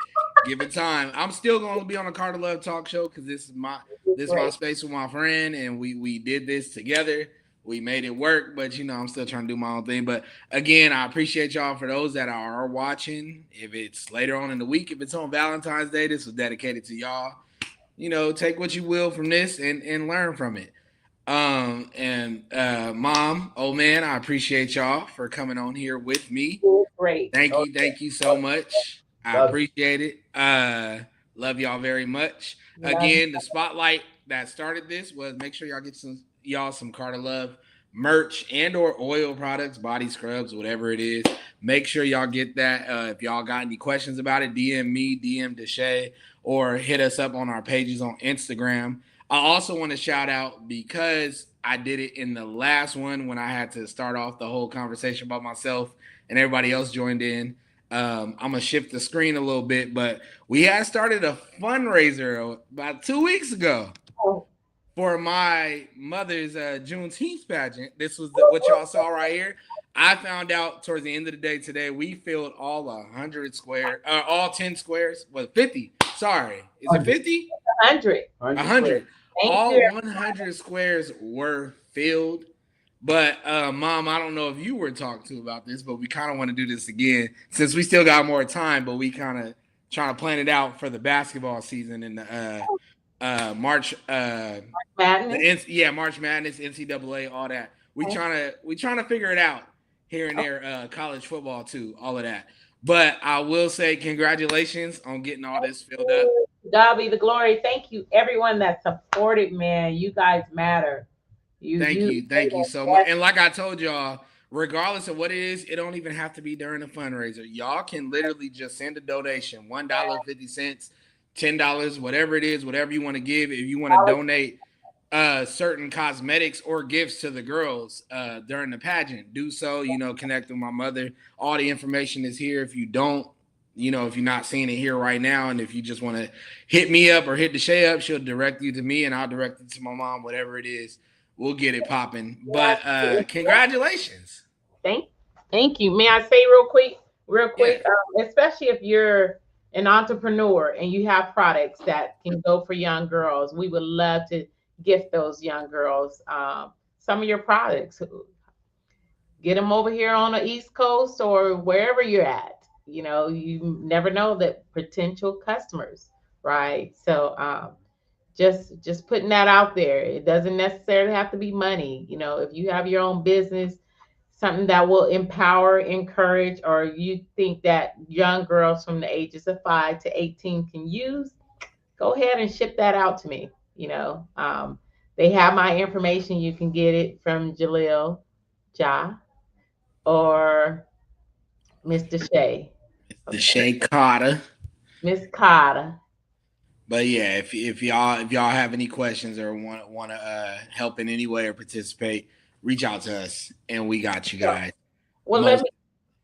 Give it time. I'm still gonna be on the Carter Love Talk Show because this is my Great. space with my friend, and we did this together. We made it work, but I'm still trying to do my own thing. But again, I appreciate y'all for those that are watching. If it's later on in the week, if it's on Valentine's Day, this was dedicated to y'all. Take what you will from this and learn from it. And Mom, oh man, I appreciate y'all for coming on here with me. Great. Oh, Thank you so much. I love it. appreciate it. Love y'all very much. Love Again, the spotlight that started this was make sure y'all get some Carter Love merch and or oil products, body scrubs, whatever it is. Make sure y'all get that. If y'all got any questions about it, DM me, DM Deshay, or hit us up on our pages on Instagram. I also want to shout out because I did it in the last one when I had to start off the whole conversation about myself and everybody else joined in. I'm gonna shift the screen a little bit, but we had started a fundraiser about 2 weeks ago Oh, for my mother's Juneteenth pageant. This was what y'all saw right here. I found out towards the end of the day today we filled all 100 square, all 10 squares. Well, 50. Sorry, is it 50? 100. 100 square. 100. Thank All you. 100 squares were filled. But Mom, I don't know if you were talked to about this, but we kind of want to do this again since we still got more time. But we kind of trying to plan it out for the basketball season in the March. Madness. March Madness, NCAA, all that. We trying to figure it out here and there. College football too, all of that. But I will say congratulations on getting all this filled up. God be the glory. Thank you, everyone that supported, man. You guys matter. Thank You you. Thank you so much. And like I told y'all, regardless of what it is, it don't even have to be during a fundraiser. Y'all can literally just send a donation, $1.50, $10, whatever it is, whatever you want to give. If you want to donate certain cosmetics or gifts to the girls during the pageant, do so. Connect with my mother. All the information is here. If you don't, if you're not seeing it here right now, and if you just want to hit me up or hit the Shay up, she'll direct you to me, and I'll direct it to my mom. Whatever it is, we'll get it popping. But congratulations. Thank, thank you. May I say real Yeah. quick, especially if you're an entrepreneur and you have products that can go for young girls, we would love to gift those young girls some of your products. Get them over here on the East Coast or wherever you're at. You never know that potential customers right? So just putting that out there. It doesn't necessarily have to be money. You know, if you have your own business, something that will empower, encourage, or you think that young girls from the ages of 5 to 18 can use, go ahead and ship that out to me. You know, they have my information. You can get it from Jaleel Ja or Mr. Shay. The Okay. Shea Carter. Miss Carter. But yeah, if y'all have any questions or want to help in any way or participate, reach out to us and we got you So, guys. well, let Most me.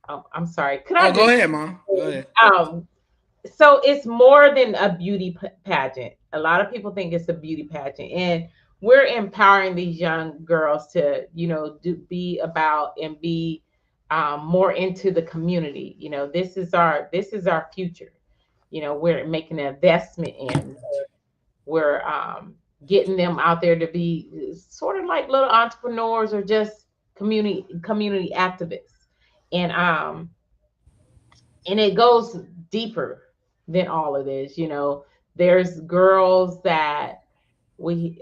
Oh, I'm sorry. Could Oh, I go just ahead, mom. Go ahead. um so it's more than a beauty pageant. A lot of people think it's a beauty pageant, and we're empowering these young girls to, you know, be about and be more into the community. You know, this is our future. You know, we're making an investment in. We're getting them out there to be sort of like little entrepreneurs or just community activists, and it goes deeper than all of this. You know, there's girls that we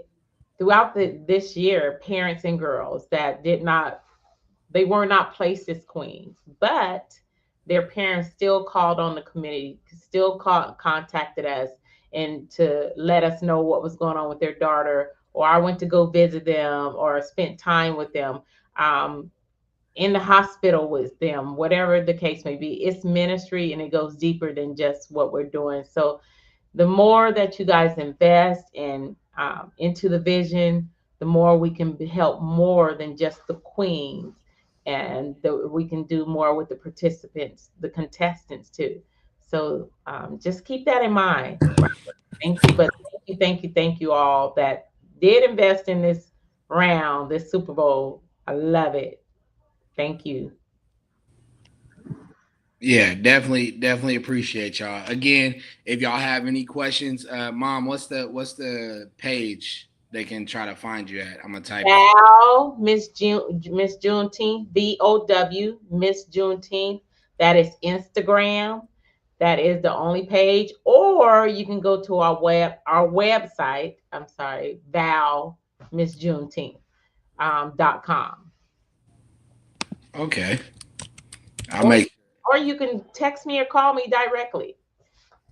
throughout this year, parents and girls that they were not placed as queens, but their parents still called on the community, still contacted us and to let us know what was going on with their daughter, or I went to go visit them or spent time with them. Um, in the hospital with them, whatever the case may be. It's ministry and it goes deeper than just what we're doing. So the more that you guys invest in into the vision, the more we can help more than just the queens, and we can do more with the participants, the contestants too. So just keep that in mind. Right? Thank you, but thank you all that did invest in this round, this Super Bowl. I love it. Thank you. Yeah, definitely appreciate y'all. Again, if y'all have any questions, mom, what's the page they can try to find you at? I'm gonna type it. Val, Miss Juneteenth, VOW, Miss Juneteenth. That is Instagram. That is the only page. Or you can go to our website. I'm sorry, Val Miss Juneteenth .com. Okay, I'll Or you make or you can text me or call me directly.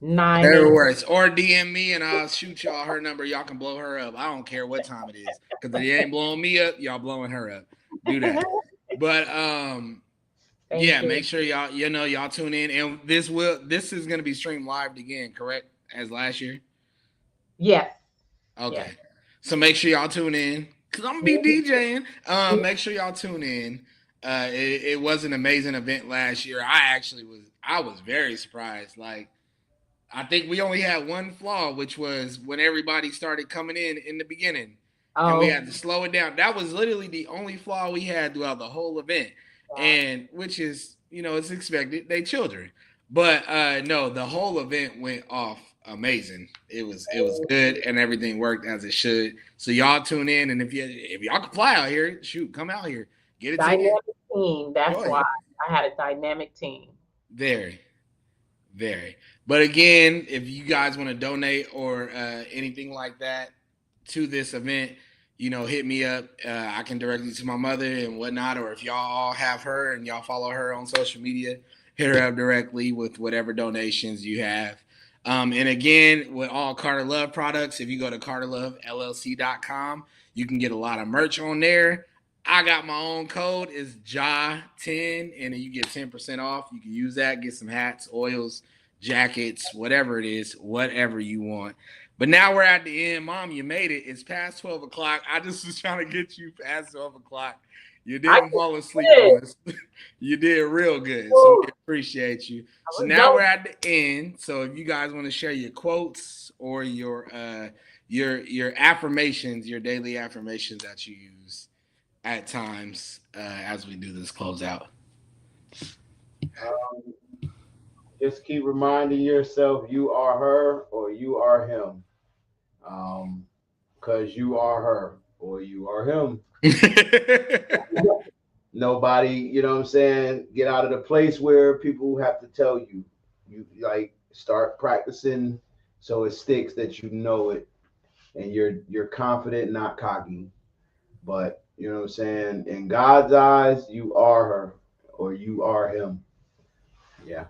whatever 98. works. Or DM me and I'll shoot y'all her number. Y'all can blow her up. I don't care what time it is, because if you ain't blowing me up, y'all blowing her up. Do that. But Thank yeah, you. make sure y'all tune in, and this is gonna be streamed live again, correct? As last year. Yes. Yes. Okay. So make sure y'all tune in, because I'm gonna be DJing. Make sure y'all tune in. It was an amazing event last year. I was very surprised. Like, I think we only had one flaw, which was when everybody started coming in the beginning, and we Oh, had to slow it down. That was literally the only flaw we had throughout the whole event, wow. and which is, it's expected. They children, but no, the whole event went off amazing. It was good, and everything worked as it should. So y'all tune in, and if y'all can fly out here, shoot, come out here, get it together. Dynamic team. That's Go why ahead. I had a dynamic team. Very. Very. But again, if you guys want to donate or anything like that to this event, hit me up. I can direct you to my mother and whatnot. Or if y'all all have her and y'all follow her on social media, hit her up directly with whatever donations you have. And again, with all Carter Love products, if you go to carterlovellc.com, you can get a lot of merch on there. I got my own code. It's JA10, and then you get 10% off. You can use that, get some hats, oils, jackets, whatever it is, whatever you want. But now we're at the end. Mom, you made it. It's past 12 o'clock. I just was trying to get you past 12 o'clock. You I didn't fall asleep did. on us. You did real good. So we Woo. appreciate you. I So was now we're dope. at the end. So if you guys want to share your quotes or your affirmations, your daily affirmations that you use at times as we do this closeout. Um, just keep reminding yourself you are her or you are him. Because you are her or you are him. Nobody, you know what I'm saying, get out of the place where people have to tell you. You like start practicing so it sticks that you know it, and you're confident, not cocky. But you know what I'm saying? In God's eyes, you are her or you are him. Yeah.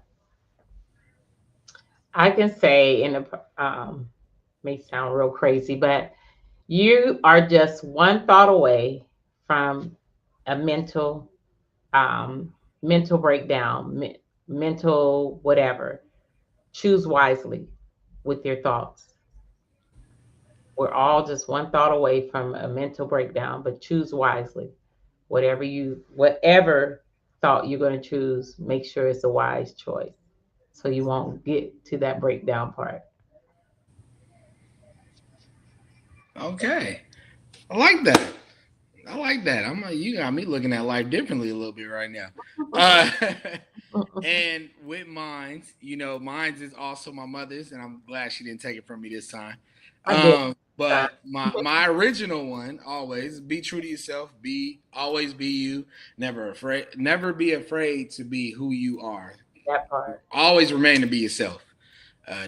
I can say in the may sound real crazy, but you are just one thought away from a um, mental breakdown, mental whatever. Choose wisely with your thoughts. We're all just one thought away from a mental breakdown, but choose wisely. Whatever thought you're going to choose, make sure it's a wise choice so you won't get to that breakdown part. Okay. I like that. I like that. I'm like, you got me looking at life differently a little bit right now. Uh, and with mine's, mine's is also my mother's, and I'm glad she didn't take it from me this time. I did. But my original one always be true to yourself. Always be you. Never be afraid to be who you are. That part. Always remain to be yourself.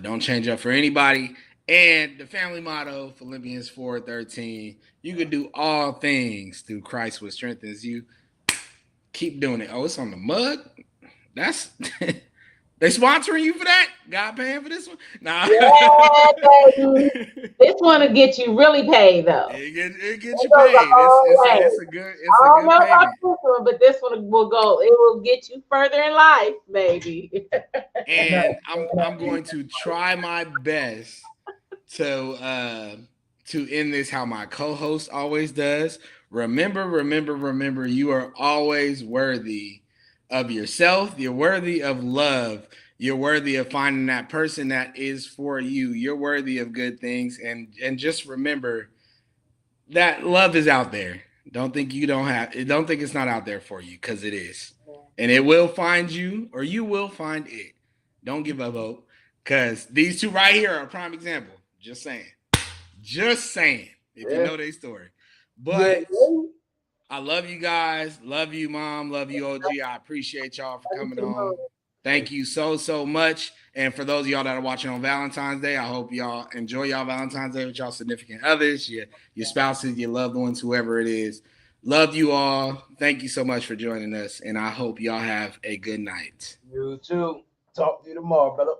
Don't change up for anybody. And the family motto, Philippians 4:13, you can do all things through Christ which strengthens you. Keep doing it. Oh, it's on the mug. That's they sponsoring you for that? God paying for this one? Nah. Yeah, this one will get you really paid though. It gets you paid. It's a good I don't know payment. about this one, but this one will go. It will get you further in life, baby. And I'm going to try my best to end this how my co-host always does. Remember, you are always worthy of yourself. You're worthy of love. You're worthy of finding that person that is for you. You're worthy of good things. And just remember that love is out there. Don't think it's not out there for you, because it is. And it will find you, or you will find it. Don't give up hope. Because these two right here are a prime example. Just saying. If you know their story. But I love you guys. Love you, Mom. Love you, OG. I appreciate y'all for coming on. Thank you so much. And for those of y'all that are watching on Valentine's Day, I hope y'all enjoy y'all Valentine's Day with y'all significant others, your spouses, your loved ones, whoever it is. Love you all. Thank you so much for joining us. And I hope y'all have a good night. You too. Talk to you tomorrow, brother.